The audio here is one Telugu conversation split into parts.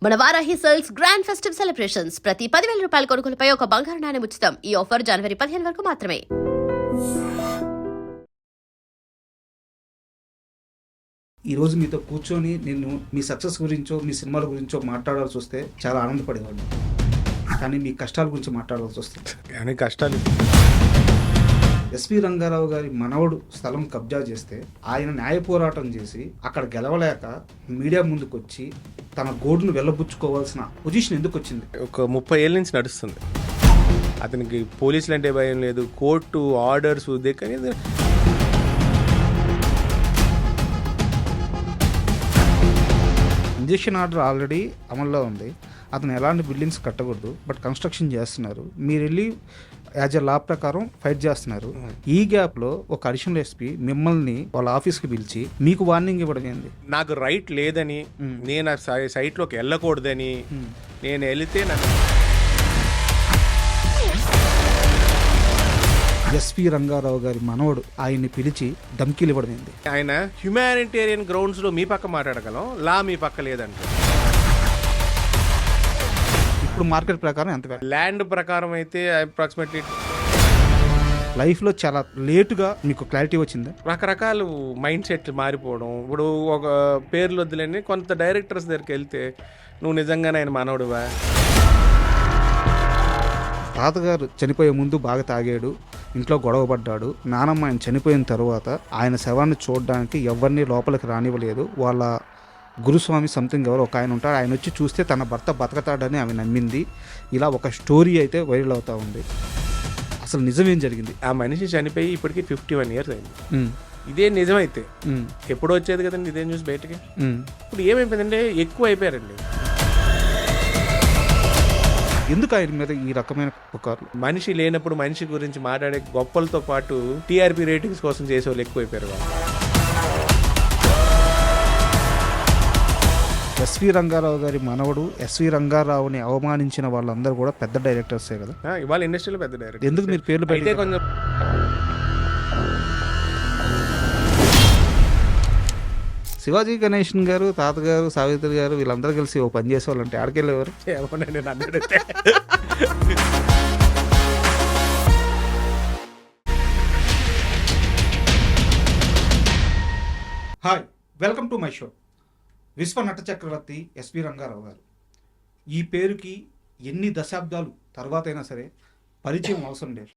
మన Varahi sales grand festive celebrations ప్రతి 10,000 రూపాయల కొనుగోలుపై ఒక బంగారు నాణెం ఉచితం. ఈ ఆఫర్ జనవరి 15 వరకు మాత్రమే. ఈరోజు మీతో కూర్చొని నేను మీ సక్సెస్ గురించో మీ సినిమాల గురించో మాట్లాడాల్సి వస్తే చాలా ఆనందపడేవాడిని. కానీ మీ కష్టాల గురించి మాట్లాడాల్సి వస్తుంది. కానీ కష్టాలు ఎస్వి రంగారావు గారి మనవడు స్థలం కబ్జా చేస్తే ఆయన న్యాయ పోరాటం చేసి అక్కడ గెలవలేక మీడియా ముందుకు వచ్చి తన గోడును వెళ్ళబుచ్చుకోవాల్సిన పొజిషన్ ఎందుకు వచ్చింది? ఒక 30 ఏళ్ళ నుంచి నడుస్తుంది. అతనికి పోలీసులు అంటే భయం లేదు, కోర్టు ఆర్డర్స్ కానీ ఇంజక్షన్ ఆర్డర్ ఆల్రెడీ అమల్లో ఉంది. అతను ఎలాంటి బిల్డింగ్స్ కట్టకూడదు, బట్ కన్స్ట్రక్షన్ చేస్తున్నారు. మీరు వెళ్ళి యాజ్ ఎ లా ప్రకారం ఫైట్ చేస్తున్నారు. ఈ గ్యాప్లో ఒక అడిషనల్ ఎస్పీ మిమ్మల్ని వాళ్ళ ఆఫీస్కి పిలిచి మీకు వార్నింగ్ ఇవ్వడం ఏంది? నాకు రైట్ లేదని, నేను ఆ సైట్లోకి వెళ్ళకూడదని, నేను వెళితే నన్ను ఎస్వి రంగారావు గారి మనవడు ఆయన్ని పిలిచి ధమ్కీలు ఇవ్వడం ఏంది? ఆయన హ్యుమానిటేరియన్ గ్రౌండ్స్లో మీ పక్క మాట్లాడగలం, లా మీ పక్క లేదంట. ఇప్పుడు మార్కెట్ ప్రకారం ఎంత ల్యాండ్ ప్రకారం అయితే అప్రాక్సిమేట్లీ లైఫ్లో చాలా లేటుగా మీకు క్లారిటీ వచ్చిందా? రకరకాల మైండ్ సెట్ మారిపోవడం. ఇప్పుడు ఒక పేర్లు వద్దులేని కొంత డైరెక్టర్స్ దగ్గరికి వెళ్తే నువ్వు నిజంగానే ఆయన మనవడువా? తాతగారు చనిపోయే ముందు బాగా తాగాడు, ఇంట్లో గొడవ పడ్డాడు. నానమ్మ ఆయన చనిపోయిన తర్వాత ఆయన శవాన్ని చూడడానికి ఎవరిని లోపలికి రానివ్వలేదు. వాళ్ళ గురుస్వామి సంథింగ్ ఎవరు ఒక ఆయన ఉంటాడు, ఆయన వచ్చి చూస్తే తన భర్త బతకతాడని ఆమె నమ్మింది. ఇలా ఒక స్టోరీ అయితే వైరల్ అవుతూ ఉంది. అసలు నిజమేం జరిగింది? ఆ మనిషి చనిపోయి ఇప్పటికీ 51 years అయింది. ఇదే నిజమైతే ఎప్పుడు వచ్చేది కదండి ఇదే న్యూస్ బయటకి. ఇప్పుడు ఏమైపోయిందంటే ఎక్కువ అయిపోయారండి. ఎందుకు ఆయన మీద ఈ రకమైన పుకార్లు? మనిషి లేనప్పుడు మనిషి గురించి మాట్లాడే గొప్పలతో పాటు టీఆర్పీ రేటింగ్స్ కోసం చేసేవాళ్ళు ఎక్కువైపోయారు. వాళ్ళు ఎస్వి రంగారావు గారి మనవడు ఎస్వి రంగారావుని అవమానించిన వాళ్ళందరూ కూడా పెద్ద డైరెక్టర్సే కదా. ఇవాళ ఇండస్ట్రీలో పెద్ద డైరెక్టర్. ఎందుకు మీరు పేర్లు పెడితే కొంచెం శివాజీ గణేషన్ గారు, తాతగారు, సావిత్రి గారు వీళ్ళందరూ కలిసి ఓ పని చేసేవాళ్ళంటే ఆడికెళ్ళేవారు. Hi, welcome to my show. విశ్వ నట చక్రవర్తి ఎస్వి రంగారావు గారు. ఈ పేరుకి ఎన్ని దశాబ్దాలు తర్వాత అయినా సరే పరిచయం అవసరం లేదు.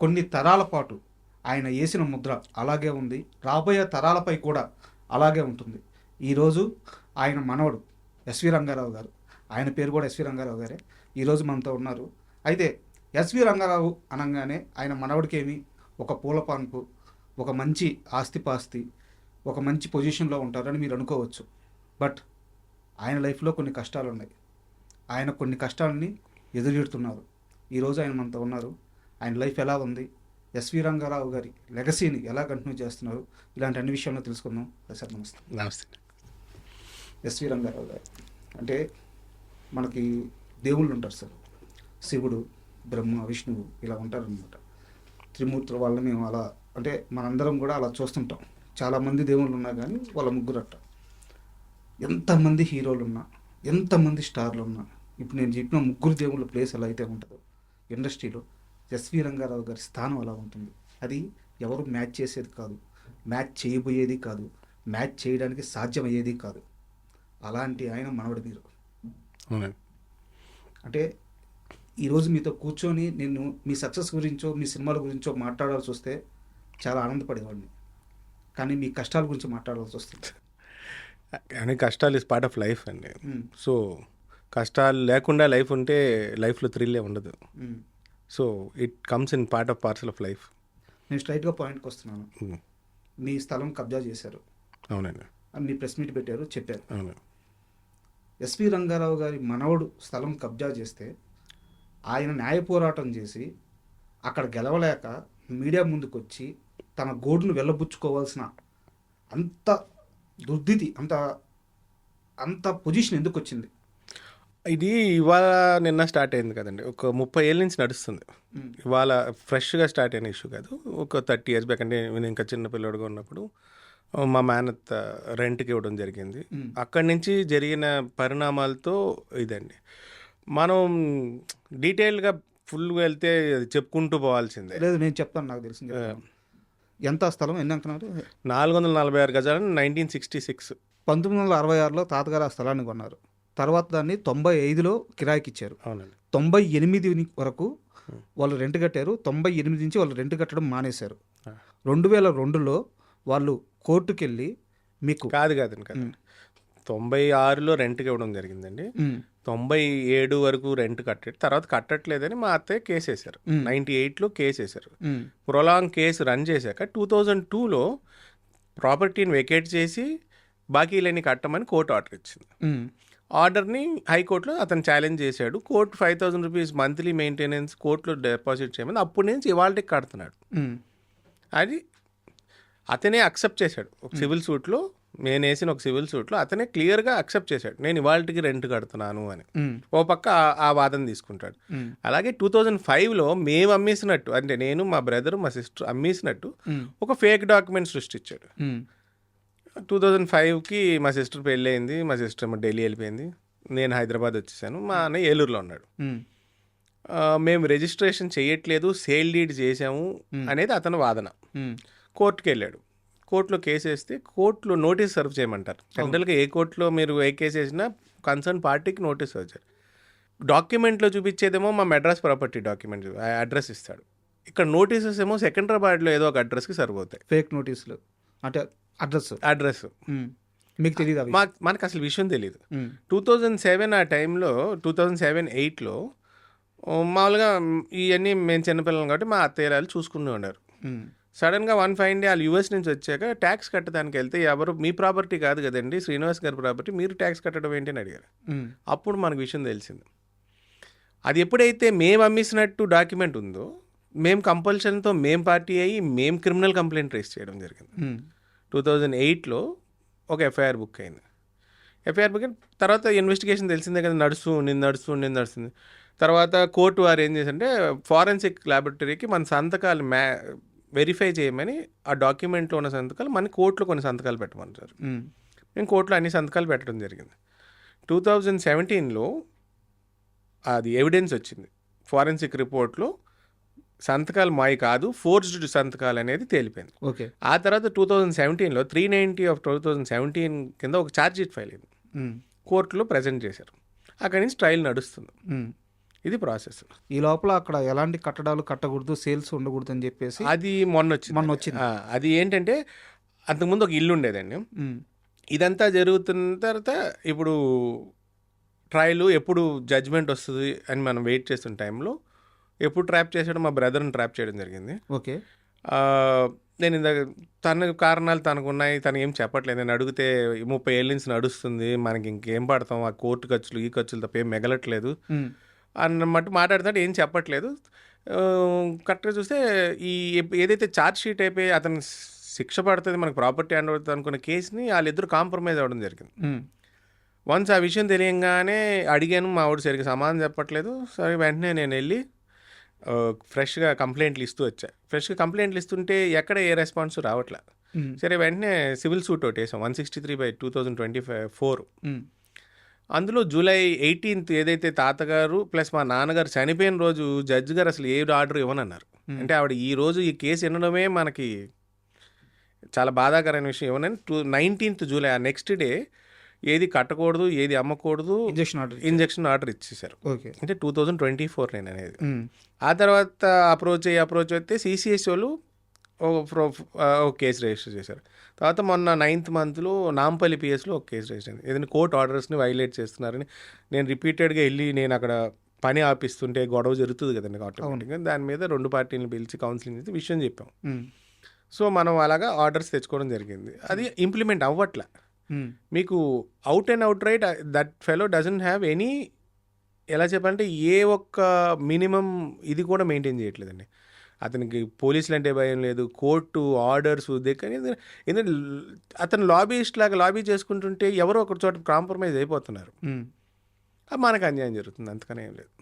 కొన్ని తరాల పాటు ఆయన వేసిన ముద్ర అలాగే ఉంది, రాబోయే తరాలపై కూడా అలాగే ఉంటుంది. ఈరోజు ఆయన మనవడు ఎస్వి రంగారావు గారు, ఆయన పేరు కూడా ఎస్వి రంగారావు గారే, ఈరోజు మనతో ఉన్నారు. అయితే ఎస్వి రంగారావు అనగానే ఆయన మనవడికేమి ఒక పూల పాన్పు, ఒక మంచి ఆస్తిపాస్తి, ఒక మంచి పొజిషన్లో ఉంటారని మీరు అనుకోవచ్చు. బట్ ఆయన లైఫ్లో కొన్ని కష్టాలు ఉన్నాయి. ఆయన కొన్ని కష్టాలని ఎదురెడుతున్నారు. ఈరోజు ఆయన మనతో ఉన్నారు. ఆయన లైఫ్ ఎలా ఉంది, ఎస్వి రంగారావు గారి లెగసీని ఎలా కంటిన్యూ చేస్తున్నారు, ఇలాంటి అన్ని విషయాల్లో తెలుసుకుందాం. సార్ నమస్తే. నమస్తే. ఎస్వి రంగారావు గారు అంటే మనకి దేవుళ్ళు ఉంటారు సార్, శివుడు, బ్రహ్మ, విష్ణువు ఇలా ఉంటారనమాట. త్రిమూర్తుల వాళ్ళని మేము అలా అంటే మనందరం కూడా అలా చూస్తుంటాం. చాలామంది దేవుళ్ళు ఉన్నా కానీ వాళ్ళ ముగ్గురట్ట. ఎంతమంది హీరోలు ఉన్నా, ఎంతమంది స్టార్లు ఉన్నా, ఇప్పుడు నేను చెప్పిన ముగ్గురు దేవుళ్ళ ప్లేస్ ఎలా అయితే ఉంటుందో ఇండస్ట్రీలో ఎస్వి రంగారావు గారి స్థానం అలా ఉంటుంది. అది ఎవరు మ్యాచ్ చేసేది కాదు, మ్యాచ్ చేయబోయేది కాదు, మ్యాచ్ చేయడానికి సాధ్యమయ్యేది కాదు. అలాంటి ఆయన మనవడు మీరు. అంటే ఈరోజు మీతో కూర్చొని నేను మీ సక్సెస్ గురించో మీ సినిమాల గురించో మాట్లాడాల్సి వస్తే చాలా ఆనందపడేవాడిని. కానీ మీ కష్టాల గురించి మాట్లాడాల్సి వస్తుంది. కానీ కష్టాలు ఇస్ పార్ట్ ఆఫ్ లైఫ్ అండి. సో కష్టాలు లేకుండా లైఫ్ ఉంటే లైఫ్లో థ్రిల్లే ఉండదు. So it comes in part of parcel of life. నేను స్ట్రైట్గా పాయింట్కి వస్తున్నాను. మీ స్థలం కబ్జా చేశారు. అవునండి. మీ ప్రెస్ మీట్ పెట్టారు, చెప్పారు. అవును. ఎస్వి రంగారావు గారి మనవడు స్థలం కబ్జా చేస్తే ఆయన న్యాయ పోరాటం చేసి అక్కడ గెలవలేక మీడియా ముందుకు వచ్చి తన గోడును వెళ్ళబుచ్చుకోవాల్సిన అంత దుర్దితి, అంత పొజిషన్ ఎందుకు వచ్చింది? ఇది ఇవాళ నిన్న స్టార్ట్ అయింది కదండి. ఒక 30 ఏళ్ళ నుంచి నడుస్తుంది. ఇవాళ ఫ్రెష్గా స్టార్ట్ అయిన ఇష్యూ కాదు. ఒక 30 years బ్యాక్ అంటే నేను ఇంకా చిన్న పిల్లడుగా ఉన్నప్పుడు మా మేనత్త రెంట్కి ఇవ్వడం జరిగింది. అక్కడి నుంచి జరిగిన పరిణామాలతో ఇదండి. మనం డీటెయిల్గా ఫుల్గా వెళ్తే అది చెప్పుకుంటూ పోవాల్సిందే. లేదు, నేను చెప్తాను, నాకు తెలిసింది. ఎంత స్థలం, ఎన్ని అంటున్నారు? 446 గజాలని 1966. 1966లో తాతగారు ఆ స్థలాన్ని కొన్నారు. తర్వాత దాన్ని 95లో కిరాయికి ఇచ్చారు. అవునండి. 98 వరకు వాళ్ళు రెంట్ కట్టారు. 98 నుంచి వాళ్ళు రెంట్ కట్టడం మానేశారు. 2002లో వాళ్ళు కోర్టుకు వెళ్ళి మీకు కాదండి. 96లో రెంట్కి ఇవ్వడం జరిగిందండి. 97 వరకు రెంట్ తర్వాత కట్టట్లేదని మా అత్తయ్య కేసు వేశారు. 98లో కేసు వేశారు. ప్రొలాంగ్ కేసు రన్ చేశాక 2002లో ప్రాపర్టీని వెకేట్ చేసి బాకీలన్నీ కట్టమని కోర్టు ఆర్డర్ ఇచ్చింది. ఆర్డర్ని హైకోర్టులో అతను ఛాలెంజ్ చేశాడు. కోర్టు 5,000 రూపీస్ మంత్లీ మెయింటెనెన్స్ కోర్టులో డిపాజిట్ చేయమని అప్పటి నుంచి ఇవాళకి కడుతున్నాడు. అది అతనే అక్సెప్ట్ చేశాడు. ఒక సివిల్ సూట్లో, నేను వేసిన ఒక సివిల్ సూట్లో అతనే క్లియర్గా అక్సెప్ట్ చేశాడు, నేను ఇవాళకి రెంట్ కడుతున్నాను అని. ఓ పక్క ఆ వాదన తీసుకుంటాడు. అలాగే 2005లో మేము అమ్మేసినట్టు, అంటే నేను, మా బ్రదర్, మా సిస్టర్ అమ్మేసినట్టు ఒక ఫేక్ డాక్యుమెంట్ సృష్టించాడు. 2005కి మా సిస్టర్ పెళ్ళి అయింది. మా సిస్టర్ ఢిల్లీ వెళ్ళిపోయింది. నేను హైదరాబాద్ వచ్చేసాను. మా అన్నయ్య ఏలూరులో ఉన్నాడు. మేము రిజిస్ట్రేషన్ చేయట్లేదు, సేల్ డీడ్ చేసాము అనేది అతని వాదన. కోర్టుకి వెళ్ళాడు. కోర్టులో కేసు వేస్తే కోర్టులో నోటీస్ సర్వ్ చేయమంటారు. జనరల్గా ఏ కోర్టులో మీరు ఏ కేసు వేసినా కన్సర్న్ పార్టీకి నోటీస్ వచ్చారు. డాక్యుమెంట్లో చూపించేదేమో మా మెడ్రాస్ ప్రాపర్టీ డాక్యుమెంట్ అడ్రస్ ఇస్తాడు. ఇక్కడ నోటీసెస్ ఏమో సికింద్రాబాద్లో ఏదో ఒక అడ్రస్కి సర్వ్ అవుతాయి. ఫేక్ నోటీసులు అంటే అడ్రస్ మీకు తెలియదు, మనకు అసలు విషయం తెలియదు. 2007 ఆ టైంలో 2007-8లో మామూలుగా ఇవన్నీ మేము చిన్నపిల్లలు కాబట్టి మా అత్తయ్యలు చూసుకుంటూ ఉన్నారు. సడన్గా వన్ ఫైన్ డే వాళ్ళు యూఎస్ నుంచి వచ్చాక ట్యాక్స్ కట్టడానికి వెళ్తే, ఎవరు మీ ప్రాపర్టీ కాదు కదండి, శ్రీనివాస్ గారి ప్రాపర్టీ, మీరు ట్యాక్స్ కట్టడం ఏంటి అని అడిగారు. అప్పుడు మనకు విషయం తెలిసింది. అది ఎప్పుడైతే మేము అమ్మేసినట్టు డాక్యుమెంట్ ఉందో, మేము కంపల్షన్తో మేము పార్టీ అయ్యి మేము క్రిమినల్ కంప్లైంట్ రేస్ చేయడం జరిగింది. 2008లో ఒక ఎఫ్ఐఆర్ బుక్ అయింది. ఎఫ్ఐఆర్ బుక్ అయిన తర్వాత ఇన్వెస్టిగేషన్ తెలిసిందే కదా, నడుస్తుంది. తర్వాత కోర్టు వారు ఏం చేశారంటే ఫారెన్సిక్ ల్యాబొరేటరీకి మన సంతకాలు వెరిఫై చేయమని, ఆ డాక్యుమెంట్లో ఉన్న సంతకాలు మన కోర్టులో కొన్ని సంతకాలు పెట్టమన్నారు. మేము కోర్టులో అన్ని సంతకాలు పెట్టడం జరిగింది. 2017లో అది ఎవిడెన్స్ వచ్చింది. ఫారెన్సిక్ రిపోర్ట్లో సంతకాలు మాయి కాదు, ఫోర్జ్డ్ సంతకాలు అనేది తేలిపోయింది. ఓకే. ఆ తర్వాత 2017లో 390 ఆఫ్ 2017 కింద ఒక ఛార్జ్ షీట్ ఫైల్ అయింది. కోర్టులో ప్రజెంట్ చేశారు. అక్కడి నుంచి ట్రయల్ నడుస్తుంది. ఇది ప్రాసెస్. ఈ లోపల అక్కడ ఎలాంటి కట్టడాలు కట్టకూడదు, సేల్స్ ఉండకూడదు అని చెప్పేసి అది మొన్న వచ్చింది. అది ఏంటంటే అంతకుముందు ఒక ఇల్లు ఉండేదండి. ఇదంతా జరుగుతున్న తర్వాత ఇప్పుడు ట్రయల్ ఎప్పుడు జడ్జ్మెంట్ వస్తుంది అని మనం వెయిట్ చేస్తున్న టైంలో ఎప్పుడు ట్రాప్ చేసాడో మా బ్రదర్ని ట్రాప్ చేయడం జరిగింది. ఓకే. నేను ఇందాక తన కారణాలు తనకున్నాయి, తను ఏం చెప్పట్లేదు. నేను అడిగితే 30 ఏళ్ళ నుంచి నడుస్తుంది, మనకి ఇంకేం పడతాం, ఆ కోర్టు ఖర్చులు ఈ ఖర్చులు తప్ప ఏం మిగలట్లేదు అన్నట్టు మాట్లాడుతుంటే ఏం చెప్పట్లేదు. కరెక్ట్గా చూస్తే ఈ ఏదైతే ఛార్జ్ షీట్ అయిపోయి అతను శిక్ష పడుతుంది, మనకు ప్రాపర్టీ హ్యాండ్ అవుతుంది అనుకున్న కేసుని వాళ్ళిద్దరు కాంప్రమైజ్ అవ్వడం జరిగింది. వన్స్ ఆ విషయం తెలియంగానే అడిగాను, మా ఆవిడ సరిగ్గా సమాధానం చెప్పట్లేదు. సరే వెంటనే నేను వెళ్ళి ఫ్రెష్గా కంప్లైంట్లు ఇస్తూ వచ్చా. ఫ్రెష్గా కంప్లైంట్లు ఇస్తుంటే ఎక్కడ ఏ రెస్పాన్స్ రావట్లే. సరే వెంటనే సివిల్ సూట్ ఒకటి వేసాం 163/2024. అందులో జూలై 18th ఏదైతే తాతగారు ప్లస్ మా నాన్నగారు చనిపోయిన రోజు జడ్జి గారు అసలు ఏ ఆర్డర్ ఇవ్వనన్నారు. అంటే ఆవిడ ఈ రోజు ఈ కేసు వినడమే మనకి చాలా బాధాకరమైన విషయం. ఇవ్వనని 19th జూలై, ఆ నెక్స్ట్ డే ఏది కట్టకూడదు, ఏది అమ్మకూడదు, ఇంజక్షన్ ఆర్డర్ ఇచ్చేసారు. అంటే 2024 నేను అనేది. ఆ తర్వాత అప్రోచ్ అయితే సిసిఎస్ వాళ్ళు ఒక కేసు రిజిస్టర్ చేశారు. తర్వాత మొన్న 9th మంత్లో నాంపల్లి పిఎస్లో ఒక కేసు రిజిస్టర్ అయింది. ఏదైనా కోర్టు ఆర్డర్స్ని వైలేట్ చేస్తున్నారని నేను రిపీటెడ్గా వెళ్ళి నేను అక్కడ పని ఆపిస్తుంటే గొడవ జరుగుతుంది కదండి ఆటోమేటిక్గా. దాని మీద 2 పార్టీలను పిలిచి కౌన్సిలింగ్ చేసి విషయం చెప్పాం. సో మనం అలాగా ఆర్డర్స్ తెచ్చుకోవడం జరిగింది. అది ఇంప్లిమెంట్ అవ్వట్లే. మీకు out and out right that fellow doesn't have any, ఎలా చెప్పాలంటే ఏ ఒక్క మినిమం ఇది కూడా మెయింటైన్ చేయట్లేదండి. అతనికి పోలీసులు అంటే భయం లేదు, కోర్టు ఆర్డర్స్ కానీ ఎందుకంటే అతను లాబీయిస్ట్ లాగా లాబీ చేసుకుంటుంటే ఎవరో ఒక చోట కాంప్రమైజ్ అయిపోతున్నారు. మనకు అన్యాయం జరుగుతుంది, అంతకనే ఏం లేదు.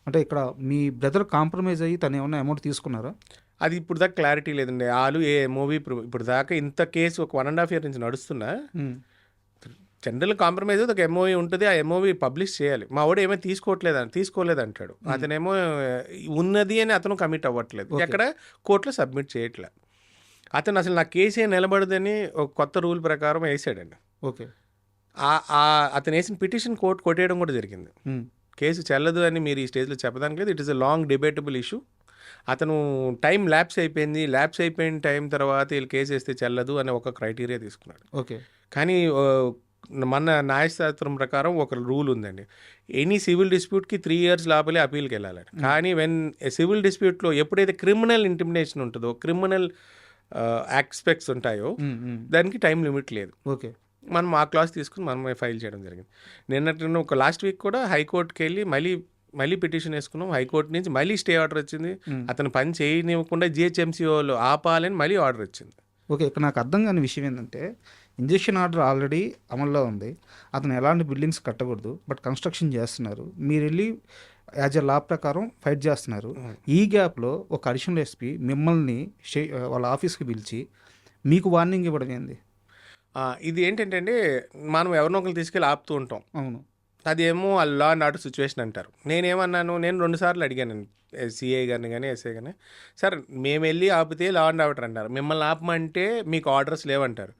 అంటే ఇక్కడ మీ బ్రదర్ కాంప్రమైజ్ అయ్యి తను ఏమన్నా అమౌంట్ తీసుకున్నారా? అది ఇప్పుడు దాకా క్లారిటీ లేదండి. ఆలు ఏ మూవీ ఇప్పుడు దాకా ఇంత కేసు ఒక 1.5 year నుంచి నడుస్తున్నా జనరల్ కాంప్రమైజ్ ఒక ఎంఓవి ఉంటుంది. ఆ ఎంఓవి పబ్లిష్ చేయాలి. మా వాడు ఏమీ తీసుకోలేదంటాడు. అతనేమో ఉన్నది అని అతను కమిట్ అవ్వట్లేదు. ఎక్కడ కోర్టులో సబ్మిట్ చేయట్లే. అతను అసలు నా కేసే నిలబడదని ఒక కొత్త రూల్ ప్రకారం వేసాడండి. ఓకే. అతను వేసిన పిటిషన్ కోర్టు కొట్టేయడం కూడా జరిగింది. కేసు చెల్లదు అని మీరు ఈ స్టేజ్లో చెప్పడానికి లేదు. It is a long debatable issue. అతను టైం ల్యాప్స్ అయిపోయిన టైం తర్వాత వీళ్ళు కేసు వేస్తే చెల్లదు అనే ఒక క్రైటీరియా తీసుకున్నాడు. ఓకే. కానీ మన న్యాయశాస్త్రం ప్రకారం ఒక రూల్ ఉందండి. ఎనీ సివిల్ డిస్ప్యూట్కి 3 years లోపలే అపీల్కి వెళ్ళాలి. కానీ సివిల్ డిస్ప్యూట్లో ఎప్పుడైతే క్రిమినల్ ఇంటిమినేషన్ ఉంటుందో, క్రిమినల్ ఆస్పెక్ట్స్ ఉంటాయో దానికి టైం లిమిట్ లేదు. ఓకే. మనం ఆ క్లాస్ తీసుకుని మనమే ఫైల్ చేయడం జరిగింది. నిన్నటి ఒక లాస్ట్ వీక్ కూడా హైకోర్టుకి వెళ్ళి మళ్ళీ పిటిషన్ వేసుకున్నాం. హైకోర్టు నుంచి మళ్ళీ స్టే ఆర్డర్ వచ్చింది. అతను పని చేయనివ్వకుండా జిహెచ్ఎంసీఓలో ఆపాలని మళ్ళీ ఆర్డర్ వచ్చింది. ఓకే. ఇక్కడ నాకు అర్థం కాని విషయం ఏంటంటే ఇంజెక్షన్ ఆర్డర్ ఆల్రెడీ అమల్లో ఉంది. అతను ఎలాంటి బిల్డింగ్స్ కట్టకూడదు, బట్ కన్స్ట్రక్షన్ చేస్తున్నారు. మీరు వెళ్ళి యాజ్ ఎ లా ప్రకారం ఫైట్ చేస్తున్నారు. ఈ గ్యాప్లో ఒక అడిషనల్ ఎస్పీ మిమ్మల్ని వాళ్ళ ఆఫీస్కి పిలిచి మీకు వార్నింగ్ ఇవ్వడం ఏంది? ఇది ఏంటంటే అండి, మనం ఎవరినో ఒకరు తీసుకెళ్ళి ఆపుతూ ఉంటాం. అవును. అదేమో ఆ లా అండ్ ఆర్డర్ సిచ్యువేషన్ అంటారు. నేను 2 సార్లు అడిగాను సిఐ గారిని కానీ ఎస్ఐ కానీ, సార్ మేము వెళ్ళి ఆపితే లా అండ్ ఆర్డర్ అంటారు, మిమ్మల్ని ఆపమంటే మీకు ఆర్డర్స్ లేవంటారు.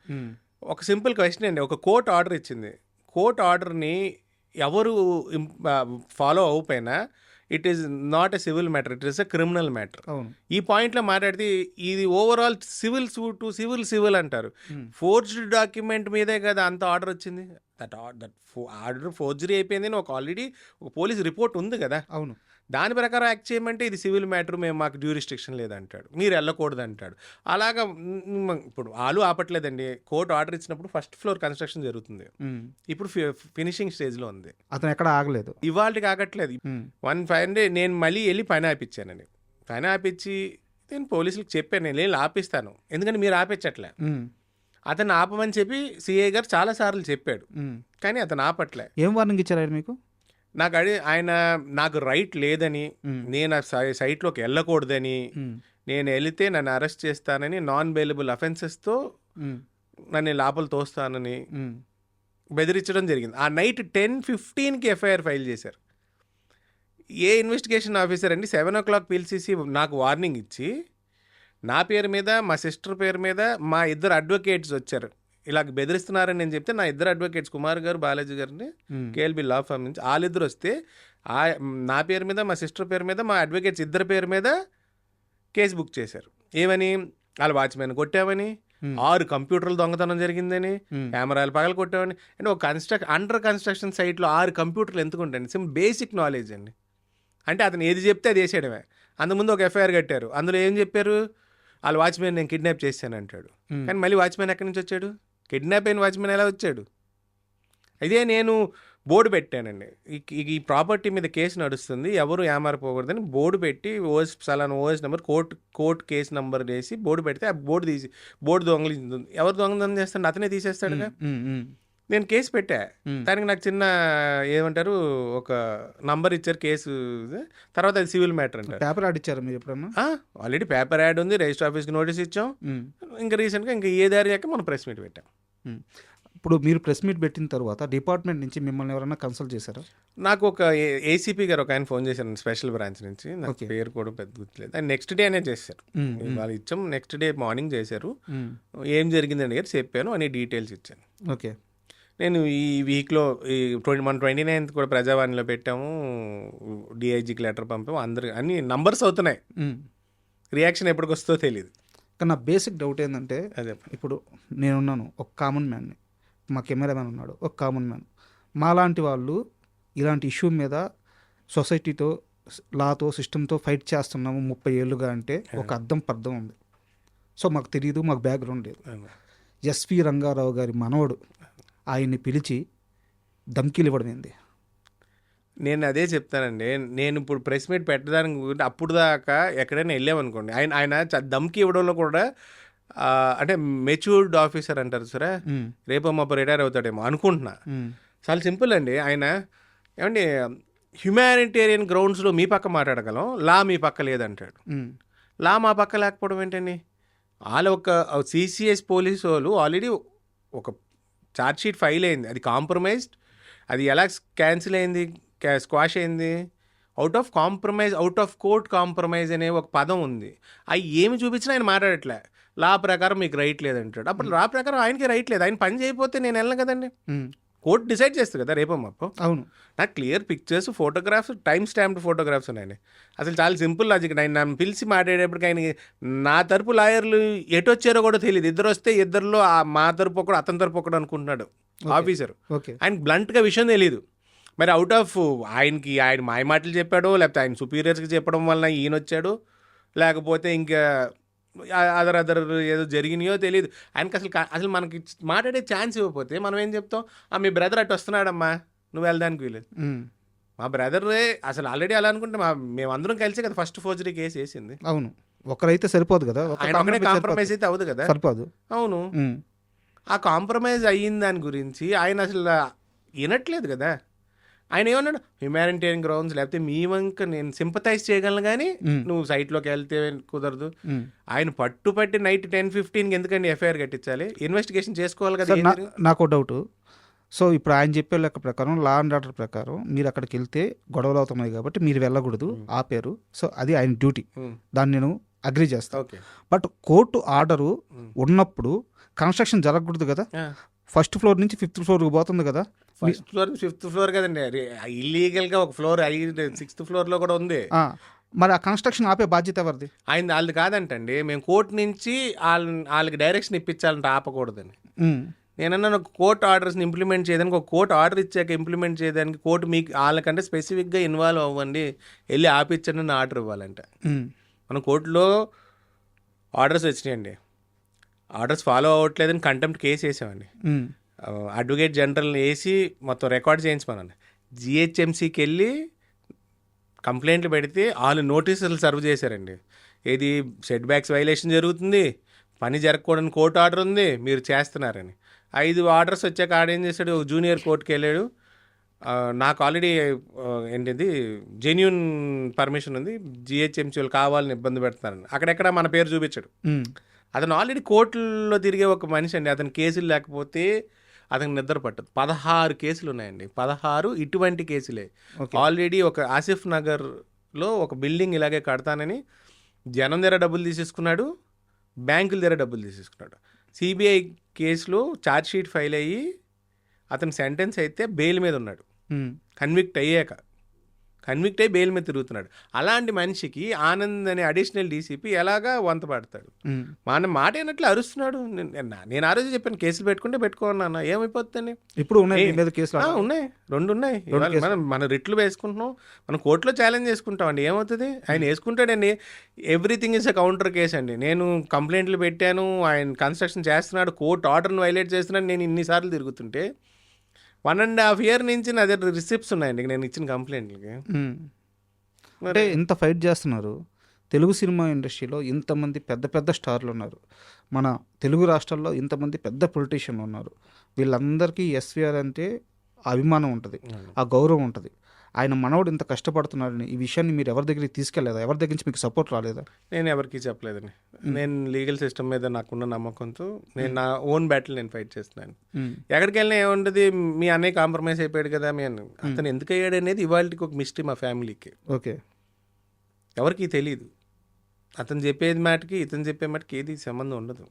ఒక సింపుల్ క్వశ్చన్ అండి. ఒక కోర్టు ఆర్డర్ ఇచ్చింది. కోర్టు ఆర్డర్ని ఎవరు ఫాలో అవ్వకపోయినా it is not a civil matter, it is a criminal matter. ఈ పాయింట్లో మాట్లాడితే ఇది ఓవరాల్ సివిల్ అంటారు. ఫోర్జ్డ్ డాక్యుమెంట్ మీదే కదా అంత ఆర్డర్ వచ్చింది. దట్ ఆర్డర్ ఫోర్జరీ అయిపోయింది అని ఆల్రెడీ ఒక పోలీస్ రిపోర్ట్ ఉంది కదా. అవును. దాని ప్రకారం యాక్ట్ చేయమంటే ఇది సివిల్ మ్యాటర్, మాకు డ్యూరిస్ట్రిక్షన్ లేదంటాడు, మీరు వెళ్ళకూడదు అంటాడు. అలాగా ఇప్పుడు ఆలు ఆపట్లేదండి. కోర్టు ఆర్డర్ ఇచ్చినప్పుడు ఫస్ట్ ఫ్లోర్ కన్స్ట్రక్షన్ జరుగుతుంది. ఇప్పుడు ఫినిషింగ్ స్టేజ్లో ఉంది. అతను ఎక్కడ ఆగలేదు. ఇవాళకి ఆగట్లేదు. 1 నేను మళ్ళీ వెళ్ళి పని ఆపిచ్చానని. పని ఆపిచ్చి నేను పోలీసులకు చెప్పాను, నేను వెళ్ళి ఆపిస్తాను, ఎందుకంటే మీరు ఆపించట్లే. అతను ఆపమని చెప్పి సిఐ గారు చాలాసార్లు చెప్పాడు, కానీ అతను ఆపట్లే. ఏం వార్నింగ్ ఇచ్చారు మీకు? ఆయన నాకు రైట్ లేదని, నేను ఆ సైట్లోకి వెళ్ళకూడదని, నేను వెళితే నన్ను అరెస్ట్ చేస్తానని, నాన్ బెయిలబుల్ అఫెన్సెస్తో నన్ను లోపల తోస్తానని బెదిరించడం జరిగింది. ఆ నైట్ 10:15కి ఎఫ్ఐఆర్ ఫైల్ చేశారు. ఏ ఇన్వెస్టిగేషన్ ఆఫీసర్ అండి 7 o'clock పిలిచేసి నాకు వార్నింగ్ ఇచ్చి, నా పేరు మీద, మా సిస్టర్ పేరు మీద మా 2 అడ్వకేట్స్ వచ్చారు, ఇలా బెదిరిస్తున్నారని నేను చెప్తే, నా 2 అడ్వకేట్స్ కుమార్ గారు, బాలాజీ గారిని కేఎల్బి లా ఫామ్ నుంచి వాళ్ళిద్దరు వస్తే, నా పేరు మీద, మా సిస్టర్ పేరు మీద, మా అడ్వకేట్స్ 2 పేరు మీద కేసు బుక్ చేశారు. ఏమని? వాళ్ళ వాచ్మెన్ కొట్టామని, 6 కంప్యూటర్లు దొంగతనం జరిగిందని, కెమెరాలు పగల కొట్టామని. అంటే ఒక అండర్ కన్స్ట్రక్షన్ సైట్లో 6 కంప్యూటర్లు ఎందుకు ఉంటాయండి? బేసిక్ నాలెడ్జ్ అండి. అంటే అతను ఏది చెప్తే అది వేసాడమే. అందుముందు ఒక ఎఫ్ఐఆర్ కట్టారు. అందులో ఏం చెప్పారు? వాళ్ళ వాచ్మెన్ నేను కిడ్నాప్ చేశాను అంటాడు. కానీ మళ్ళీ వాచ్మెన్ ఎక్కడి నుంచి వచ్చాడు? కిడ్నాప్ అయిన వాచ్మెన్ ఎలా వచ్చాడు? ఇదే నేను బోర్డు పెట్టానండి, ఈ ప్రాపర్టీ మీద కేసు నడుస్తుంది, ఎవరు ఏమారిపోకూడదని బోర్డు పెట్టి OS number court case number వేసి బోర్డు పెడితే ఆ బోర్డు దొంగలింది. ఎవరు దొంగతనం చేస్తాడు? అతనే తీసేస్తాడుగా. నేను కేసు పెట్టా. దానికి నాకు చిన్న ఏమంటారు ఒక నంబర్ ఇచ్చారు కేసు. తర్వాత అది సివిల్ మ్యాటర్ అంటారు. పేపర్ యాడ్ ఇచ్చారు మీరు ఎప్పుడన్నా? ఆల్రెడీ పేపర్ యాడ్ ఉంది, రిజిస్టర్ ఆఫీస్కి నోటీస్ ఇచ్చాం. ఇంకా రీసెంట్గా ఇంకా ఏ దారి అయ్యాక మనం ప్రెస్ మీట్ పెట్టాం. ఇప్పుడు మీరు ప్రెస్ మీట్ పెట్టిన తర్వాత డిపార్ట్మెంట్ నుంచి మిమ్మల్ని ఎవరైనా కన్సల్ట్ చేశారా? నాకు ఒక ఏసీపీ గారు ఒక ఆయన ఫోన్ చేశారు స్పెషల్ బ్రాంచ్ నుంచి. నాకు పేరు కూడా పెద్ద గుర్తులేదు. ఆయన నెక్స్ట్ డే అనే చేశారు. వాళ్ళు ఇచ్చాం, నెక్స్ట్ డే మార్నింగ్ చేశారు. ఏం జరిగిందని గారు చెప్పాను అని డీటెయిల్స్ ఇచ్చాను. ఓకే. నేను ఈ వీక్లో మన 29th కూడా ప్రజావాణిలో పెట్టాము, డిఐజీకి లెటర్ పంపాము. అందరు అన్ని నంబర్స్ అవుతున్నాయి. రియాక్షన్ ఎప్పటికి వస్తుందో తెలియదు. కానీ నా బేసిక్ డౌట్ ఏంటంటే, అదే ఇప్పుడు నేనున్నాను ఒక కామన్ మ్యాన్ని, మా కెమెరామ్యాన్ ఉన్నాడు ఒక కామన్ మ్యాన్. మాలాంటి వాళ్ళు ఇలాంటి ఇష్యూ మీద సొసైటీతో, లాతో, సిస్టంతో ఫైట్ చేస్తున్నాము 30 ఏళ్ళుగా అంటే ఒక అర్థం పర్థం ఉంది. సో మాకు తెలియదు, మాకు బ్యాక్గ్రౌండ్ లేదు. ఎస్వి రంగారావు గారి మనవడు ఆయన్ని పిలిచి ధమ్కీలు ఇవ్వడం ఏంది? నేను అదే చెప్తానండి. నేను ఇప్పుడు ప్రెస్ మీట్ పెట్టడానికి అప్పుడు దాకా ఎక్కడైనా వెళ్ళామనుకోండి, ఆయన ధమ్కి ఇవ్వడంలో కూడా అంటే మెచ్యూర్డ్ ఆఫీసర్ అంటారు సరే, రేపు మాపు రిటైర్ అవుతాడేమో అనుకుంటున్నా. చాలా సింపుల్ అండి. ఆయన ఏమండి హ్యుమానిటేరియన్ గ్రౌండ్స్లో మీ పక్క మాట్లాడగలం, లా మీ పక్క లేదంటాడు. లా మా పక్క లేకపోవడం ఏంటండి? వాళ్ళు ఒక సిసిఎస్ పోలీసు వాళ్ళు ఆల్రెడీ ఒక ఛార్జ్ షీట్ ఫైల్ అయింది, అది కాంప్రమైజ్డ్, అది ఎలా క్యాన్సిల్ అయింది, స్క్వాష్ అయింది? Out of compromise, out of court compromise అనే ఒక పదం ఉంది. అవి ఏమి చూపించినా ఆయన మాట్లాడట్లే. లా ప్రకారం మీకు రైట్ లేదంటాడు. అప్పుడు లా ప్రకారం ఆయనకి రైట్ లేదు, ఆయన పని చేయకపోతే నేను వెళ్ళను కదండి. కోర్టు డిసైడ్ చేస్తుంది కదా రేపో మాపో. అవును, నాకు clear pictures, photographs, time stamped photographs ఉన్నాయండి. అసలు చాలా సింపుల్ లాజిక్. ఆయన నన్ను పిలిచి మాట్లాడేప్పటికి ఆయనకి నా తరపు లాయర్లు ఎటు వచ్చారో కూడా తెలియదు. ఇద్దరు వస్తే ఇద్దరిలో మా తరపు ఒకడు అతని తరపు ఒకడు అనుకుంటున్నాడు ఆఫీసర్. ఆయనకి బ్లంట్గా విషయం తెలియదు. మరి అవుట్ ఆఫ్ ఆయన మాయ మాటలు చెప్పాడో, లేకపోతే ఆయన సుపీరియర్స్కి చెప్పడం వలన ఈయన వచ్చాడు, లేకపోతే ఇంకా అదర్ ఏదో జరిగినాయో తెలియదు. ఆయనకి అసలు మనకి మాట్లాడే ఛాన్స్ ఇవ్వకపోతే మనం ఏం చెప్తాం? మీ బ్రదర్ అటు వస్తున్నాడమ్మా, నువ్వు వెళ్ళడానికి వీలేదు. మా బ్రదరే అసలు ఆల్రెడీ అలా అనుకుంటే మేమందరం కలిసి కదా ఫస్ట్ ఫోర్జరీ కేసు వేసింది. అవును, ఒకరైతే సరిపోదు కదా, కాంప్రమైజ్ అయితే అవ్వదు కదా. సరిపోదు. అవును, ఆ కాంప్రమైజ్ అయిన దాని గురించి ఆయన అసలు వినట్లేదు కదా. ఆయన ఏమన్నాడు? హ్యుమానిటేరియన్ గ్రౌండ్స్, లేకపోతే మీ వంక నేను సింపథైజ్ చేయగలను కానీ నువ్వు సైట్లోకి వెళ్తే కుదరదు. ఆయన పట్టుపట్టి నైట్ 10-15 ఎందుకండి ఎఫ్ఐఆర్ కట్టించాలి? ఇన్వెస్టిగేషన్ చేసుకోవాలి కదా. నాకు డౌట్. సో ఇప్పుడు ఆయన చెప్పే లెక్క ప్రకారం, లా అండ్ ఆర్డర్ ప్రకారం మీరు అక్కడికి వెళ్తే గొడవలు అవుతున్నాయి కాబట్టి మీరు వెళ్ళకూడదు, ఆపారు. సో అది ఆయన డ్యూటీ, దాన్ని నేను అగ్రీ చేస్తాను. బట్ కోర్టు ఆర్డరు ఉన్నప్పుడు కన్స్ట్రక్షన్ జరగకూడదు కదా. ఫస్ట్ ఫ్లోర్ నుంచి 5th ఫ్లోర్కి పోతుంది కదా. ఫస్ట్ ఫ్లోర్ 5th ఫ్లోర్ కదండి, ఇల్లీగల్గా ఒక ఫ్లోర్ 6th ఫ్లోర్లో కూడా ఉంది. మరి ఆ కన్స్ట్రక్షన్ ఆపే బాధ్యత ఎవరిది? వాళ్ళది కాదంటండి. మేము కోర్టు నుంచి వాళ్ళకి డైరెక్షన్ ఇప్పించాలంటే ఆపకూడదని. నేనన్నా కోర్టు ఆర్డర్స్ని ఇంప్లిమెంట్ చేయడానికి, ఒక కోర్టు ఆర్డర్ ఇచ్చాక ఇంప్లిమెంట్ చేయడానికి కోర్టు మీకు వాళ్ళకంటే స్పెసిఫిక్గా ఇన్వాల్వ్ అవ్వండి, వెళ్ళి ఆపించండి అని ఆర్డర్ ఇవ్వాలంట. మనం కోర్టులో ఆర్డర్స్ వచ్చినాయండి, ఆర్డర్స్ ఫాలో అవ్వట్లేదని కంటెంప్ట్ కేసు వేసామండి. అడ్వకేట్ జనరల్ని వేసి మొత్తం రికార్డ్ చేయించమనండి. జిహెచ్ఎంసీకి వెళ్ళి కంప్లైంట్లు పెడితే వాళ్ళు నోటీసులు సర్వ్ చేశారండి. ఏది సెట్ బ్యాక్స్ వైలేషన్ జరుగుతుంది, పని జరగకూడని కోర్టు ఆర్డర్ ఉంది, మీరు చేస్తున్నారని. 5 ఆర్డర్స్ వచ్చాక ఆడేం చేశాడు? జూనియర్ కోర్టుకి వెళ్ళాడు. నాకు ఆల్రెడీ ఏంటిది జెన్యూన్ పర్మిషన్ ఉంది, జిహెచ్ఎంసీ వాళ్ళు కావాలని ఇబ్బంది పెడుతున్నారని. అక్కడెక్కడ మన పేరు చూపించాడు. అతను ఆల్రెడీ కోర్టుల్లో తిరిగే ఒక మనిషి అండి. అతని కేసులు లేకపోతే అతనికి నిద్ర పట్టదు. 16 కేసులు ఉన్నాయండి, 16 ఇటువంటి కేసులే. ఆల్రెడీ ఒక ఆసిఫ్ నగర్లో ఒక బిల్డింగ్ ఇలాగే కడతానని జనం దగ్గర డబ్బులు తీసేసుకున్నాడు, బ్యాంకుల దగ్గర డబ్బులు తీసేసుకున్నాడు. సిబిఐ కేసులో ఛార్జ్ షీట్ ఫైల్ అయ్యి అతను సెంటెన్స్ అయితే బెయిల్ మీద ఉన్నాడు. కన్విక్ట్ అయ్యి బెయిల్ మీద తిరుగుతున్నాడు. అలాంటి మనిషికి ఆనంద్ అనే అడిషనల్ డీసీపీ ఎలాగా వంత పడతాడు? మన మాట అయినట్లు అరుస్తున్నాడు. నేను ఆ రోజు చెప్పాను, కేసులు పెట్టుకుంటే పెట్టుకోన్నా, ఏమైపోతుంది? ఇప్పుడు ఉన్నాయి 2 ఉన్నాయి. మన రిట్లు వేసుకుంటున్నాం, మనం కోర్టులో ఛాలెంజ్ చేసుకుంటాం అండి. ఏమవుతుంది? ఆయన వేసుకుంటాడండి. Everything is a counter case అండి. నేను కంప్లైంట్లు పెట్టాను, ఆయన కన్స్ట్రక్షన్ చేస్తున్నాడు, కోర్టు ఆర్డర్ని వైలేట్ చేస్తున్నాడు, నేను ఇన్నిసార్లు తిరుగుతుంటే 1.5 year నుంచి నా దగ్గర రిసిప్ట్స్ ఉన్నాయండి నేను ఇచ్చిన కంప్లైంట్లకి. అంటే ఇంత ఫైట్ చేస్తున్నారు. తెలుగు సినిమా ఇండస్ట్రీలో ఇంతమంది పెద్ద పెద్ద స్టార్లు ఉన్నారు, మన తెలుగు రాష్ట్రాల్లో ఇంతమంది పెద్ద పొలిటీషియన్లు ఉన్నారు. వీళ్ళందరికీ ఎస్వీఆర్ అంటే అభిమానం ఉంటుంది, ఆ గౌరవం ఉంటుంది. ఆయన మనవడు ఇంత కష్టపడుతున్నాడని ఈ విషయాన్ని మీరు ఎవరి దగ్గరికి తీసుకెళ్లేదా? ఎవరి దగ్గర నుంచి మీకు సపోర్ట్ రాలేదా? నేను ఎవరికి చెప్పలేదండి. నేను లీగల్ సిస్టమ్ మీద నాకున్న నమ్మకంతో నేను నా ఓన్ బ్యాటిల్ నేను ఫైట్ చేస్తున్నాను. ఎక్కడికి వెళ్ళినా ఏముంటుంది, మీ అన్నయ్య కాంప్రమైజ్ అయిపోయాడు కదా, అతను ఎందుకు అయ్యాడు అనేది ఇవాళకి ఒక మిస్టరీ మా ఫ్యామిలీకి. ఓకే, ఎవరికి తెలియదు. అతను చెప్పేది మాటకి ఇతను చెప్పే మాటకి ఏది సంబంధం ఉండదు.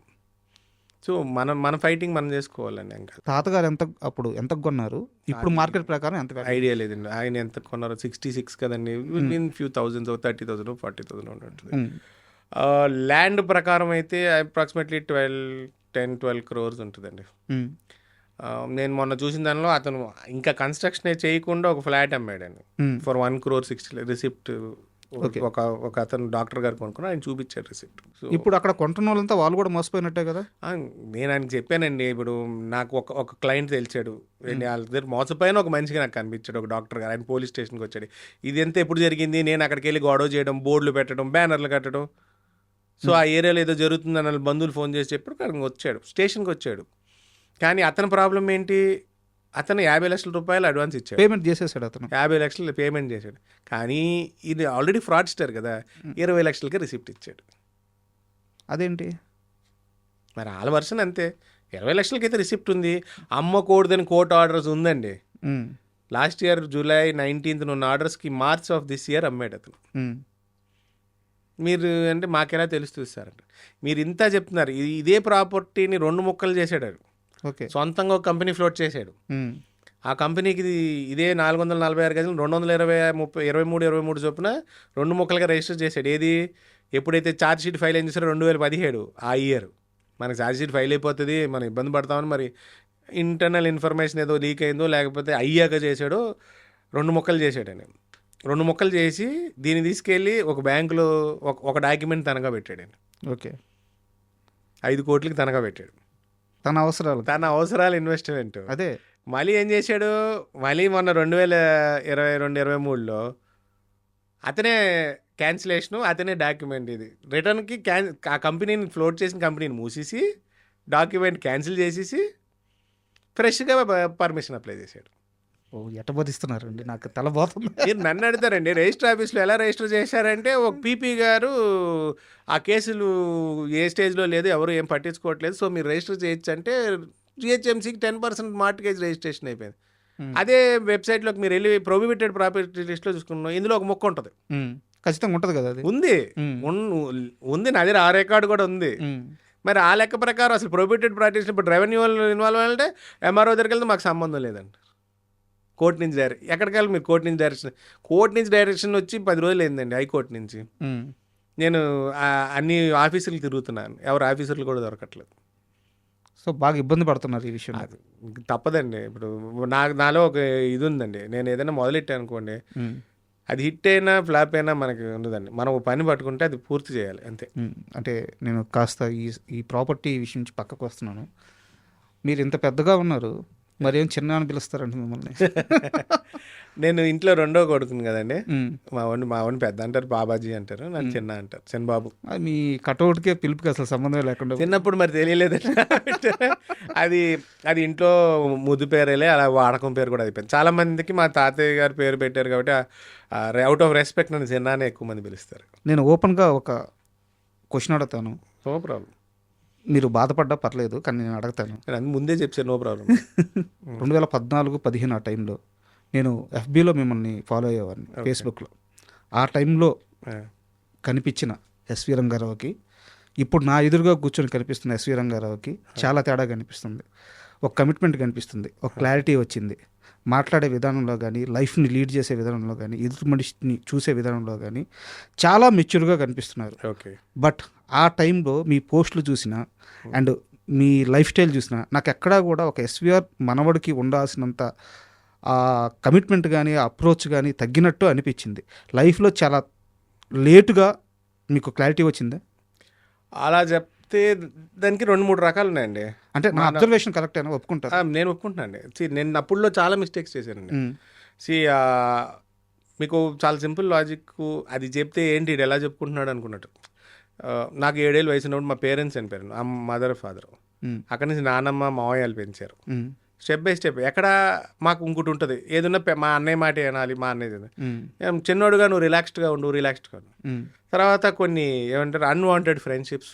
సో మన ఫైటింగ్ మనం చేసుకోవాలండి. ఇంకా తాతగారు ఎంత కొన్నారు, ఇప్పుడు మార్కెట్ ప్రకారం ఎంత? ఐడియా లేదండి. ఆయన ఎంత కొన్నారు? 66 కదండి. విన్ ఫ్యూ థౌజండ్స్, 30,000 40,000 ఉంటుంది. ల్యాండ్ ప్రకారం అయితే అప్రాక్సిమేట్లీ 10-12 crores ఉంటుందండి. నేను మొన్న చూసిన దానిలో అతను ఇంకా కన్స్ట్రక్షన్ చేయకుండా ఒక ఫ్లాట్ అమ్మాడండి ఫర్ 1,60,00,000 రిసిప్ట్. ఒక అతను డాక్టర్ గారు కొనుక్కుని ఆయన చూపించారు రిసిప్ట్. ఇప్పుడు అక్కడ కొంటున్న వాళ్ళంతా వాళ్ళు కూడా మోసపోయినట్టే కదా. నేను ఆయనకి చెప్పానండి. ఇప్పుడు నాకు ఒక క్లయింట్ తెలిసాడు, వాళ్ళ దగ్గర మోసపోయిన ఒక మనిషికి నాకు కనిపించాడు, ఒక డాక్టర్ గారు. ఆయన పోలీస్ స్టేషన్కి వచ్చాడు. ఇది ఎంత ఎప్పుడు జరిగింది? నేను అక్కడికి వెళ్ళి గొడవ చేయడం, బోర్డులు పెట్టడం, బ్యానర్లు కట్టడం. సో ఆ ఏరియాలో ఏదో జరుగుతుందని వాళ్ళ బంధువులు ఫోన్ చేసి చెప్పారు, అక్కడికి వచ్చాడు, స్టేషన్కి వచ్చాడు. కానీ అతని ప్రాబ్లం ఏంటి? అతను 50 లక్షల రూపాయలు అడ్వాన్స్ ఇచ్చాడు, పేమెంట్ చేసేసాడు. అతను 50 లక్షలు పేమెంట్ చేశాడు. కానీ ఇది ఆల్రెడీ ఫ్రాడ్స్టర్ కదా, 20 లక్షలకి రిసిప్ట్ ఇచ్చాడు. అదేంటి? మరి వాళ్ళ వర్షన్ అంతే. 20 లక్షలకైతే రిసిప్ట్ ఉంది. అమ్మకూడదని కోర్టు ఆర్డర్స్ ఉందండి. ఉమ్, లాస్ట్ ఇయర్ జూలై 19th ఉన్న ఆర్డర్స్కి మార్చ్ ఆఫ్ దిస్ ఇయర్ అమ్మాడు అతను. ఉమ్, మీరు అంటే మాకెలా తెలుస్తుంది సార్ అంటే, మీరు ఇంత చెప్తున్నారు. ఇదే ప్రాపర్టీని 2 ముక్కలు చేశాడు ఆయన. ఓకే. సొంతంగా ఒక కంపెనీ ఫ్లోట్ చేశాడు. ఉమ్, ఆ కంపెనీకి ఇదే 446 గజలు 223 చొప్పున 2 ముక్కలుగా రిజిస్టర్ చేశాడు. ఏది ఎప్పుడైతే ఛార్జ్ షీట్ ఫైల్ ఏం చేశారో 2017 ఆ ఇయర్. మనకి ఛార్జ్ షీట్ ఫైల్ అయిపోతుంది, మనం ఇబ్బంది పడతామని మరి ఇంటర్నల్ ఇన్ఫర్మేషన్ ఏదో లీక్ అయిందో లేకపోతే అయ్యాక చేశాడో 2 ముక్కలు చేశాడు ఆయన. 2 ముక్కలు చేసి దీన్ని తీసుకెళ్ళి ఒక బ్యాంకులో ఒక డాక్యుమెంట్ తనఖా పెట్టాడు ఆయన. ఓకే. 5 కోట్లకి తనఖా పెట్టాడు. తన అవసరాలు. తన అవసరాలు ఇన్వెస్ట్మెంట్. అదే. మళ్ళీ ఏం చేశాడు, మళ్ళీ మొన్న 2022-23లో అతనే క్యాన్సిలేషను, అతనే డాక్యుమెంట్ ఇది రిటర్న్కి ఆ కంపెనీని ఫ్లోట్ చేసిన కంపెనీని మూసేసి డాక్యుమెంట్ క్యాన్సిల్ చేసేసి ఫ్రెష్గా పర్మిషన్ అప్లై చేశాడు. ఓ, ఎట్ట బోధిస్తున్నారండి, నాకు తలబోతుంది. మీరు నన్ను అడుగుతారండి, రిజిస్టర్ ఆఫీస్లో ఎలా రిజిస్టర్ చేశారంటే ఒక పీపీ గారు ఆ కేసులు ఏ స్టేజ్లో లేదు, ఎవరు ఏం పట్టించుకోవట్లేదు, సో మీరు రిజిస్టర్ చేయొచ్చు అంటే జిహెచ్ఎంసీకి 10% మార్టిగేజ్ రిజిస్ట్రేషన్ అయిపోయింది. అదే వెబ్సైట్లోకి మీరు వెళ్ళి ప్రొహిబిటెడ్ ప్రాపర్టీ లిస్ట్లో చూసుకున్నాం, ఇందులో ఒక మొక్క ఉంటుంది. ఖచ్చితంగా ఉంటుంది కదా అది. ఉంది ఉంది నా దగ్గర ఆ రికార్డు కూడా ఉంది. మరి ఆ లెక్క ప్రకారం అసలు ప్రొహిబిటెడ్ ప్రాక్టీస్ ఇప్పుడు రెవెన్యూ ఇన్వాల్వ్ అంటే ఎంఆర్ఓ దగ్గరికి వెళ్తే మాకు సంబంధం లేదండి. కోర్టు నుంచి ఎక్కడికి వెళ్ళి మీరు కోర్టు నుంచి డైరెక్షన్ వచ్చి 10 రోజులు అయిందండి హైకోర్టు నుంచి. నేను అన్ని ఆఫీసులు తిరుగుతున్నాను, ఎవరు ఆఫీసర్లు కూడా దొరకట్లేదు. సో బాగా ఇబ్బంది పడుతున్నారు ఈ విషయం. తప్పదండి. ఇప్పుడు నాలో ఒక ఇది ఉందండి, నేను ఏదైనా మొదలెట్టాను అనుకోండి, అది హిట్ అయినా ఫ్లాప్ అయినా మనకి ఉండదండి. మనం పని పట్టుకుంటే అది పూర్తి చేయాలి అంతే. అంటే నేను కాస్త ఈ ప్రాపర్టీ విషయం నుంచి పక్కకు వస్తున్నాను. మీరు ఇంత పెద్దగా ఉన్నారు, మరేం చిన్న అని పిలుస్తారండి మిమ్మల్ని? నేను ఇంట్లో 2వ కొడుకుని కదండి. మా వాడిని పెద్ద అంటారు, బాబాజీ అంటారు, నన్ను చిన్న అంటారు, చిన్నబాబు. మీ కటౌట్కే పిలుపుకి అసలు సంబంధమే లేకుండా. చిన్నప్పుడు మరి తెలియలేదు. అది ఇంట్లో ముద్దు పేరేలే, అలా వాడకం పేరు కూడా అయిపోయింది. చాలా మందికి మా తాతయ్య గారు పేరు పెట్టారు కాబట్టి అవుట్ ఆఫ్ రెస్పెక్ట్ నన్ను చిన్నానే ఎక్కువ మంది పిలుస్తారు. నేను ఓపెన్గా ఒక క్వశ్చన్ అడుగుతాను, నో ప్రాబ్లం. మీరు బాధపడ్డా పర్లేదు, కానీ నేను అడుగుతాను. నేను ముందే చెప్పాను, నో ప్రాబ్లం. 2014-15 ఆ టైంలో నేను ఎఫ్బీలో మిమ్మల్ని ఫాలో అయ్యేవాడిని, ఫేస్బుక్లో. ఆ టైంలో కనిపించిన ఎస్వి రంగారావుకి ఇప్పుడు నా ఎదురుగా కూర్చొని కనిపిస్తున్న ఎస్వి రంగారావుకి చాలా తేడా కనిపిస్తుంది. ఒక కమిట్మెంట్ కనిపిస్తుంది, ఒక క్లారిటీ వచ్చింది. మాట్లాడే విధానంలో కానీ, లైఫ్ని లీడ్ చేసే విధానంలో కానీ, ఎదుటి మనిషిని చూసే విధానంలో కానీ చాలా మెచ్యూర్గా కనిపిస్తున్నారు. ఓకే. బట్ ఆ టైంలో మీ పోస్టులు చూసినా అండ్ మీ లైఫ్ స్టైల్ చూసినా నాకు ఎక్కడా కూడా ఒక ఎస్విఆర్ మనవడికి ఉండాల్సినంత కమిట్మెంట్ కానీ, అప్రోచ్ కానీ తగ్గినట్టు అనిపించింది. లైఫ్లో చాలా లేటుగా మీకు క్లారిటీ వచ్చిందా? అలా చెప్తే దానికి 2-3 రకాలు ఉన్నాయండి. అంటే నా అబ్జర్వేషన్ కరెక్ట్ అయినా ఒప్పుకుంటారు? నేను ఒప్పుకుంటున్నాను. నేను అప్పుడులో చాలా మిస్టేక్స్ చేశానండి. మీకు చాలా సింపుల్ లాజిక్, అది చెప్తే ఏంటి ఇది ఎలా చెప్పుకుంటున్నాడు అనుకున్నట్టు. నాకు 7 ఏళ్ళ వయసు ఉన్నప్పుడు మా పేరెంట్స్ చనిపోయారు, మదర్ ఫాదర్. అక్కడి నుంచి నాన్నమ్మ మావయ్యలు పెంచారు. స్టెప్ బై స్టెప్ ఎక్కడ మాకు ఇంకోటి ఉంటుంది, ఏదన్నా మా అన్నయ్య మాట వినాలి, మా అన్నయ్య చిన్నోడుగా నువ్వు రిలాక్స్డ్గా ఉండు. తర్వాత కొన్ని ఏమంటారు అన్వాంటెడ్ ఫ్రెండ్షిప్స్,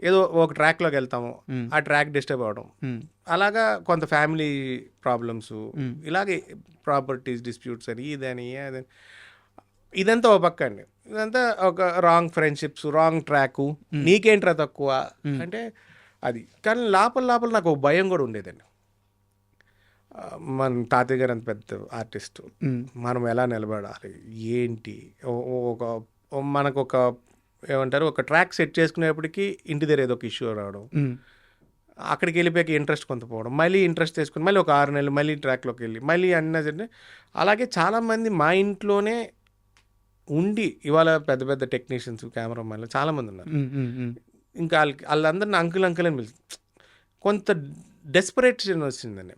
ఏదో ఒక ట్రాక్లోకి వెళ్తాము, ఆ ట్రాక్ డిస్టర్బ్ అవ్వడం, అలాగా కొంత ఫ్యామిలీ ప్రాబ్లమ్స్, ఇలాగే ప్రాపర్టీస్ డిస్ప్యూట్స్ అని ఇదని అదని, ఇదంతా ఒక పక్క అండి. ఇదంతా ఒక రాంగ్ ఫ్రెండ్షిప్స్, రాంగ్ ట్రాక్, నీకేంట్రా తక్కువ అంటే అది. కానీ లోపల నాకు ఒక భయం కూడా ఉండేదండి. మన తాతయ్య గారు అంత పెద్ద ఆర్టిస్ట్, మనం ఎలా నిలబడాలి ఏంటి, మనకు ఒక ఏమంటారు ఒక ట్రాక్ సెట్ చేసుకునేప్పటికీ ఇంటి దగ్గర ఏదో ఒక ఇష్యూ రావడం, అక్కడికి వెళ్ళిపోయాక ఇంట్రెస్ట్ కొంత పోవడం, మళ్ళీ ఇంట్రెస్ట్ తీసుకుని మళ్ళీ ఒక 6 నెలలు మళ్ళీ ట్రాక్లోకి వెళ్ళి మళ్ళీ అన్నది. అలాగే చాలామంది మా ఇంట్లోనే ఉండి ఇవాళ పెద్ద పెద్ద టెక్నీషియన్స్, కెమెరామెన్లు చాలామంది ఉన్నారు. ఇంకా వాళ్ళందరినీ అంకుల్ అని పిలుస్తుంది. కొంత డెస్పరేషన్ వచ్చిందండి.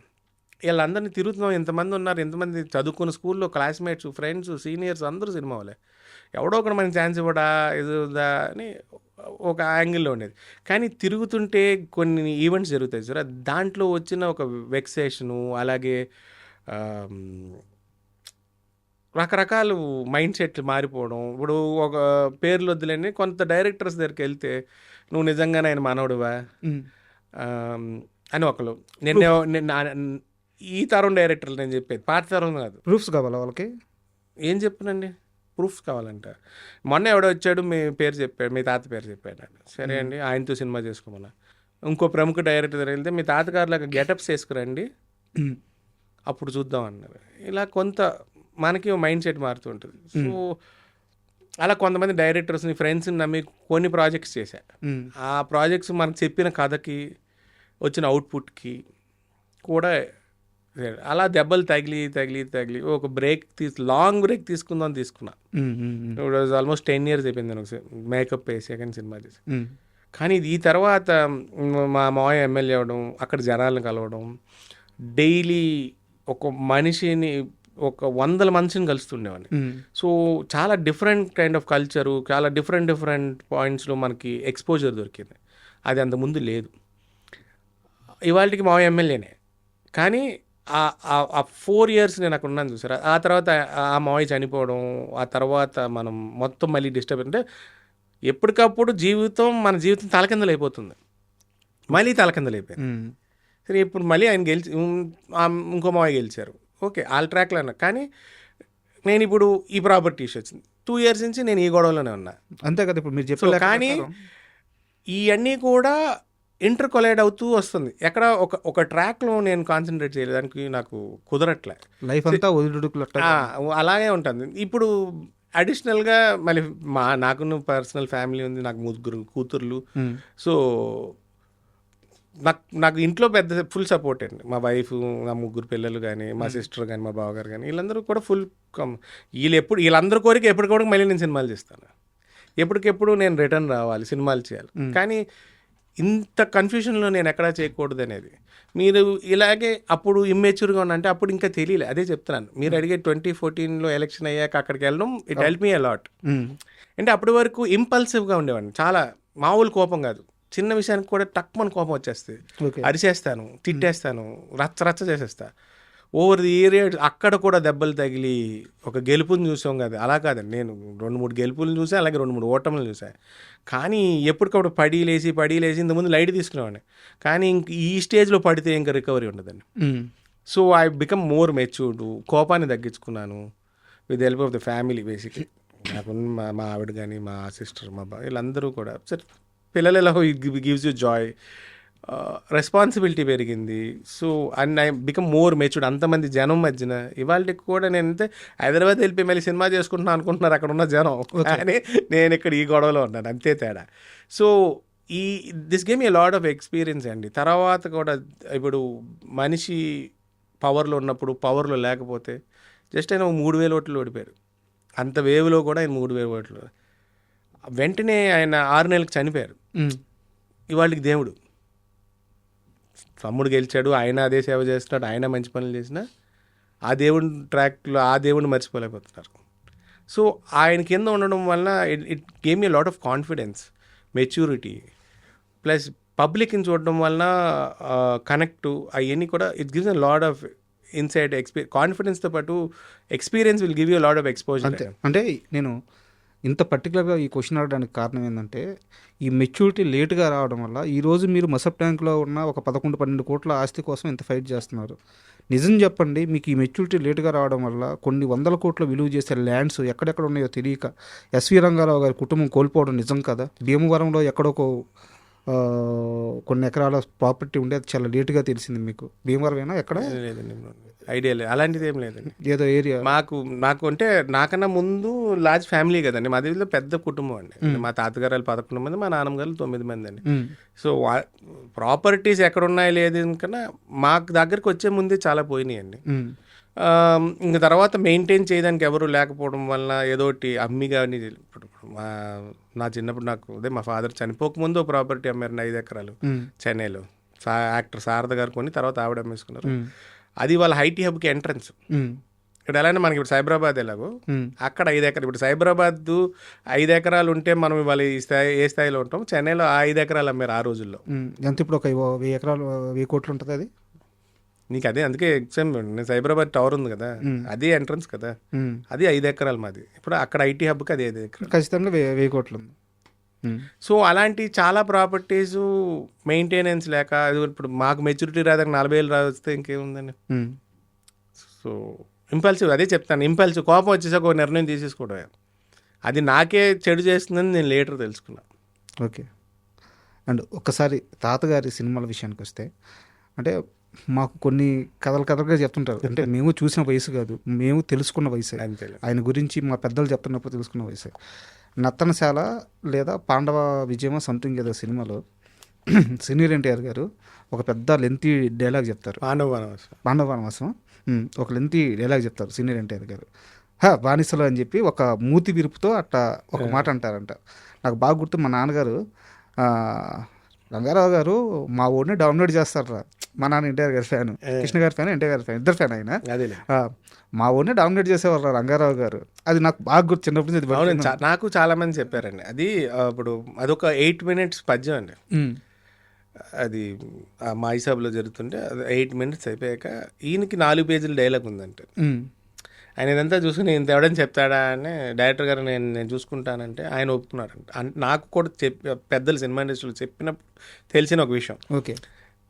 వీళ్ళందరినీ తిరుగుతున్నాం, ఎంతమంది ఉన్నారు, ఎంతమంది చదువుకున్న స్కూల్లో క్లాస్మేట్స్, ఫ్రెండ్స్, సీనియర్స్ అందరూ సినిమా వాళ్ళే, ఎవడో ఒకటి మనకి ఛాన్స్ ఇవ్వడా ఇదా అని ఒక యాంగిల్లో ఉండేది. కానీ తిరుగుతుంటే కొన్ని ఈవెంట్స్ జరుగుతాయి సార్, దాంట్లో వచ్చిన ఒక వెక్సేషను, అలాగే రకరకాలు మైండ్ సెట్లు మారిపోవడం. ఇప్పుడు ఒక పేర్లు వద్దులేండి, కొంత డైరెక్టర్స్ దగ్గరికి వెళ్తే నువ్వు నిజంగానే ఆయన మనవడువా అని ఒకరు. ఈ తరం డైరెక్టర్లు నేను చెప్పేది, పాత తరం కాదు. ప్రూఫ్స్ కావాలా వాళ్ళకి? ఏం చెప్పనండి, ప్రూఫ్స్ కావాలంట. మొన్న ఎవడో వచ్చాడు, మీ పేరు చెప్పాడు, మీ తాత పేరు చెప్పాడు. సరే అండి, ఆయనతో సినిమా చేసుకోమన్నా. ఇంకో ప్రముఖ డైరెక్టర్ దగ్గర వెళ్తే మీ తాతగారులాగా గెటప్స్ వేసుకురండి అప్పుడు చూద్దాం అన్నారు. ఇలా కొంత మనకి మైండ్ సెట్ మారుతుంటుంది. సో అలా కొంతమంది డైరెక్టర్స్ని, ఫ్రెండ్స్ని నమ్మి కొన్ని ప్రాజెక్ట్స్ చేశా. ఆ ప్రాజెక్ట్స్ మనకు చెప్పిన కథకి వచ్చిన అవుట్పుట్కి కూడా అలా దెబ్బలు తగిలి ఒక లాంగ్ బ్రేక్ తీసుకుందాం తీసుకున్నా. ఇప్పుడు ఆల్మోస్ట్ 10 years అయిపోయింది నేను మేకప్ వేసి సెకండ్ సినిమా చేసి. కానీ ఈ తర్వాత మా మావయ్య ఎమ్మెల్యే అవ్వడం, అక్కడ జనాలను కలవడం, డైలీ ఒక మనిషిని, ఒక 100 మనిషిని కలుస్తుండేవాడిని. సో చాలా డిఫరెంట్ కైండ్ ఆఫ్ కల్చరు, చాలా డిఫరెంట్ పాయింట్స్లో మనకి ఎక్స్పోజర్ దొరికింది. అది అంతకుముందు లేదు. ఇవాళకి మావయ్య ఎమ్మెల్యేనే, కానీ ఆ 4 years నేను అక్కడ ఉన్నాను చూసారా. ఆ తర్వాత ఆ మావయ్య చనిపోవడం, ఆ తర్వాత మనం మొత్తం మళ్ళీ డిస్టర్బ్ అంటే ఎప్పటికప్పుడు మన జీవితం తలకిందలు అయిపోతుంది. మళ్ళీ తలకిందలు అయిపోయింది. సరే ఇప్పుడు మళ్ళీ ఆయన ఇంకో మావయ్య గెలిచారు. ఓకే, ఆల్ ట్రాక్లో ఉన్నా. కానీ నేను ఇప్పుడు ఈ ప్రాపర్టీ ఇష్యూ వచ్చింది. 2 years నుంచి నేను ఈ గొడవలోనే ఉన్నా. అంతే కదా ఇప్పుడు మీరు చెప్పారు. కానీ ఇవన్నీ కూడా ఇంటర్ కొలైడ్ అవుతూ వస్తుంది. ఎక్కడ ఒక ట్రాక్లో నేను కాన్సన్ట్రేట్ చేయడానికి నాకు కుదరట్లే. లైఫ్ అంతా అలాగే ఉంటుంది. ఇప్పుడు అడిషనల్గా మళ్ళీ నాకు పర్సనల్ ఫ్యామిలీ ఉంది, నాకు 3 కూతుర్లు. సో నాకు ఇంట్లో పెద్ద ఫుల్ సపోర్ట్ అండి. మా వైఫ్, నా 3 పిల్లలు కానీ, మా సిస్టర్ కానీ, మా బావగారు కానీ, వీళ్ళందరూ కూడా ఫుల్ వీళ్ళందరూ కోరిక ఎప్పటికోవడం మళ్ళీ నేను సినిమాలు చేస్తాను. ఎప్పటికెప్పుడు నేను రిటర్న్ రావాలి, సినిమాలు చేయాలి. కానీ ఇంత కన్ఫ్యూషన్లో నేను ఎక్కడా చేయకూడదు అనేది. మీరు ఇలాగే అప్పుడు ఇమ్మెచ్యూర్గా ఉన్నా అంటే అప్పుడు ఇంకా తెలియలే. అదే చెప్తున్నాను, మీరు అడిగే 2014లో ఎలక్షన్ అయ్యాక అక్కడికి వెళ్ళడం ఇట్ హెల్ప్ మీ అలాట్. అంటే అప్పటి వరకు ఇంపల్సివ్గా ఉండేవాడిని. చాలా మామూలు కోపం కాదు, చిన్న విషయానికి కూడా టక్మని కోపం వచ్చేస్తుంది. అరిచేస్తాను, తిట్టేస్తాను, రచ్చ చేసేస్తా. ఓవర్ ది ఇయర్ అక్కడ కూడా దెబ్బలు తగిలి ఒక గెలుపుని చూసాం కదా. అలా కాదండి, నేను 2-3 గెలుపులను చూసాను, అలాగే 2-3 ఓటములు చూసాను. కానీ ఎప్పటికప్పుడు పడీలేసి ఇంతకుముందు లైట్ తీసుకునేవాడిని. కానీ ఈ స్టేజ్లో పడితే ఇంకా రికవరీ ఉండదండి. So I become more matured. కోపాన్ని తగ్గించుకున్నాను with help of the family. Basically నాకు మా ఆవిడ కానీ, మా సిస్టర్, మా బావ, వీళ్ళందరూ కూడా సరే పిల్లలు ఎలా గివ్స్ యూ జాయ్. రెస్పాన్సిబిలిటీ పెరిగింది. So and I become more matured. అంతమంది జనం మధ్యన ఇవాళకి కూడా నేనంతే హైదరాబాద్ వెళ్ళిపోయి మళ్ళీ సినిమా చేసుకుంటున్నాను అనుకుంటున్నారు అక్కడ ఉన్న జనం. కానీ నేను ఇక్కడ ఈ గొడవలో ఉన్నాను, అంతే తేడా. So this game a lot of experience అండి. తర్వాత కూడా ఇప్పుడు మనిషి పవర్లో ఉన్నప్పుడు, పవర్లో లేకపోతే జస్ట్ ఆయన 3,000 ఓట్లు ఓడిపోయారు. అంత వేవ్లో కూడా ఆయన 3,000 ఓట్లు. వెంటనే ఆయన 6 నెలలకు చనిపోయారు. ఇవాళకి దేవుడు, తమ్ముడు గెలిచాడు, ఆయన అదే సేవ చేస్తున్నాడు, ఆయన మంచి పనులు చేసినా ఆ దేవుడి ట్రాక్లో ఆ దేవుడిని మర్చిపోలేకపోతున్నారు. సో ఆయన కింద ఉండడం వలన it gave me lot of confidence, maturity, plus పబ్లిక్ని చూడడం వలన కనెక్ట్ అవన్నీ కూడా it gives a lot of inside కాన్ఫిడెన్స్తో పాటు experience will give you lot of exposure. అంటే నేను ఇంత పర్టికులర్గా ఈ క్వశ్చన్ అడగడానికి కారణం ఏంటంటే ఈ మెచ్యూరిటీ లేట్గా రావడం వల్ల ఈరోజు మీరు మసప్ ట్యాంక్లో ఉన్న ఒక 11-12 కోట్ల ఆస్తి కోసం ఇంత ఫైట్ చేస్తున్నారు. నిజం చెప్పండి, మీకు ఈ మెచ్యూరిటీ లేట్గా రావడం వల్ల కొన్ని 100 కోట్ల విలువ చేసే ల్యాండ్స్ ఎక్కడెక్కడ ఉన్నాయో తెలియక ఎస్వి రంగారావు గారి కుటుంబం కోల్పోవడం నిజం కదా. భీమవరంలో ఎక్కడో కొన్ని ఎకరాల ప్రాపర్టీ ఉండే, అది చాలా లేటుగా తెలిసింది మీకు. భీమవరమేనా ఎక్కడ? లేదండి, ఐడియా లేదు, అలాంటిది ఏం లేదండి. ఏదో ఏరియా నాకు అంటే నాకన్నా ముందు లార్జ్ ఫ్యామిలీ కదండి, మాది పెద్ద కుటుంబం అండి. మా తాతగారు 11 మంది, మా నాన్నగారు 9 మంది అండి. సో ప్రాపర్టీస్ ఎక్కడ ఉన్నాయి లేదు కన్నా మాకు దగ్గరకు వచ్చే ముందే చాలా పోయినాయండి. ఇంక తర్వాత మెయింటైన్ చేయడానికి ఎవరు లేకపోవడం వలన ఏదోటి అమ్మి కానీ, ఇప్పుడు నా చిన్నప్పుడు నాకు మా ఫాదర్ చనిపోకముందు ప్రాపర్టీ అమ్మారు 5 ఎకరాలు చెన్నైలో. యాక్టర్ శారద గారు కొని తర్వాత ఆవిడ అమ్మేసుకున్నారు. అది వాళ్ళ ఐటీ హబ్కి ఎంట్రన్స్. ఇక్కడ ఎలా అంటే మనకి ఇప్పుడు సైబరాబాద్ ఎలాగో అక్కడ 5 ఎకరాలు. ఇప్పుడు సైబరాబాద్ 5 ఎకరాలు ఉంటే మనం ఇవాళ ఏ స్థాయిలో ఉంటాం, చెన్నైలో 5 ఎకరాలు అమ్మారు ఆ రోజుల్లో. ఎంత ఇప్పుడు ఒక 1,000 ఎకరాలు 1,000 కోట్లు ఉంటుంది. అది నీకు అదే అందుకే ఎగ్జామ్ నేను సైబరాబాద్ టవర్ ఉంది కదా, అదే ఎంట్రన్స్ కదా, అది 5 ఎకరాలు మాది. ఇప్పుడు అక్కడ ఐటీ హబ్కి అది 5 ఎకరాలు, ఖచ్చితంగా 1000 కోట్లు ఉంది. సో అలాంటి చాలా ప్రాపర్టీస్ మెయింటెనెన్స్ లేక, ఇప్పుడు మాకు మెచ్యూరిటీ రాదాక 40,000 వస్తే ఇంకేముందండి. సో ఇంపల్సివ్, అదే చెప్తాను, ఇంపల్సివ్ కోపం వచ్చేసాక ఒక నిర్ణయం తీసేసుకోవడమే, అది నాకే చెడు చేస్తుందని నేను లేటర్ తెలుసుకున్నా. ఓకే. అండ్ ఒక్కసారి తాతగారి సినిమాల విషయానికి వస్తే, అంటే మాకు కొన్ని కథలుగా చెప్తుంటారు, అంటే మేము చూసిన వయసు కాదు, మేము తెలుసుకున్న వయసే, అంతే. ఆయన గురించి మా పెద్దలు చెప్తున్నప్పుడు తెలుసుకున్న వయసే. నత్తనశాల లేదా పాండవ విజయమో సంథింగ్ ఏదో సినిమాలో సీనియర్ ఎన్టీఆర్ గారు ఒక పెద్ద లెంతీ డైలాగ్ చెప్తారు. పాండవ వనవాసం ఒక లెంతీ డైలాగ్ చెప్తారు సీనియర్ ఎన్టీఆర్ గారు. బానిసలు అని చెప్పి ఒక మూతి విరుపుతో అట్లా ఒక మాట అంటారంట. నాకు బాగా గుర్తు, మా నాన్నగారు రంగారావు గారు మా ఊరిని డౌన్లోడ్ చేస్తారా, మా నాన్న ఎన్టీఆర్ గారి ఫ్యాన్, కృష్ణ గారి ఫ్యాన్, ఎన్టీఆర్ గారి ఫ్యాన్, ఇద్దరు ఫ్యాన్ ఆయన. మా ఊరిని డౌన్లోడ్ చేసేవారు రంగారావు గారు. అది నాకు బాగా గుర్తు, చిన్నప్పటి నుంచి. నాకు చాలా మంది చెప్పారండి అది. ఇప్పుడు అదొక 8 minutes పద్యం అండి, అది మా ఐసాబ్లో జరుగుతుంటే అది 8 minutes అయిపోయాక ఈయనకి 4 పేజీల డైలాగ్ ఉందంటే, ఆయన ఇదంతా చూసుకుని నేను తేవడం చెప్తాడా అని డైరెక్టర్ గారు నేను చూసుకుంటానంటే ఆయన ఒప్పుకున్నారంట. నాకు కూడా పెద్దలు సినిమా ఇండస్ట్రీలో చెప్పినప్పుడు తెలిసిన ఒక విషయం. ఓకే.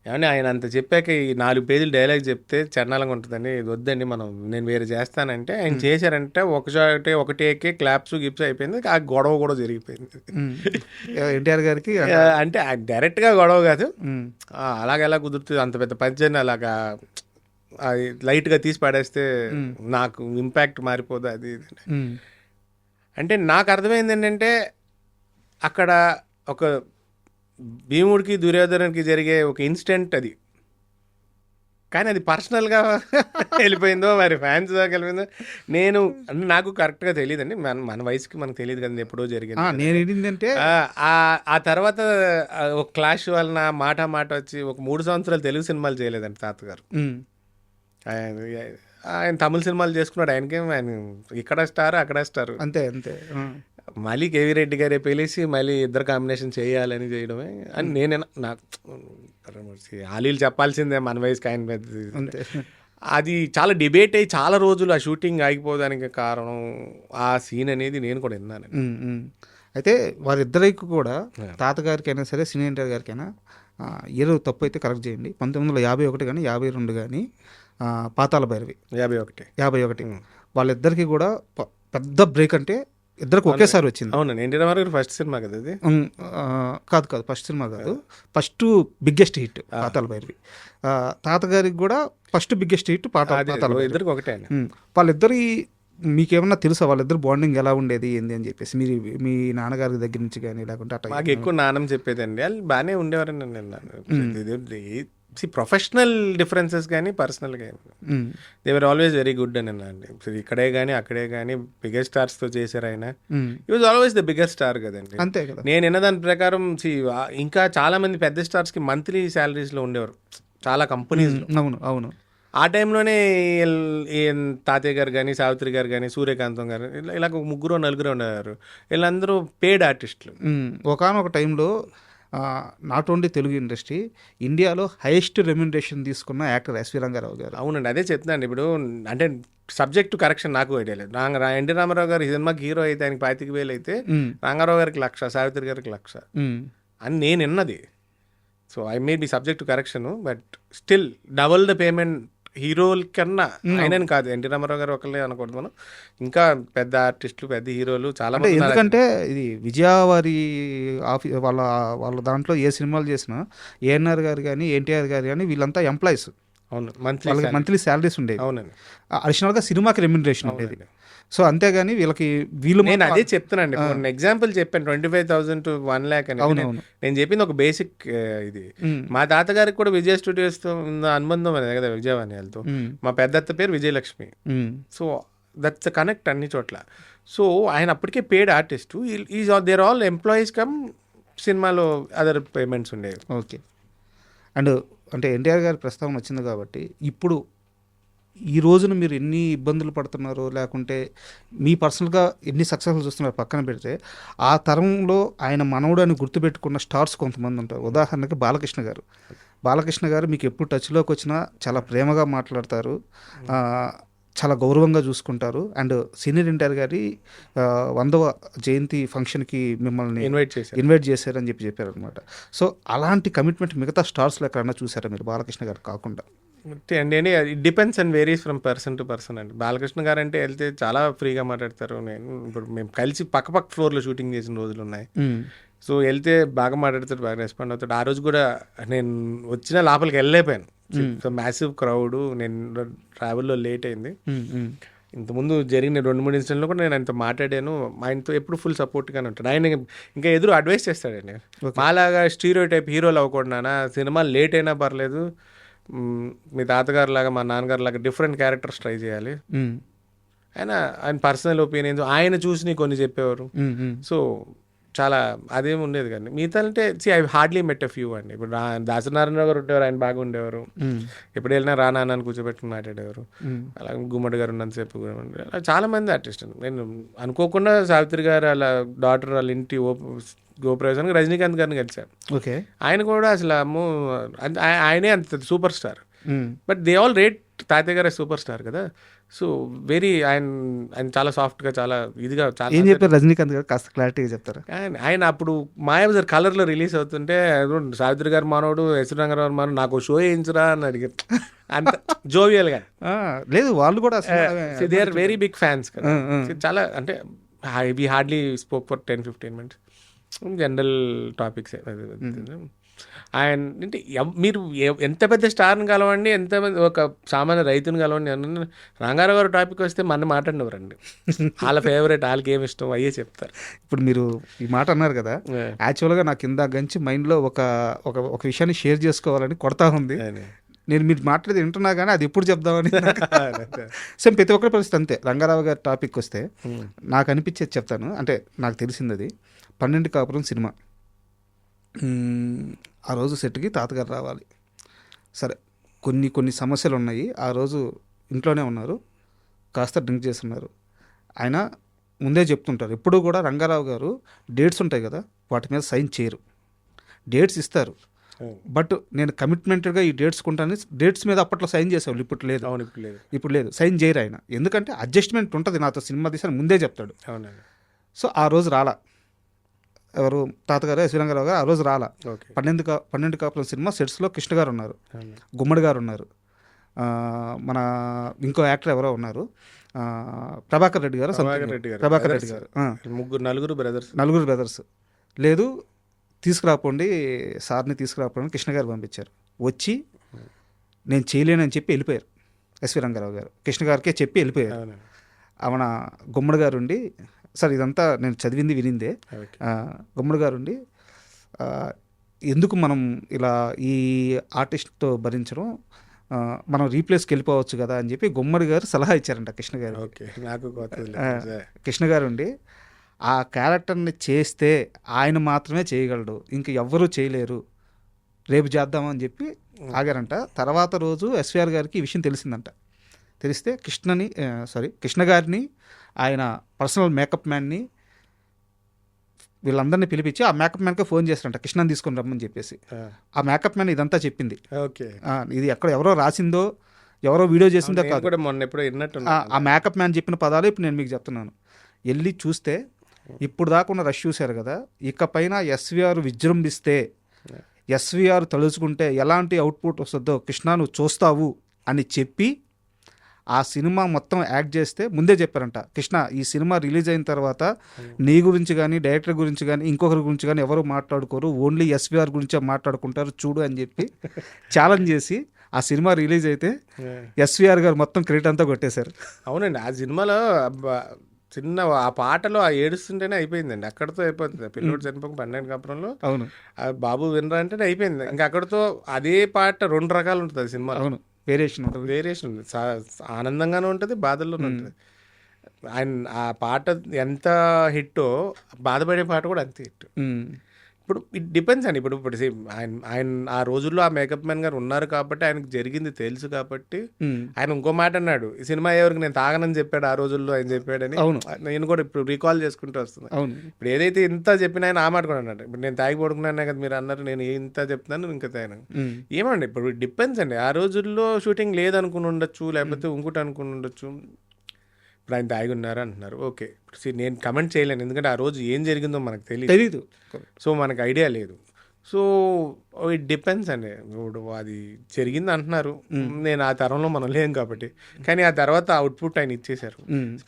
ఏమంటే ఆయన అంత చెప్పాక ఈ 4 పేజీలు డైలాగ్ చెప్తే చరణాలంగా ఉంటుందండి, ఇది వద్దండి నేను వేరే చేస్తానంటే ఆయన చేశారంటే ఒకటే క్లాప్స్ గిప్స్ అయిపోయింది, ఆ గొడవ కూడా జరిగిపోయింది. ఎన్టీఆర్ గారికి అంటే డైరెక్ట్గా గొడవ కాదు, అలాగెలా కుదురుతుంది అంత పెద్ద పద్యాన్ని అలాగా అది లైట్గా తీసి పడేస్తే నాకు ఇంపాక్ట్ మారిపోదు అది. అంటే నాకు అర్థమైంది ఏంటంటే అక్కడ ఒక భీముడికి దుర్యోధనుడికి జరిగే ఒక ఇన్సిడెంట్ అది, కానీ అది పర్సనల్గా వెళ్ళిపోయిందో మరి ఫ్యాన్స్ దాకా వెళ్ళిపోయిందో నాకు కరెక్ట్గా తెలియదండి, మన వయసుకి మనకు తెలియదు కదండి ఎప్పుడో జరిగింది. నేను ఏంటంటే ఆ తర్వాత ఒక క్లాష్ వలన మాట వచ్చి ఒక 3 సంవత్సరాలు తెలుగు సినిమాలు చేయలేదండి తాతగారు. ఆయన తమిళ సినిమాలు చేసుకున్నాడు, ఆయన ఇక్కడ స్టార్ అక్కడ స్టార్, అంతే. మళ్ళీ కేవీ రెడ్డి గారే పిలిచి మళ్ళీ ఇద్దరు కాంబినేషన్ చేయాలని చేయడమే అని నేనైనా నాకు ఆలీలు చెప్పాల్సిందే మన వయసుకి ఆయన పెద్ద. అది చాలా డిబేట్ అయ్యి చాలా రోజులు ఆ షూటింగ్ ఆగిపోవడానికి కారణం ఆ సీన్ అనేది నేను కూడా విన్నాను. అయితే వారిద్దరికి కూడా, తాతగారికైనా సరే సినీ ఎన్టీఆర్ గారికైనా, ఏదో తప్పు అయితే కరెక్ట్ చేయండి, 1951 కానీ 52 కానీ పాతాళ భైరవి 51 వాళ్ళిద్దరికి కూడా పెద్ద బ్రేక్, అంటే ఇద్దరికి ఒకేసారి వచ్చింది. అవునండి, ఎన్టీ రామారావు గారు ఫస్ట్ సినిమా కదా అది. కాదు ఫస్ట్ సినిమా కాదు, ఫస్ట్ బిగ్గెస్ట్ హిట్ పాతాళ భైరవి. తాతగారికి కూడా ఫస్ట్ బిగ్గెస్ట్ హిట్ పాతాళ ఇద్దరికి ఒకటే. వాళ్ళిద్దరి మీకేమన్నా తెలుసా వాళ్ళిద్దరు బాండింగ్ ఎలా ఉండేది ఏంది అని చెప్పేసి, మీరు మీ నాన్నగారి దగ్గర నుంచి కానీ లేకుంటే అట్లా? మాకు ఎక్కువ నాన్నమ్మ చెప్పేదండి, వాళ్ళు బాగానే ఉండేవారని నేను ప్రొఫెషనల్ డిఫరెన్సెస్ కానీ పర్సనల్గా they were always very good అని అండి. ఇక్కడే కానీ అక్కడే కానీ బిగ్గెస్ట్ స్టార్స్తో చేశారు ఆయన. ఈ was always the biggest star కదండి. అంతే కదా. నేను విన్న దాని ప్రకారం ఇంకా చాలా మంది పెద్ద స్టార్స్కి మంత్లీ శాలరీస్లో ఉండేవారు చాలా కంపెనీస్లో. అవును. ఆ టైంలోనే తాతయ్య గారు కానీ, సావిత్రి గారు కానీ, సూర్యకాంతం గారు, ఇలా 3-4 ఉండేవారు. వీళ్ళందరూ పెయిడ్ ఆర్టిస్టులు. ఒకనొక టైంలో నాట్ ఓన్లీ తెలుగు ఇండస్ట్రీ, ఇండియాలో హైయెస్ట్ రెమ్యునరేషన్ తీసుకున్న యాక్టర్ ఎస్వి రంగారావు గారు. అవునండి, అదే చెప్తున్నాను. ఇప్పుడు అంటే సబ్జెక్టు కరెక్షన్ నాకు ఐడియా లేదు. ఎన్టీ రామారావు గారు ఈ సినిమాకి హీరో అయితే ఆయనకి 25,000 అయితే రంగారావు గారికి 1,00,000, సావిత్రి గారికి 1,00,000 అని నేను విన్నది. So I may be subject to correction, but still double the payment హీరోల కన్నా. ఆయనని కాదు, ఎన్టీ రామారావు గారు ఒకళ్ళే అనకూడదు మనం, ఇంకా పెద్ద ఆర్టిస్టులు పెద్ద హీరోలు చాలా మంది. ఎందుకంటే ఇది విజయవారి వాళ్ళ దాంట్లో ఏ సినిమాలు చేసినా ఏఎన్ఆర్ గారు కానీ ఎన్టీఆర్ గారు కానీ వీళ్ళంతా ఎంప్లాయీస్. అవును, మంత్లీ శాలరీస్ ఉండేవి. అవునండి, అడిషనల్గా సినిమాకి రెమ్యునరేషన్ ఉండేది. సో అంతేగాని వీళ్ళు నేను అదే చెప్తున్నాను. కొన్ని ఎగ్జాంపుల్ చెప్పాను, 25,000 to 1,00,000 అని. నేను చెప్పింది ఒక బేసిక్ ఇది. మా తాతగారికి కూడా విజయ స్టూడియోస్తో అనుబంధం అనేది కదా, విజయవాణితో. మా పెద్దత్త పేరు Vijayalakshmi. So that's the connect అన్ని చోట్ల. సో ఆయన అప్పటికే paid artist, there all employees come సినిమాలో అదర్ పేమెంట్స్ ఉండేవి. ఓకే. అండ్ అంటే ఎన్టీఆర్ గారి ప్రస్తావన వచ్చింది కాబట్టి ఇప్పుడు ఈ రోజున మీరు ఎన్ని ఇబ్బందులు పడుతున్నారో, లేకుంటే మీ పర్సనల్గా ఎన్ని సక్సెస్ఫుల్ చూస్తున్నారో పక్కన పెడితే, ఆ తరంలో ఆయన మనవడు అని గుర్తుపెట్టుకున్న స్టార్స్ కొంతమంది ఉంటారు. ఉదాహరణకి బాలకృష్ణ గారు. బాలకృష్ణ గారు మీకు ఎప్పుడు టచ్లోకి వచ్చినా చాలా ప్రేమగా మాట్లాడతారు, చాలా గౌరవంగా చూసుకుంటారు. అండ్ సీనియర్ ఎన్టీఆర్ గారి 100వ జయంతి ఫంక్షన్కి మిమ్మల్ని ఇన్వైట్ చేశారని చెప్పారు అనమాట. సో అలాంటి కమిట్మెంట్ మిగతా స్టార్స్లో ఎక్కడన్నా చూసారా మీరు, బాలకృష్ణ గారు కాకుండా? అండి it depends and varies from person to person అండి. బాలకృష్ణ గారు అంటే వెళ్తే చాలా ఫ్రీగా మాట్లాడతారు. నేను ఇప్పుడు మేము కలిసి పక్క ఫ్లోర్లో షూటింగ్ చేసిన రోజులు ఉన్నాయి. సో వెళ్తే బాగా మాట్లాడతాడు, బాగా రెస్పాండ్ అవుతాడు. ఆ రోజు కూడా నేను వచ్చిన లోపలికి వెళ్ళలేకపోయాను. సో మ్యాసివ్ క్రౌడ్, నేను ట్రావెల్లో లేట్ అయింది. ఇంతకుముందు జరిగిన 2-3 ఇన్సిడెంట్లో కూడా నేను ఆయనతో మాట్లాడాను. ఆయనతో ఎప్పుడు ఫుల్ సపోర్ట్గానే ఉంటాడు. ఆయన ఇంకా ఎదురు అడ్వైస్ చేస్తాడండి. మాలాగా స్టీరియో టైప్ హీరోలు అవ్వకుండా సినిమా లేట్ అయినా పర్లేదు, మీ తాతగారు లాగా మా నాన్నగారు లాగా డిఫరెంట్ క్యారెక్టర్స్ ట్రై చేయాలి. ఆయన పర్సనల్ ఒపీనియన్స్ ఆయన చూసి కొన్ని చెప్పేవారు. సో చాలా అదేం ఉండేది కానీ మిగతా అంటే I hardly met a few అండి. ఇప్పుడు దాసనారాయణ గారు ఉండేవారు, ఆయన బాగా ఉండేవారు. ఎప్పుడు వెళ్ళినా రానా అని కూర్చోబెట్టుకుని మాట్లాడేవారు. అలాగే గుమ్మడి గారు ఉన్నంతసేపు అలా చాలా మంది ఆర్టిస్ట్. నేను అనుకోకుండా సావిత్రి గారు అలా డాటర్ వాళ్ళ ఇంటి గోప్రవేశానికి రజనీకాంత్ గారిని కలిశారు. ఓకే. ఆయన కూడా అసలు ఆయనే అంత super star. But they all rate తాతయ్య గారు సూపర్ స్టార్ కదా. సో వెరీ ఆయన చాలా సాఫ్ట్గా, చాలా ఇదిగా. చాలా ఏం చెప్పారు రజనీకాంత్ గారు, కాస్త క్లారిటీగా చెప్తారా? ఆయన అప్పుడు మాయాబజార్ కలర్లో రిలీజ్ అవుతుంటే సావిత్రి గారు మనోడు, ఎస్ రంగారావు మనోడు, నాకు షో వేయించరా అని అడిగారు. అంత జోవియల్గా. లేదు, వాళ్ళు కూడా they are very big fans కదా. చాలా అంటే we hardly spoke for 10-15 minutes. General topics. ఆయన అంటే మీరు ఎంత పెద్ద స్టార్ని కలవండి, ఎంతమంది ఒక సామాన్య రైతుని కలవండి, రంగారావు గారు టాపిక్ వస్తే మన మాట్లాడినవరండి. వాళ్ళ ఫేవరెట్, వాళ్ళకి ఏమి ఇష్టం అయ్యే చెప్తారు. ఇప్పుడు మీరు ఈ మాట అన్నారు కదా, యాక్చువల్గా నాకు ఇందాక నుంచి మైండ్లో ఒక విషయాన్ని షేర్ చేసుకోవాలని కొడతా ఉంది. నేను మీరు మాట్లాడేది వింటున్నా కానీ అది ఎప్పుడు చెప్దామని. సేమ్ ప్రతి ఒక్కరి పరిస్థితి అంతే. రంగారావు గారి టాపిక్ వస్తే నాకు అనిపించేది చెప్తాను. అంటే నాకు తెలిసింది అది 12 కాపురం సినిమా. ఆ రోజు సెట్కి తాతగారు రావాలి. సరే, కొన్ని సమస్యలు ఉన్నాయి. ఆ రోజు ఇంట్లోనే ఉన్నారు, కాస్త డ్రింక్ చేస్తున్నారు. ఆయన ముందే చెప్తుంటారు ఎప్పుడు కూడా, రంగారావు గారు డేట్స్ ఉంటాయి కదా వాటి మీద సైన్ చేయరు. డేట్స్ ఇస్తారు, బట్ నేను కమిట్మెంటెడ్గా ఈ డేట్స్ కొంటాను. డేట్స్ మీద అప్పట్లో సైన్ చేసేవాళ్ళు, ఇప్పుడు లేదు. ఇప్పుడు లేదు, సైన్ చేయరు ఆయన. ఎందుకంటే అడ్జస్ట్మెంట్ ఉంటుంది, నాతో సినిమా తీసాను ముందే చెప్తాడు. సో ఆ రోజు రాలా ఎవరు, తాతగారు ఎస్ రంగారావు గారు ఆ రోజు రాలా. 12 కాపురం సినిమా సెట్స్లో కృష్ణ గారు ఉన్నారు, గుమ్మడి గారు ఉన్నారు, మన ఇంకో యాక్టర్ ఎవరో ఉన్నారు, ప్రభాకర్ రెడ్డి గారు, నలుగురు బ్రదర్స్. లేదు, తీసుకురాపోండి సార్ని, తీసుకురాపోండి కృష్ణ గారు పంపించారు. వచ్చి నేను చేయలేనని చెప్పి వెళ్ళిపోయారు. ఎస్వి రంగారావు గారు కృష్ణ గారికే చెప్పి వెళ్ళిపోయారు. మన గుమ్మడి గారు ఉండి, సార్ ఇదంతా నేను చదివింది వినిందే, గుమ్మడి గారు ఉండి ఎందుకు మనం ఇలా ఈ ఆర్టిస్ట్తో భరించడం, మనం రీప్లేస్కి వెళ్ళిపోవచ్చు కదా అని చెప్పి గుమ్మడి గారు సలహా ఇచ్చారంట కృష్ణ గారు. కృష్ణ గారు ఉండి ఆ క్యారెక్టర్ని చేస్తే ఆయన మాత్రమే చేయగలడు, ఇంక ఎవ్వరూ చేయలేరు, రేపు చేద్దామని చెప్పి ఆగారంట. తర్వాత రోజు ఎస్విఆర్ గారికి ఈ విషయం తెలిసిందంట. తెలిస్తే కృష్ణ గారిని, ఆయన పర్సనల్ మేకప్ మ్యాన్ని, వీళ్ళందరినీ పిలిపించి ఆ మేకప్ మ్యాన్కే ఫోన్ చేస్తారంట కృష్ణని తీసుకొని రమ్మని చెప్పేసి. ఆ మేకప్ మ్యాన్ ఇదంతా చెప్పింది. ఇది ఎవరో రాసిందో ఎవరో వీడియో చేసిందో కాదు, ఆ మేకప్ మ్యాన్ చెప్పిన పదాలు ఇప్పుడు నేను మీకు చెప్తున్నాను. వెళ్ళి చూస్తే ఇప్పుడు దాకా ఉన్న రష్ చూశారు కదా, ఇకపైన ఎస్విఆర్ విజృంభిస్తే, ఎస్విఆర్ తలుచుకుంటే ఎలాంటి అవుట్పుట్ వస్తుందో కృష్ణ నువ్వు చూస్తావు అని చెప్పి ఆ సినిమా మొత్తం యాక్ట్ చేస్తే ముందే చెప్పారంట, కృష్ణ ఈ సినిమా రిలీజ్ అయిన తర్వాత నీ గురించి కానీ, డైరెక్టర్ గురించి కానీ, ఇంకొకరి గురించి కానీ ఎవరు మాట్లాడుకోరు, ఓన్లీ ఎస్విఆర్ గురించే మాట్లాడుకుంటారు చూడు అని చెప్పి ఛాలెంజ్ చేసి ఆ సినిమా రిలీజ్ అయితే ఎస్విఆర్ గారు మొత్తం క్రెడిట్ అంతా కొట్టేశారు. అవునండి, ఆ సినిమాలో చిన్న ఆ పాటలో ఆ ఏడుస్తుంటేనే అయిపోయిందండి, అక్కడితో అయిపోతుంది. పిల్లోడు చనిపోక 12 కాపురంలో అవును, ఆ బాబు వినరా అంటేనే అయిపోయింది. ఇంకా అక్కడితో అదే పాట 2 రకాలు ఉంటుంది సినిమా. అవును, వేరియేషన్ ఉంది, ఆనందంగానే ఉంటుంది, బాధల్లోనే ఉంటుంది. ఆయన ఆ పాట ఎంత హిట్టో బాధపడే పాట కూడా అంతే హిట్. ఇప్పుడు ఇట్ డిపెండ్స్ అండి. ఇప్పుడు see, ఆయన ఆ రోజుల్లో ఆ మేకప్ మ్యాన్ గారు ఉన్నారు కాబట్టి ఆయనకు జరిగింది తెలుసు కాబట్టి ఆయన ఇంకో మాట అన్నాడు, ఈ సినిమా ఎవరికి నేను తాగనని చెప్పాడు ఆ రోజుల్లో, ఆయన చెప్పాడని. అవును. నేను కూడా ఇప్పుడు రీకాల్ చేసుకుంటూ వస్తుంది. అవును. ఇప్పుడు ఏదైతే ఇంత చెప్పిన ఆయన ఆ మాట కూడా అన్నాడు. ఇప్పుడు నేను తాగి పడుకున్నానే కదా మీరు అన్నారు, నేను ఇంత చెప్తున్నాను ఇంకా తాను ఏమండి. ఇప్పుడు డిపెండ్స్ అండి. ఆ రోజుల్లో షూటింగ్ లేదనుకుని ఉండొచ్చు, లేకపోతే ఇంకోటి అనుకుని ఉండొచ్చు. ఇప్పుడు ఆయన తాగి ఉన్నారు అంటున్నారు, ఓకే. ఇప్పుడు నేను కమెంట్ చేయలేను, ఎందుకంటే ఆ రోజు ఏం జరిగిందో మనకు తెలీదు. సో మనకు ఐడియా లేదు. సో ఇట్ డిపెండ్స్ అండి. ఇప్పుడు అది జరిగింది అంటున్నారు, నేను ఆ తరంలో మనం లేం కాబట్టి. కానీ ఆ తర్వాత అవుట్పుట్ ఆయన ఇచ్చేశారు.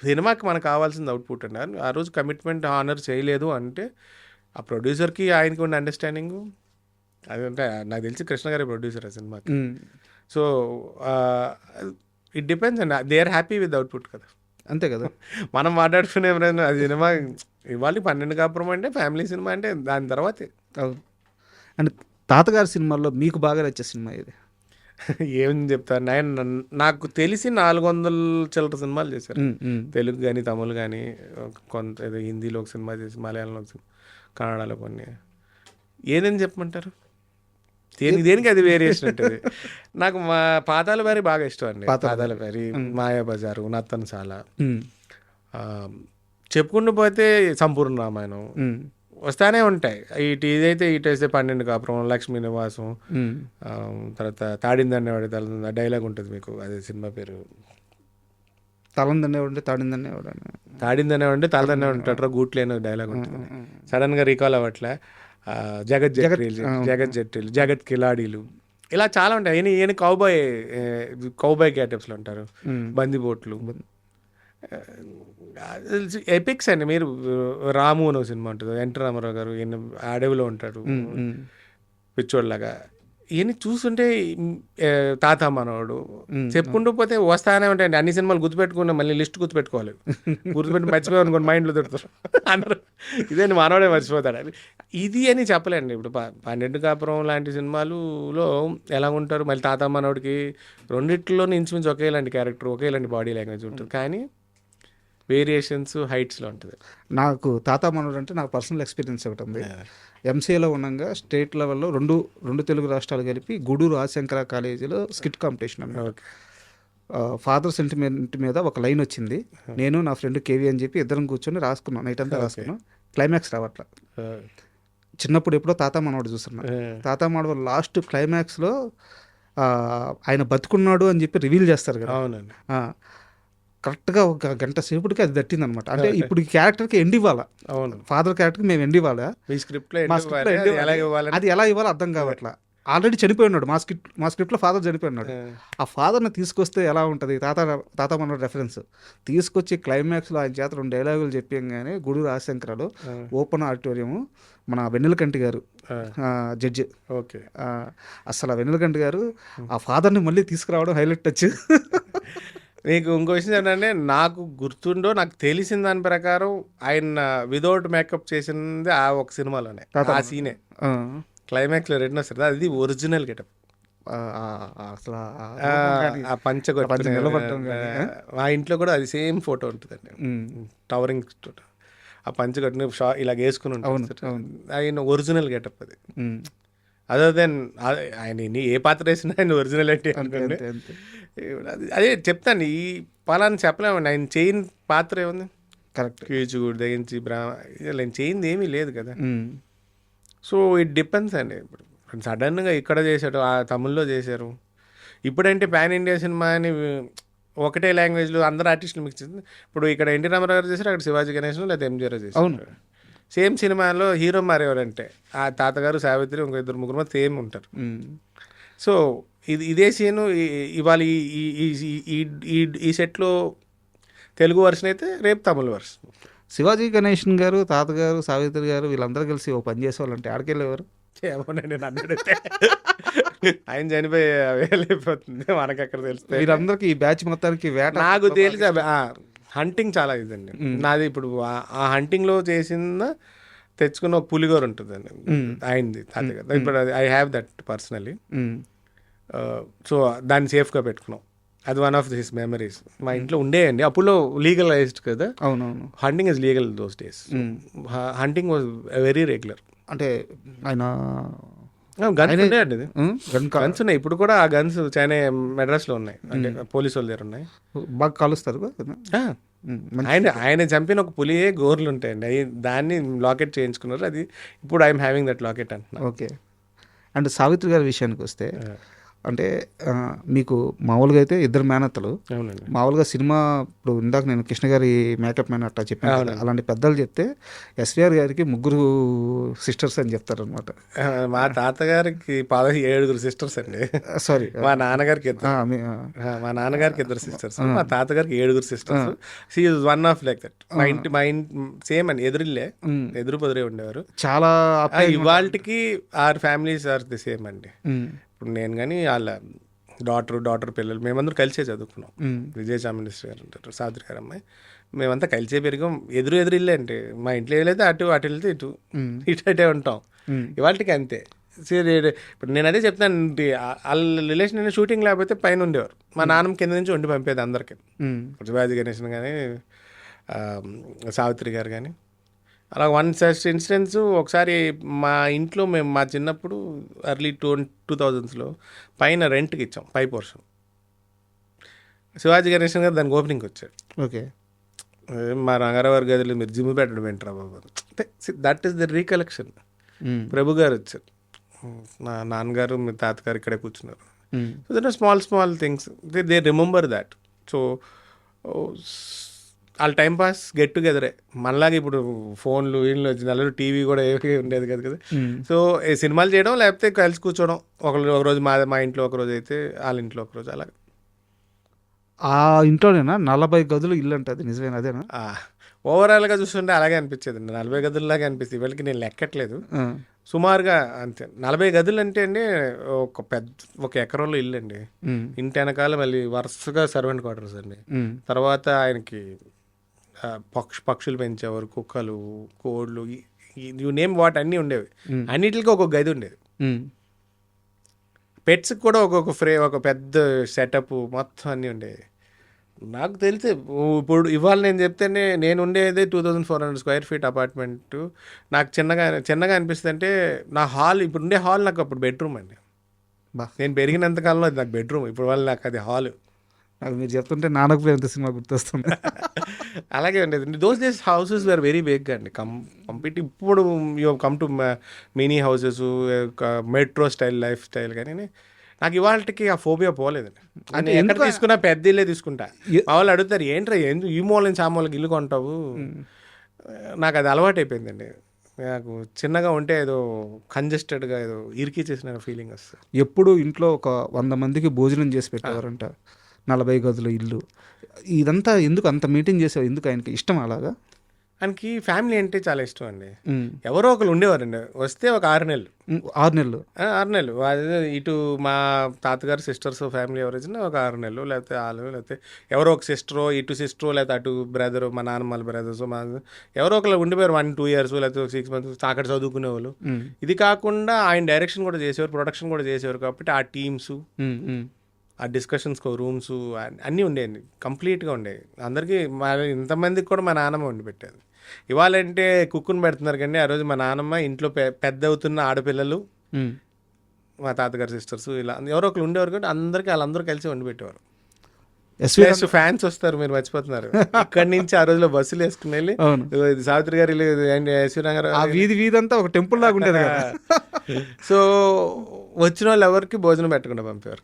సినిమాకి మనకు కావాల్సింది అవుట్పుట్ అండి. ఆ రోజు కమిట్మెంట్ హానర్ చేయలేదు అంటే ఆ ప్రొడ్యూసర్కి ఆయనకి ఉన్న అండర్స్టాండింగ్ అదంటే నాకు తెలిసి కృష్ణ గారి ప్రొడ్యూసర్ ఆ సినిమాకి. సో ఇట్ డిపెండ్స్ అండి. They are happy with output కదా, అంతే కదా. మనం మాట్లాడుకునే ఎవరైనా అది సినిమా ఇవాళ 12 కాపురం అంటే ఫ్యామిలీ సినిమా అంటే దాని తర్వాతే. అవును. అండ్ తాతగారి సినిమాల్లో మీకు బాగా నచ్చే సినిమా ఇది? ఏం చెప్తాను, ఆయన నాకు తెలిసి 400 చిల్లర సినిమాలు చేశారు. తెలుగు కానీ తమిళ్ కానీ, కొంత ఏదో హిందీలో ఒక సినిమా చేసి, మలయాళంలో ఒక సినిమా, కన్నడలో కొన్ని. ఏదని చెప్పమంటారు, దేనికి అది వేరియేషన్ ఉంటుంది. నాకు మా పాతాల వారి బాగా ఇష్టం అండి. పాతాల వారి, మాయాబజారు, నర్తనశాల, చెప్పుకుంటూ పోతే సంపూర్ణ రామాయణం వస్తానే ఉంటాయి. ఇదైతే ఇటేస్తే 12 కాపురం, లక్ష్మీ నివాసం, తర్వాత తాడిందనేవాడు డైలాగ్ ఉంటుంది మీకు, అదే సినిమా పేరు. తలందనేవాడు తాడిందనేవాడు తలదనేవాడు ఉంటాడు గూట్లేని డైలాగ్ ఉంటుంది. సడన్గా రీకాల్ అవ్వట్లే. జగత్ జట్రీలు, జగత్ కిలాడీలు, ఇలా చాలా ఉంటాయి. ఈయన కౌబాయ్ గెటప్స్లో ఉంటారు, బందిపోట్లు, ఎపిక్స్ అండి. మీరు రాము అని ఒక సినిమా ఉంటుంది, ఎన్టీ రామారావు గారు, ఈయన అడవిలో ఉంటాడు పిచ్చోడ్లాగా. ఇవన్నీ చూస్తుంటే తాత మనవాడు చెప్పుకుంటూ పోతే వస్తానే ఉంటాయండి. అన్ని సినిమాలు గుర్తుపెట్టుకున్నా, మళ్ళీ లిస్ట్ గుర్తుపెట్టుకోవాలి, గుర్తుపెట్టి మర్చిపోయానుకోండి మైండ్లో తిడతారు అందరూ. ఇదే మనవాడే మర్చిపోతాడు. ఇది అని చెప్పలేండి. ఇప్పుడు 12 కాపురం లాంటి సినిమాలులో ఎలా ఉంటారు, మళ్ళీ తాత మనవాడికి రెండిట్లోనే ఇంచుమించు ఒకేలాంటి క్యారెక్టర్, ఒకేలాంటి బాడీ లాంగ్వేజ్ ఉంటుంది, కానీ వేరియేషన్స్ హైట్స్లో ఉంటుంది. నాకు తాత మనోడు అంటే నాకు పర్సనల్ ఎక్స్పీరియన్స్ ఒకటి ఉంది. ఎంసీఏలో ఉండగా స్టేట్ లెవెల్లో రెండు తెలుగు రాష్ట్రాలు కలిపి గూడూరు ఆశంకర కాలేజీలో స్కిట్ కాంపిటీషన్ అన్నమాట. ఫాదర్ సెంటిమెంట్ మీద ఒక లైన్ వచ్చింది. నేను నా ఫ్రెండ్ కేవీ అని చెప్పి ఇద్దరం కూర్చొని రాసుకున్నాం, నైట్ అంతా రాసుకున్నాం. క్లైమాక్స్ రావట్లా. చిన్నప్పుడు ఎప్పుడో తాత మనోడు చూస్తున్నా. తాత మనోడు లాస్ట్ క్లైమాక్స్లో ఆయన బతుకున్నాడు అని చెప్పి రివీల్ చేస్తారు కదా. అవునండి. కరెక్ట్గా ఒక గంట సేపటికి అది దట్టింది అనమాట. అంటే ఇప్పుడు ఈ క్యారెక్టర్కి ఎండ్ ఇవ్వాలా, ఫాదర్ క్యారెక్టర్కి మేము ఎండ్ ఇవ్వాలా, అది ఎలా ఇవ్వాలో అర్థం కావట్లా. ఆల్రెడీ చనిపోయి ఉన్నాడు, మా స్క్రిప్ట్లో ఫాదర్ చనిపోయి ఉన్నాడు. ఆ ఫాదర్ని తీసుకొస్తే ఎలా ఉంటుంది, తాత మన రెఫరెన్స్ తీసుకొచ్చి క్లైమాక్స్లో ఆయన చేత 2 డైలాగులు చెప్పాగానే గూడూరు ఆశంకరలో ఓపెన్ ఆడిటోరియం, మన వెన్నెలకంటి గారు జడ్జి, ఓకే, అసలు ఆ వెన్నెలకంటి గారు ఆ ఫాదర్ని మళ్ళీ తీసుకురావడం హైలైట్ టచ్. మీకు ఇంకో విషయం ఏంటంటే, నాకు గుర్తుండో నాకు తెలిసిన దాని ప్రకారం ఆయన వితౌట్ మేకప్ చేసింది ఆ ఒక సినిమాలోనే, ఆ సీనే క్లైమాక్స్లో రెడ్ వస్తుంది, అది ఒరిజినల్ గెటప్. అసలు ఆ పంచగొట్టు ఆ ఇంట్లో కూడా అది సేమ్ ఫోటో ఉంటుందండి, టవరింగ్ ఆ పంచగొట్టుని ఇలా వేసుకుని ఉంటుంది. ఆయన ఒరిజినల్ గెటప్ అది. అదర్ దెన్ ఆయన ఏ పాత్ర వేసినా ఆయన ఒరిజినల్ అంటే అనుకోండి. అదే చెప్తాను, ఈ పలాని చెప్పలేమండి. ఆయన చేయని పాత్ర ఏముంది, కరెక్ట్, కీచుగుడు దగించి ఆయన చేయింది ఏమీ లేదు కదా. సో ఇట్ డిపెండ్స్ అండి. ఇప్పుడు సడన్గా ఇక్కడ చేశాడు, ఆ తమిళ్లో చేశారు. ఇప్పుడంటే పాన్ ఇండియా సినిమా అని ఒకటే లాంగ్వేజ్లో అందరు ఆర్టిస్టులు మిక్స్ చేసింది. ఇప్పుడు ఇక్కడ ఎన్టీ రామారావు గారు చేశారు, అక్కడ శివాజీ గణేశన్ లేదా ఎంజీఆర్ చేశారు. సేమ్ సినిమాలో హీరో మారేవారంటే ఆ తాతగారు, సావిత్రి, ఇంకో 2-3 సేమ్ ఉంటారు. సో ఇదే సీను ఇవాళ ఈ సెట్లో తెలుగు వర్షన్ అయితే రేపు తమిళ వర్షన్. శివాజీ గణేశన్ గారు, తాతగారు, సావిత్రి గారు వీళ్ళందరూ కలిసి ఓ పని చేసేవాళ్ళంటే ఆడికెళ్ళేవారు. ఏమోనండి, అన్నడితే ఆయన చనిపోయి వెళ్ళిపోతుంది, మనకు అక్కడ తెలుస్తుంది. వీళ్ళందరికీ ఈ బ్యాచ్ మొత్తానికి వేట నాకు తెలిసి హంటింగ్ చాలా ఇదండి నాది. ఇప్పుడు ఆ హంటింగ్లో చేసిన తెచ్చుకున్న ఒక పులిగోర ఉంటుందండి ఆయనది తాతగారు. ఇప్పుడు I have that personally. So దాన్ని సేఫ్గా పెట్టుకున్నాం, అది వన్ ఆఫ్ దిస్ మెమరీస్. మా ఇంట్లో ఉండేయండి, అప్పుడు లీగలైజ్డ్ కదా. అవునవును, hunting is legal those days. Hunting was very regular. అంటే ఆయన గన్స్ ఉన్నాయండి, ఇది గన్ గన్స్ ఉన్నాయి ఇప్పుడు కూడా. ఆ గన్స్ చాలా మెడ్రాస్లో ఉన్నాయి, అంటే పోలీసు వాళ్ళ దగ్గర ఉన్నాయి. బాగా కాలుస్తారు కదా. ఆ, ఆయన చంపిన ఒక పులియే గోర్లు ఉంటాయండి, అవి దాన్ని లాకెట్ చేయించుకున్నారు. అది ఇప్పుడు ఐఎమ్ హ్యావింగ్ దట్ లాకెట్ అంటున్నా. ఓకే. అండ్ సావిత్రి గారి విషయానికి వస్తే అంటే మీకు మామూలుగా అయితే ఇద్దరు మేనత్తలు, అవునండి. మామూలుగా సినిమా ఇప్పుడు ఇందాక నేను కృష్ణ గారి మేకప్ మ్యాన్ అట్లా చెప్పాను కదా, అలాంటి పెద్దలు చెప్తే ఎస్విఆర్ గారికి 3 సిస్టర్స్ అని చెప్తారనమాట. మా తాతగారికి 7 సిస్టర్స్ అండి. సారీ, మా నాన్నగారికి మా నాన్నగారికి 2 సిస్టర్స్, మా తాతగారికి 7 sisters. She is one of like that. మా ఇంటి సేమ్ అండి, ఎదురు పొదిరే ఉండేవారు. చాలా ఇవాళకి our families are the same అండి. ఇప్పుడు నేను కానీ వాళ్ళ డాటర్ పిల్లలు మేమందరూ కలిసే చదువుకున్నాం. విజయ చాముండేశ్వరి గారు ఉంటారు, సావిత్రి గారు అమ్మాయి, మేమంతా కలిసే పెరిగాం. ఎదురు ఇల్లే అంటే మా ఇంట్లో వెళ్తే అటు వెళ్తే ఇటే ఉంటాం. ఇవాళకి అంతే. ఇప్పుడు నేను అదే చెప్తాను, వాళ్ళ రిలేషన్ అయినా షూటింగ్ లేకపోతే పైన ఉండేవారు. మా నాన్నమ్మ కింద నుంచి వండి పంపేది అందరికీ. శివాజీ గణేషన్ కానీ సావిత్రి గారు కానీ. అలా వన్ సచ్ ఇన్సిడెంట్స్ ఒకసారి మా ఇంట్లో మేము మా చిన్నప్పుడు ఎర్లీ 2000s పైన రెంట్కి ఇచ్చాం, పై పోర్షన్. శివాజీ గణేషన్ గారు దానికి ఓపెనింగ్కి వచ్చారు. ఓకే. మా రంగారావు గదిలో మీరు జిమ్ పెట్టడం ఏంట్రా బాబు అంటే that is the recollection. Prabhu garu వచ్చారు, మా నాన్నగారు మీ తాతగారు ఇక్కడే కూర్చున్నారు. So that are small things they remember that. So వాళ్ళ టైం పాస్ గెట్ టుగెదరే. మనలాగా ఇప్పుడు ఫోన్లు వీళ్ళు వచ్చిన టీవీ కూడా ఏమీ ఉండేది కదా. సో సినిమాలు చేయడం లేకపోతే కలిసి కూర్చోవడం, ఒకరోజు మా ఇంట్లో ఒకరోజు అయితే వాళ్ళ ఇంట్లో ఒకరోజు, అలాగే. ఆ ఇంట్లోనేనా 40 గదులు ఇల్లు అంటే అది నిజమేనా? అదేనా? ఓవరాల్గా చూస్తుంటే అలాగే అనిపించేది అండి, 40 గదుల్లాగా అనిపిస్తుంది. వీళ్ళకి నేను లెక్కట్లేదు, సుమారుగా అంతే. 40 గదులు అంటే అండి ఒక ఎకరంలో ఇల్లు అండి. ఇంటి వెనకాల మళ్ళీ వరుసగా సర్వెంట్ క్వార్టర్స్ అండి. తర్వాత ఆయనకి పక్షులు పెంచేవారు, కుక్కలు, కోళ్ళు, యూ నేమ్ వాట్ అన్నీ ఉండేవి. అన్నిటికీ ఒక్కొక్క గది ఉండేది. పెట్స్కి కూడా ఒక పెద్ద సెటప్ మొత్తం అన్నీ ఉండేవి. నాకు తెలిసి ఇప్పుడు ఇవాళ నేను చెప్తేనే, నేను ఉండేది 2400 square feet అపార్ట్మెంట్. నాకు చిన్నగా అనిపిస్తుంది. అంటే నా హాల్, ఇప్పుడు ఉండే హాల్ నాకు అప్పుడు బెడ్రూమ్ అండి. నేను పెరిగినంతకాలంలో అది నాకు బెడ్రూమ్, ఇప్పుడు వాళ్ళు నాకు అది హాల్. నాకు మీరు చెప్తుంటే నానక ప్రేమ సినిమా గుర్తొస్తుంది. అలాగే ఉండేది. Those days houses were very big అండి, కంప్లీట్. ఇప్పుడు you come to mini houses, metro style life style. కానీ నాకు ఇవాళకి ఆ ఫోబియా పోలేదండి. అంటే ఎక్కడ తీసుకున్నా పెద్ద ఇల్లే తీసుకుంటా. మా వాళ్ళు అడుగుతారు, ఏంట్రా ఎందుకు ఈ మూల నుంచి ఆ మూలకి ఇల్లు కొంటావు? నాకు అది అలవాటు అయిపోయిందండి. నాకు చిన్నగా ఉంటే ఏదో కంజెస్టెడ్గా ఏదో ఇరికి చేసిన ఫీలింగ్ వస్తుంది. ఎప్పుడు ఇంట్లో ఒక 100 మందికి భోజనం చేసి పెట్టేవారంట, 40 గదుల ఇల్లు. ఇదంతా ఎందుకు అంత మెయింటైన్ చేసేవారు? ఎందుకు ఆయనకి ఇష్టం అలాగా? ఆయనకి ఫ్యామిలీ అంటే చాలా ఇష్టం అండి. ఎవరో ఒకరు ఉండేవారండి, వస్తే ఒక 6 నెలలు. 6 నెలలు 6 నెలలు. అదే ఇటు మా తాతగారు సిస్టర్స్ ఫ్యామిలీ ఎవరు వచ్చినా ఒక 6 నెలలు, లేకపోతే 6 నెలలు, లేకపోతే ఎవరో ఒక సిస్టరో, ఇటు సిస్టరో, లేకపోతే అటు బ్రదరు, మా నాన్నమ్మ బ్రదర్స్, ఎవరో ఒకరు ఉండిపోయారు 1-2 years, లేకపోతే 6 months అక్కడ చదువుకునే వాళ్ళు. ఇది కాకుండా ఆయన డైరెక్షన్ కూడా చేసేవారు, ప్రొడక్షన్ కూడా చేసేవారు. కాబట్టి ఆ టీమ్స్, ఆ డిస్కషన్స్, రూమ్స్ అన్నీ ఉండేవి, కంప్లీట్గా ఉండేవి. అందరికీ ఇంతమందికి కూడా మా నాన్నమ్మ వండి పెట్టేది. ఇవాళంటే కుక్కుని పెడుతున్నారు కానీ ఆ రోజు మా నాన్నమ్మ ఇంట్లో పెద్ద అవుతున్న ఆడపిల్లలు, మా తాతగారి సిస్టర్స్, ఇలా ఎవరో ఒకరు ఉండేవారు. కాబట్టి వాళ్ళందరూ కలిసి వండి పెట్టేవారు. ఫ్యాన్స్ వస్తారు, మీరు మర్చిపోతున్నారు. ఇక్కడి నుంచి ఆ రోజులో బస్సులు వేసుకుని వెళ్ళి సావిత్రి గారి ఎస్వి రంగారావు వీధి అంతా ఒక టెంపుల్ లాగా ఉండేది కదా. సో వచ్చిన వాళ్ళు ఎవరికి భోజనం పెట్టకుండా పంపేవారు.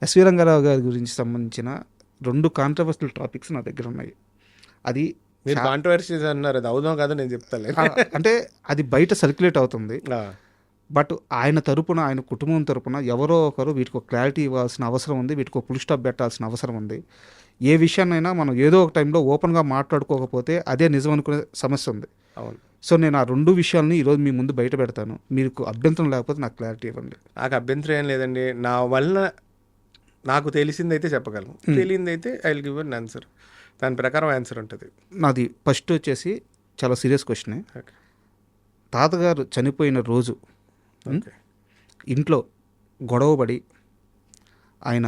ఎస్వి రంగారావు గారి గురించి సంబంధించిన 2 కాంట్రవర్షియల్ టాపిక్స్ నా దగ్గర ఉన్నాయి. అది మీరు కాంట్రవర్సీస్ అన్నారు, అది అవుదాం కదా, నేను చెప్తాను. అంటే అది బయట సర్క్యులేట్ అవుతుంది. బట్ ఆయన తరపున, ఆయన కుటుంబం తరపున ఎవరో ఒకరు వీటికి ఒక క్లారిటీ ఇవ్వాల్సిన అవసరం ఉంది, వీటికి ఒక ఫుల్ స్టాప్ పెట్టాల్సిన అవసరం ఉంది. ఏ విషయాన్నైనా మనం ఏదో ఒక టైంలో ఓపెన్గా మాట్లాడుకోకపోతే అదే నిజం అనుకునే సమస్య ఉంది. అవును. సో నేను ఆ 2 విషయాలని ఈరోజు మీ ముందు బయట పెడతాను. మీకు అభ్యంతరం లేకపోతే నాకు క్లారిటీ ఇవ్వండి. నాకు అభ్యంతరం ఏం లేదండి. నా వల్ల నాకు తెలిసిందైతే చెప్పగలను, తెలియదైతే I will give an answer. దాని ప్రకారం ఆన్సర్ ఉంటుంది. నాది ఫస్ట్ వచ్చేసి చాలా సీరియస్ క్వశ్చనే. తాతగారు చనిపోయిన రోజు ఇంట్లో గొడవపడి ఆయన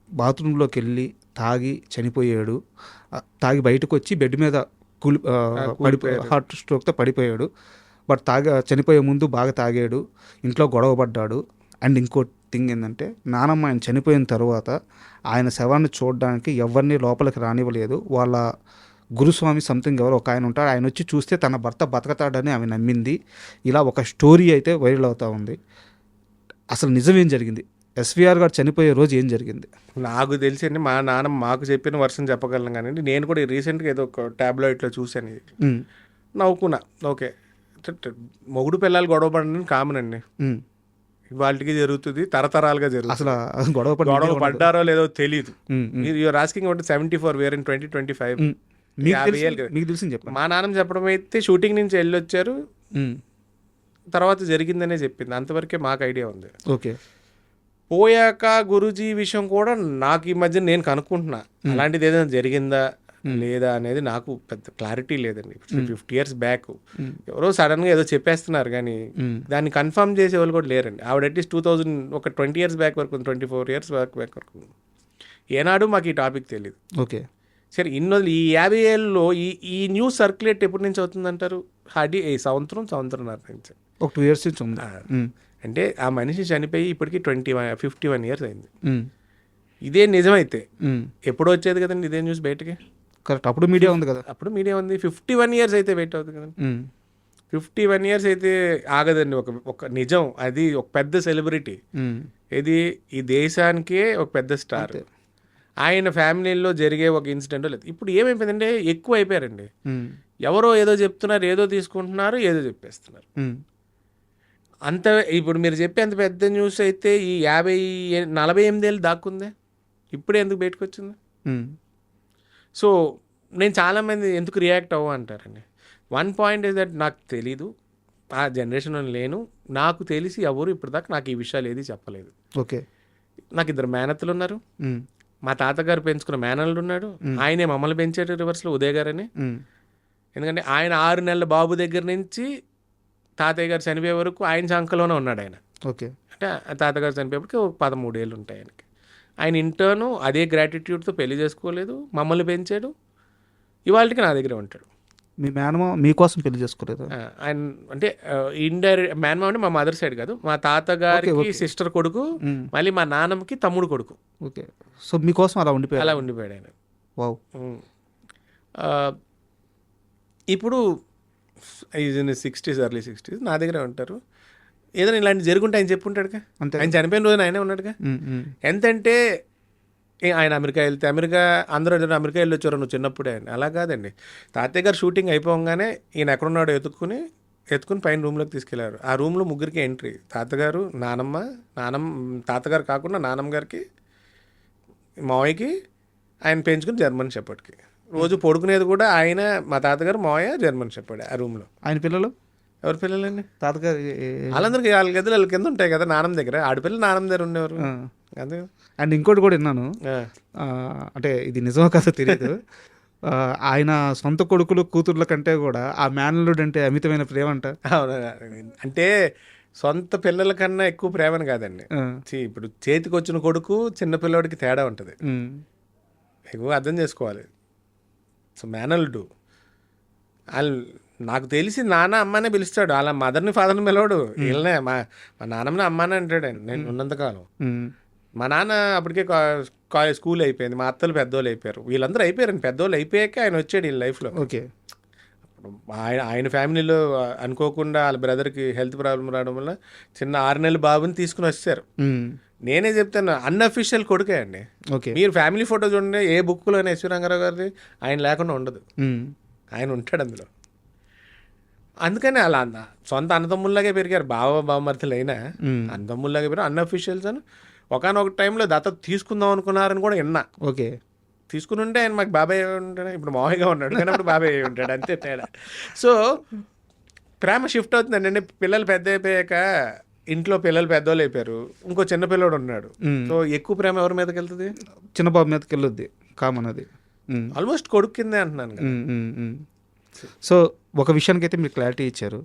బాత్రూంలోకి వెళ్ళి తాగి చనిపోయాడు. తాగి బయటకు వచ్చి బెడ్ మీద హార్ట్ స్ట్రోక్తో పడిపోయాడు. బట్ చనిపోయే ముందు బాగా తాగాడు, ఇంట్లో గొడవ పడ్డాడు. అండ్ ఇంకో థింగ్ ఏంటంటే నానమ్మ ఆయన చనిపోయిన తర్వాత ఆయన శవాన్ని చూడడానికి ఎవరిని లోపలికి రానివ్వలేదు. వాళ్ళ గురుస్వామి సంథింగ్ ఎవరో ఒక ఆయన ఉంటాడు, ఆయన వచ్చి చూస్తే తన భర్త బతకతాడని ఆమె నమ్మింది. ఇలా ఒక స్టోరీ అయితే వైరల్ అవుతూ ఉంది. అసలు నిజం ఏం జరిగింది? ఎస్వీఆర్ గారు చనిపోయే రోజు ఏం జరిగింది? నాకు తెలిసి అండి మా నాన్నమ్మ మాకు చెప్పిన వర్షం చెప్పగలను కానీ నేను కూడా రీసెంట్గా ఏదో ఒక ట్యాబ్లెట్లో చూశాను ఇది. నవ్వుకున్నా. ఓకే, మొగుడు పిల్లలు గొడవ పడడం కామన్ అండి, వాళ్ళకి జరుగుతుంది, తరతరాలుగా జరుగుతుంది. అసలు గొడవ పడ్డారో లేదో తెలియదు. మీరు you are asking about 74 where in 2025. మీకు తెలిసింది చెప్పండి. మా నాన్నమ్మ చెప్పడం అయితే షూటింగ్ నుంచి వెళ్ళి వచ్చారు, తర్వాత జరిగిందనే చెప్పింది. అంతవరకే మాకు ఐడియా ఉంది. ఓకే. పోయాక గురూజీ విషయం కూడా నాకు ఈ మధ్య నేను కనుక్కుంటున్నా, అలాంటిది ఏదైనా జరిగిందా లేదా అనేది నాకు పెద్ద క్లారిటీ లేదండి. 50 years బ్యాక్ ఎవరో సడన్గా ఏదో చెప్పేస్తున్నారు కానీ దాన్ని కన్ఫర్మ్ చేసే వాళ్ళు కూడా లేరండి. ఆవిడ అట్లీస్ట్ 2000 ఒక 20 years బ్యాక్ వరకు 24 years బ్యాక్ వరకు ఏనాడు మాకు ఈ టాపిక్ తెలియదు. ఓకే సరే, ఈ 50 ఏళ్ళలో ఈ న్యూస్ సర్క్యులేట్ ఎప్పటి నుంచి అవుతుందంటారు? హార్డీ సంవత్సరంన్నర నుంచి, ఒక 2 years నుంచి ఉంది. అంటే ఆ మనిషి చనిపోయి ఇప్పటికి 51 years అయింది. ఇదే నిజమైతే ఎప్పుడు వచ్చేది కదండి ఇదే న్యూస్ బయటకి? కరెక్ట్, అప్పుడు మీడియా ఉంది కదా. అప్పుడు మీడియా ఉంది. 51 years అయితే వెయిట్ అవుతుంది కదండి. 51 years అయితే ఆగదండి. ఒక నిజం, అది ఒక పెద్ద సెలబ్రిటీ, ఇది ఈ దేశానికే ఒక పెద్ద స్టార్. ఆయన ఫ్యామిలీలో జరిగే ఒక ఇన్సిడెంట్ లేదు. ఇప్పుడు ఏమైపోయిందంటే ఎక్కువ అయిపోయారండి. ఎవరో ఏదో చెప్తున్నారు, ఏదో తీసుకుంటున్నారు, ఏదో చెప్పేస్తున్నారు. అంత ఇప్పుడు మీరు చెప్పే అంత పెద్ద న్యూస్ అయితే ఈ 48 ఏళ్ళు దాక్కుందే, ఇప్పుడే ఎందుకు బయటకు వచ్చింది? సో నేను చాలామంది ఎందుకు రియాక్ట్ అవ్వ అంటారండి. వన్ పాయింట్ ఇస్ దట్ నాకు తెలీదు, ఆ జనరేషన్లో లేను, నాకు తెలిసి ఎవరు ఇప్పటిదాకా నాకు ఈ విషయాలు ఏది చెప్పలేదు. ఓకే. నాకు 2 మేనత్తలు ఉన్నారు, మా తాతగారు పెంచుకున్న మేనల్లుడు ఉన్నాడు, ఆయనే మమ్మల్ని పెంచాడు రివర్స్లో, ఉదయ్ గారని. ఎందుకంటే ఆయన 6 నెలల బాబు దగ్గర నుంచి తాతయ్య గారు చనిపోయే వరకు ఆయన సంఖలోనే ఉన్నాడు ఆయన. ఓకే. అంటే తాతగారు చనిపోయేప్పటికి ఒక 13 ఏళ్ళు ఉంటాయి ఆయనకి. ఆయన ఇంటర్ను అదే గ్రాటిట్యూడ్తో పెళ్లి చేసుకోలేదు, మమ్మల్ని పెంచాడు, ఇవాళకి నా దగ్గరే ఉంటాడు. మీ మేనమా మీకోసం పెళ్లి చేసుకోలేదు? ఆయన అంటే ఇండైరెక్ట్ మేనమా అంటే మా మదర్ సైడ్ కాదు, మా తాతగారికి సిస్టర్ కొడుకు, మళ్ళీ మా నాన్నమ్మకి తమ్ముడు కొడుకు. ఓకే. సో మీకోసం అలా ఉండిపోయాడు ఆయన. వావ్. ఇప్పుడు is in 60s, early 60s, నా దగ్గరే ఉంటారు. ఏదైనా ఇలాంటి జరుగుంటే ఆయన చెప్పుంటాడుగా. ఆయన చనిపోయిన రోజున ఆయనే ఉన్నాడుగా. ఎంతంటే ఆయన అమెరికా వెళ్తే అందరూ అమెరికా వెళ్ళి వచ్చారు నువ్వు చిన్నప్పుడే అని. అలా కాదండి, తాతయ్య గారు షూటింగ్ అయిపోగానే ఈయన ఎక్కడున్నాడో ఎత్తుకుని పైన రూమ్లోకి తీసుకెళ్లారు. ఆ రూమ్లో ముగ్గురికి ఎంట్రీ, తాతగారు, నానమ్మ, తాతగారు కాకుండా నానమ్మ గారికి, మావయ్యకి, ఆయన పెంచుకుని జర్మన్ షెపర్డ్కి. రోజు పడుకునేది కూడా ఆయన, మా తాతగారు, మావయ్య, జర్మన్ షెపర్డ్ ఆ రూమ్లో. ఆయన పిల్లలు ఎవరి పిల్లలండి? తాతగారు వాళ్ళందరికీ 4 గదులు వాళ్ళ కింద ఉంటాయి కదా నానమ్మ దగ్గర, ఆడపిల్లలు నానమ్మ దగ్గర ఉండేవారు. అదే. అండ్ ఇంకోటి కూడా విన్నాను, అంటే ఇది నిజమో కాదో తెలియదు, ఆయన సొంత కొడుకులు కూతుర్ల కంటే కూడా ఆ మేనల్లుడు అంటే అమితమైన ప్రేమ అంట. అంటే సొంత పిల్లల కన్నా ఎక్కువ ప్రేమని కాదండి. ఇప్పుడు చేతికి వచ్చిన కొడుకు చిన్న పిల్లవాడికి తేడా ఉంటుంది, ఎక్కువ అర్థం చేసుకోవాలి. సో మేనల్లుడు వాళ్ళు నాకు తెలిసి నాన్న అమ్మనే పిలుస్తాడు, వాళ్ళ మదర్ని ఫాదర్ని పిలవాడు. వీళ్ళనే మా నాన్నమ్మని అమ్మానే అంటాడు ఆయన నేను ఉన్నంతకాలం. మా నాన్న అప్పటికే స్కూల్ అయిపోయింది, మా అత్తలు పెద్దోళ్ళు అయిపోయారు, వీళ్ళందరూ అయిపోయారండి. పెద్దోళ్ళు అయిపోయాక ఆయన వచ్చాడు వీళ్ళ లైఫ్లో. ఓకే. ఆయన ఫ్యామిలీలో అనుకోకుండా వాళ్ళ బ్రదర్కి హెల్త్ ప్రాబ్లం రావడం వల్ల చిన్న 6 నెలల బాబుని తీసుకుని వచ్చారు. నేనే చెప్తాను, అన్అఫీషియల్ కొడుకే అండి. మీరు ఫ్యామిలీ ఫోటో చూడండి, ఏ బుక్లోనే ఎస్వి రంగారావు గారిది ఆయన లేకుండా ఉండదు, ఆయన ఉంటాడు అందులో. అందుకని అలా సొంత అన్నదమ్ముల్లాగే పెరిగారు, బావమర్తలు అయినా అన్నదమ్ముల్లాగే పెరిగారు, అన్అఫీషియల్స్ అని. ఒకనొక టైంలో దత్తత తీసుకుందాం అనుకున్నారని కూడా విన్నా. ఓకే. తీసుకుని ఉంటే ఆయన మాకు బాబాయ్ ఉంటాడు, ఇప్పుడు మావయ్యగా ఉన్నాడు కానీ అప్పుడు బాబాయ్ ఉంటాడు, అంతే తేడా. సో ప్రేమ షిఫ్ట్ అవుతుందండి. అంటే పిల్లలు పెద్ద అయిపోయాక ఇంట్లో పిల్లలు పెద్దోళ్ళు అయిపోయారు, ఇంకో చిన్న పిల్లడు ఉన్నాడు. సో ఎక్కువ ప్రేమ ఎవరి మీదకి వెళ్తుంది? చిన్న బాబు మీదకి వెళ్ళొద్ది, కామన్ అది. ఆల్మోస్ట్ కొడుకు కిందే అంటున్నాను. సో ఒక విషయానికి అయితే మీరు క్లారిటీ ఇచ్చారు.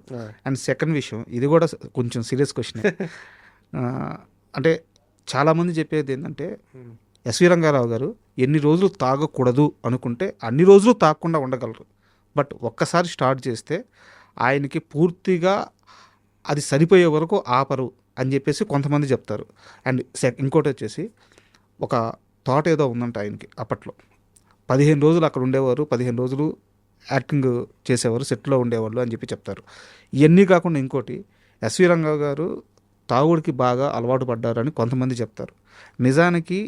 అండ్ సెకండ్ విషయం, ఇది కూడా కొంచెం సీరియస్ క్వశ్చన్. అంటే చాలామంది చెప్పేది ఏంటంటే ఎస్వి రంగారావు గారు ఎన్ని రోజులు తాగకూడదు అనుకుంటే అన్ని రోజులు తాగకుండా ఉండగలరు, బట్ ఒక్కసారి స్టార్ట్ చేస్తే ఆయనకి పూర్తిగా అది సరిపోయే వరకు ఆపరు అని చెప్పేసి కొంతమంది చెప్తారు. అండ్ ఇంకోటి వచ్చేసి ఒక థాట్ ఏదో ఉందంట ఆయనకి అప్పట్లో. 15 రోజులు అక్కడ ఉండేవారు, 15 రోజులు యాక్టింగ్ చేసేవారు, సెట్లో ఉండేవాళ్ళు అని చెప్పి చెప్తారు. ఇవన్నీ కాకుండా ఇంకోటి, ఎస్వి రంగా గారు తాగుడికి బాగా అలవాటు పడ్డారని కొంతమంది చెప్తారు. నిజానికి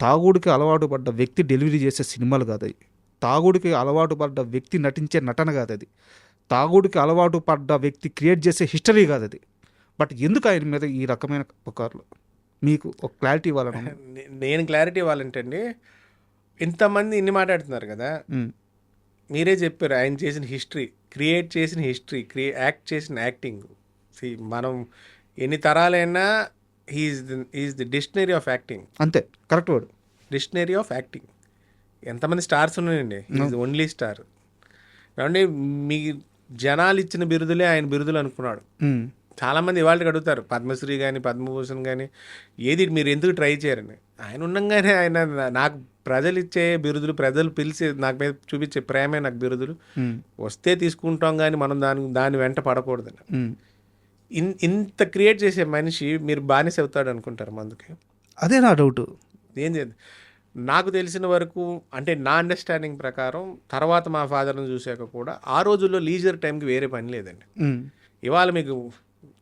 తాగుడికి అలవాటు పడ్డ వ్యక్తి డెలివరీ చేసే సినిమాలు కాదు అవి. తాగుడికి అలవాటు పడ్డ వ్యక్తి నటించే నటన కాదు అది. తాగుడికి అలవాటు పడ్డ వ్యక్తి క్రియేట్ చేసే హిస్టరీ కాదు అది. బట్ ఎందుకు ఆయన మీద ఈ రకమైన పుకార్లు? మీకు ఒక క్లారిటీ ఇవ్వాలని. నేను క్లారిటీ ఇవ్వాలంటే అండి, ఇంతమంది ఇన్ని మాట్లాడుతున్నారు కదా, మీరే చెప్పారు ఆయన చేసిన హిస్టరీ, క్రియేట్ చేసిన హిస్టరీ, యాక్ట్ చేసిన యాక్టింగ్. మనం ఎన్ని తరాలైనా he's the dictionary of acting. అంతే, correct word, dictionary of acting. ఎంతమంది స్టార్స్ ఉన్నాయండి, ఈజ్ ఓన్లీ స్టార్. కాబట్టి మీ జనాలు ఇచ్చిన బిరుదులే ఆయన బిరుదులు అనుకున్నాడు. చాలామంది ఇవాళకి అడుగుతారు పద్మశ్రీ కానీ పద్మభూషణ్ కానీ ఏది మీరు ఎందుకు ట్రై చేయరని. ఆయన ఉండగానే ఆయన నాకు ప్రజలు ఇచ్చే బిరుదులు, ప్రజలు పిలిచి నాకు మీద చూపించే ప్రేమే నాకు బిరుదులు, వస్తే తీసుకుంటాం కానీ మనం దాని వెంట పడకూడదని. ఇంత క్రియేట్ చేసే మనిషి మీరు బానిస అవుతాడు అనుకుంటారు మందుకి. అదే నా డౌట్. ఏం చేద్దాం, నాకు తెలిసిన వరకు అంటే నా అండర్స్టాండింగ్ ప్రకారం తర్వాత మా ఫాదర్ని చూశాక కూడా ఆ రోజుల్లో లీజర్ టైంకి వేరే పని లేదండి. ఇవాళ మీకు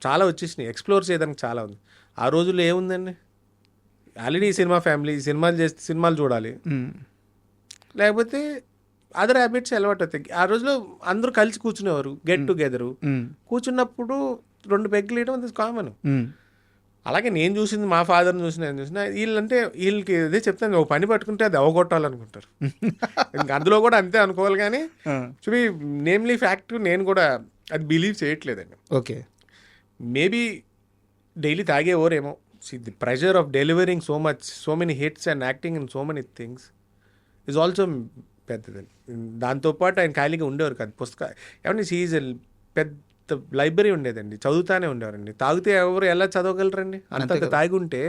చాలా వచ్చేసినాయి, ఎక్స్ప్లోర్ చేయడానికి చాలా ఉంది. ఆ రోజుల్లో ఏముందండి, ఆల్రెడీ సినిమా ఫ్యామిలీ, సినిమాలు చూడాలి, లేకపోతే అదర్ హ్యాబిట్స్ అలవాటు అవుతాయి. ఆ రోజులో అందరూ కలిసి కూర్చునేవారు, గెట్ టుగెదరు. కూర్చున్నప్పుడు 2 పెగ్గులు వేయడం అది కామన్. అలాగే నేను చూసింది, మా ఫాదర్ని చూసిన వీళ్ళకి ఇదే చెప్తాను, ఒక పని పట్టుకుంటే అది అవగొట్టాలనుకుంటారు. ఇంకా అందులో కూడా అంతే అనుకోవాలి. కానీ చూపి నేమ్లీ ఫ్యాక్ట్ నేను కూడా అది బిలీవ్ చేయట్లేదండి. ఓకే, మేబీ డైలీ తాగేవారేమో. The pressure of delivering so many hits and acting in so many things is also పెద్దదండి. దాంతోపాటు ఆయన ఖాళీగా ఉండేవారు కాదు. ఏమంటే ఈజ్ పెద్ద లైబ్రరీ ఉండేదండి, చదువుతానే ఉండేవారండి. తాగితే ఎవరు ఎలా చదవగలరండి? అంత తాగి ఉంటే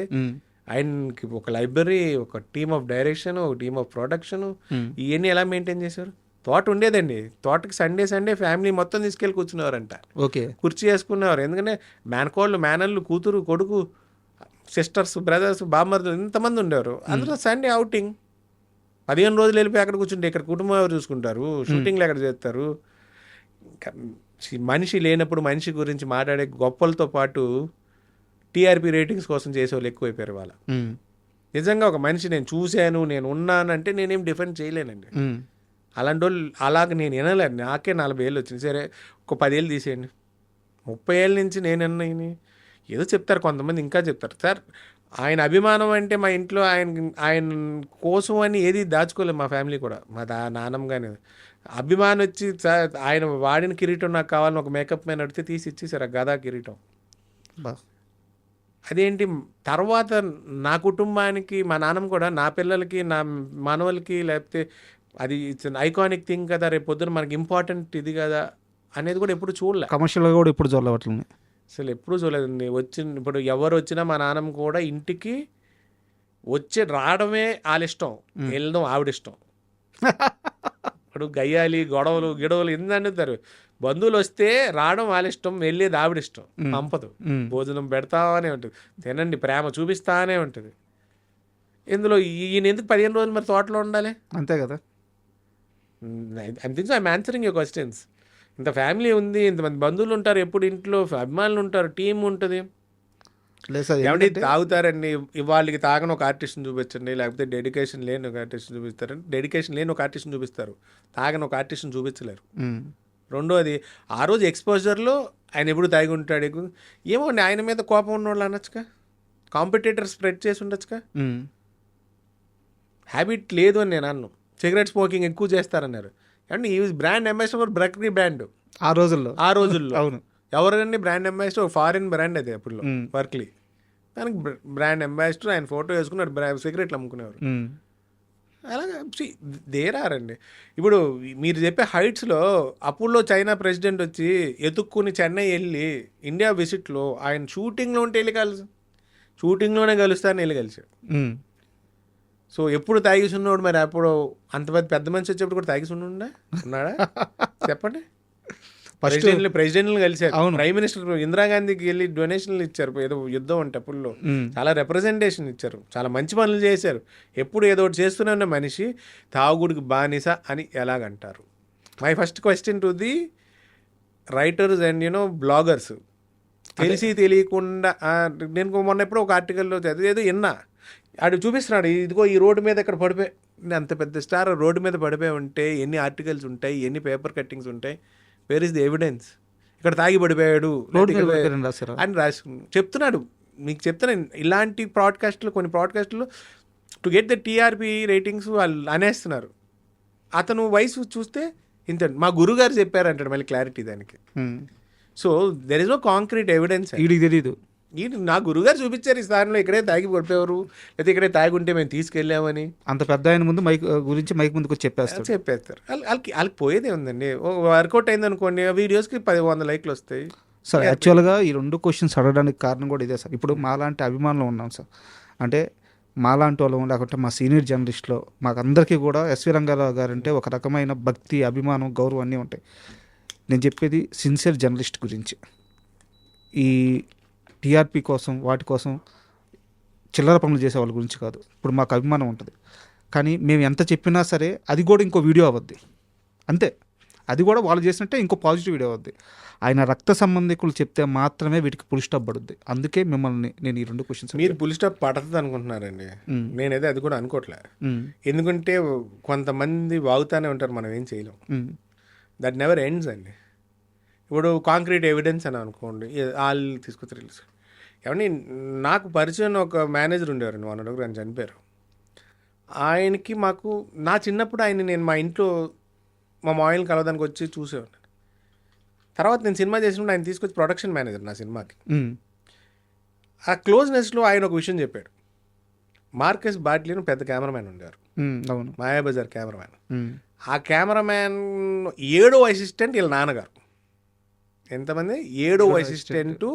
ఆయనకి ఒక లైబ్రరీ, ఒక టీమ్ ఆఫ్ డైరెక్షన్, ఒక టీమ్ ఆఫ్ ప్రొడక్షన్, ఇవన్నీ ఎలా మెయింటైన్ చేశారు? తోట ఉండేదండి, తోటకి సండే ఫ్యామిలీ మొత్తం తీసుకెళ్ళి కూర్చునేవారంట. ఓకే, కుర్చీ వేసుకునేవారు. ఎందుకంటే మేనకోళ్ళు, మేనళ్ళు, కూతురు, కొడుకు, సిస్టర్స్, బ్రదర్స్, బామ్మర్లు ఇంతమంది ఉండేవారు. అందులో సండే అవుటింగ్ 15 రోజులు వెళ్ళిపోయి అక్కడ కూర్చుంటే ఇక్కడ కుటుంబం ఎవరు చూసుకుంటారు? షూటింగ్లు ఎక్కడ చేస్తారు? ఇంకా మనిషి లేనప్పుడు మనిషి గురించి మాట్లాడే గొప్పలతో పాటు టీఆర్పీ రేటింగ్స్ కోసం చేసేవాళ్ళు ఎక్కువైపోయారు వాళ్ళ. నిజంగా ఒక మనిషి నేను చూశాను, నేను ఉన్నానంటే నేనేం డిఫెండ్ చేయలేనండి. అలాంటి వాళ్ళు అలాగ నేను వినలేను. నాకే 40 ఏళ్ళు వచ్చింది. సరే ఒక 10 ఏళ్ళు తీసేయండి, 30 ఏళ్ళ నుంచి నేను అన్నయ్యని ఏదో చెప్తారు కొంతమంది, ఇంకా చెప్తారు. సార్ ఆయన అభిమానం అంటే మా ఇంట్లో ఆయన కోసం అని ఏది దాచుకోలేదు. మా ఫ్యామిలీ కూడా, మా నాన్నమ్మ కానీ అభిమానం వచ్చి ఆయన వాడిన కిరీటం నాకు కావాలని ఒక మేకప్ మ్యాన్ అడిగితే తీసి ఇచ్చేసారు ఆ గదా కిరీటం. అదేంటి తర్వాత నా కుటుంబానికి, మా నాన్నమ్మ కూడా నా పిల్లలకి, నా మనవలకి, లేకపోతే అది ఇట్స్ ఐకానిక్ థింగ్ కదా, రేపు పొద్దున మనకి ఇంపార్టెంట్ ఇది కదా అనేది కూడా ఎప్పుడు చూడలే. కమర్షియల్గా కూడా ఎప్పుడు చూడలేవట్లేదు, అసలు ఎప్పుడూ చూడలేదండి. ఇప్పుడు ఎవరు వచ్చినా మా నాన్నమ్మ కూడా ఇంటికి రావడమే వాళ్ళ ఇష్టం, వెళ్ళడం ఆవిడిష్టం. ఇప్పుడు గయ్యాలి, గిడవలు ఎందుకంటారు? బంధువులు వస్తే రావడం వాళ్ళ ఇష్టం, వెళ్ళేది ఆవిడిష్టం. పంపదు, భోజనం పెడతానే ఉంటుంది, తినండి, ప్రేమ చూపిస్తానే ఉంటుంది. ఇందులో ఈయన ఎందుకు 15 రోజులు మరి తోటలో ఉండాలి? అంతే కదా. I'm answering your questions. ఇంత ఫ్యామిలీ ఉంది, ఇంతమంది బంధువులు ఉంటారు, ఎప్పుడు ఇంట్లో అభిమానులు ఉంటారు, టీం ఉంటుంది. ఏమంటే తాగుతారండి, వాళ్ళకి తాగని ఒక ఆర్టిస్ట్ని చూపించండి, లేకపోతే డెడికేషన్ లేని ఒక ఆర్టిస్ట్ని చూపిస్తారండి. డెడికేషన్ లేని ఒక ఆర్టిస్ట్ని చూపిస్తారు, తాగని ఒక ఆర్టిస్ట్ని చూపించలేరు. రెండోది, ఆ రోజు ఎక్స్పోజర్లో ఆయన ఎప్పుడు తాగి ఉంటాడు. ఏమోండి, ఆయన మీద కోపం ఉన్నవాళ్ళు అనొచ్చుగా, కాంపిటేటర్ స్ప్రెడ్ చేసి ఉండొచ్చుగా. హ్యాబిట్ లేదు అని నేను అన్నాను. సిగరెట్ స్మోకింగ్ ఎక్కువ చేస్తారన్నారు. అంటే ఈ బ్రాండ్ అంబాసిడర్ బర్క్లీ బ్రాండ్ ఆ రోజుల్లో అవును. ఎవరండి బ్రాండ్ అంబాసిడర్? ఒక ఫారిన్ బ్రాండ్ అది అప్పుడు, బర్క్లీ. దానికి బ్రాండ్ అంబాసిడర్, ఆయన ఫోటో వేసుకున్నాడు, సిగరెట్లు అమ్ముకునేవారు. అలాగే దేరారండి. ఇప్పుడు మీరు చెప్పే హైట్స్లో అప్పుల్లో చైనా ప్రెసిడెంట్ వచ్చి ఎతుక్కుని చెన్నై వెళ్ళి ఇండియా విజిట్లో ఆయన షూటింగ్లో ఉంటే వెళ్ళి షూటింగ్లోనే కలుస్తారని వెళ్ళి కలిసాడు. సో ఎప్పుడు తాగిసున్నాడు మరి? అప్పుడు అంత పెద్ద మనిషి వచ్చేప్పుడు కూడా తాగిసున్నాడా? చెప్పండి. ఫస్ట్ ప్రెసిడెంట్లు కలిశారు, అవును. ప్రైమ్ మినిస్టర్ ఇందిరాగాంధీకి వెళ్ళి డొనేషన్లు ఇచ్చారు, ఏదో యుద్ధం అంటే అప్పుల్లో చాలా రిప్రజెంటేషన్ ఇచ్చారు, చాలా మంచి పనులు చేశారు. ఎప్పుడు ఏదో ఒకటి చేస్తూనే ఉన్న మనిషి తాగుడికి బానిస అని ఎలాగంటారు? My first question to the writers and bloggers. తెలిసి తెలియకుండా నేను మొన్న ఎప్పుడో ఒక ఆర్టికల్లో చదివేదో విన్నా, ఆడు చూపిస్తున్నాడు, ఇదిగో ఈ రోడ్డు మీద ఇక్కడ పడిపోయి, అంత పెద్ద స్టార్ రోడ్డు మీద పడిపోయి ఉంటే ఎన్ని ఆర్టికల్స్ ఉంటాయి, ఎన్ని పేపర్ కట్టింగ్స్ ఉంటాయి, వేర్ ఇస్ ది ఎవిడెన్స్? ఇక్కడ తాగి పడిపోయాడు రోడ్డు మీద పడిపోయారని రాశారా? అని రాసి చెప్తున్నాడు. మీకు చెప్తున్నాను, ఇలాంటి బ్రాడ్కాస్ట్లు, కొన్ని బ్రాడ్కాస్ట్లు to get the TRP ratings వాళ్ళు అనేస్తున్నారు. అతను వయసు చూస్తే ఇంత, మా గురుగారు చెప్పారు అంటాడు మళ్ళీ క్లారిటీ దానికి. So there is no concrete evidence. వీడికి తెలీదు, నా గురుగారు చూపించారు ఈ స్థానంలో ఇక్కడే తాగి పడిపోయారు, లేకపోతే ఇక్కడే తాగి ఉంటే మేము తీసుకెళ్ళామని. అంత పెద్ద ఆయన ముందు మైక్ గురించి మైక్ ముందుకు చెప్పేస్తారు. వాళ్ళకి పోయేదే ఉందండి. వర్కౌట్ అయింది అనుకోండి, వీడియోస్కి 100 లైక్లు వస్తాయి. సార్ యాక్చువల్గా ఈ 2 క్వశ్చన్స్ అడగడానికి కారణం కూడా ఇదే సార్. ఇప్పుడు మాలాంటి అభిమానులు ఉన్నాం సార్, అంటే మాలాంటి వాళ్ళు లేకుంటే మా సీనియర్ జర్నలిస్ట్లో మాకందరికీ కూడా ఎస్వి రంగారావు గారు అంటే ఒక రకమైన భక్తి, అభిమానం, గౌరవం అన్నీ ఉంటాయి. నేను చెప్పేది సిన్సియర్ జర్నలిస్ట్ గురించి. ఈ టీఆర్పీ కోసం వాటి కోసం చిల్లర పనులు చేసే వాళ్ళ గురించి కాదు. ఇప్పుడు మాకు అభిమానం ఉంటుంది, కానీ మేము ఎంత చెప్పినా సరే అది కూడా ఇంకో వీడియో అవ్వద్ది అంతే. అది కూడా వాళ్ళు చేసినట్టే ఇంకో పాజిటివ్ వీడియో అవుద్ది. ఆయన రక్త సంబంధికులు చెప్తే మాత్రమే వీటికి పుల్ స్టాప్ పడుద్ది. అందుకే మిమ్మల్ని నేను ఈ 2 క్వశ్చన్స్. మీరు పుల్ స్టాప్ పడుతుంది అనుకుంటున్నారండి, నేనైతే అది కూడా అనుకోవట్లే. ఎందుకంటే కొంతమంది వాగుతానే ఉంటారు, మనం ఏం చేయలేం. దట్ నెవర్ ఎండ్స్ అండి. ఇప్పుడు కాంక్రీట్ ఎవిడెన్స్ అని అనుకోండి, వాళ్ళు తీసుకొచ్చి రిలీజ్. ఏమండి, నాకు పరిచయం ఒక మేనేజర్ ఉండేవారండి, మొన్నటి ఆయన చనిపోయారు. ఆయనకి మాకు, నా చిన్నప్పుడు ఆయన నేను మా ఇంట్లో మా మాయిల్ని కలవడానికి వచ్చి చూసేవాడిని. తర్వాత నేను సినిమా చేసినప్పుడు ఆయన తీసుకొచ్చి ప్రొడక్షన్ మేనేజర్ నా సినిమాకి. ఆ క్లోజ్నెస్లో ఆయన ఒక విషయం చెప్పాడు. మార్కస్ బాట్లీని పెద్ద కెమెరామ్యాన్ ఉండేవారు, మాయాబజార్ కెమెరామ్యాన్. ఆ కెమెరామ్యాన్ 7వ అసిస్టెంట్ వీళ్ళ నాన్నగారు. ఎంతమంది? 7వ అసిస్టెంట్,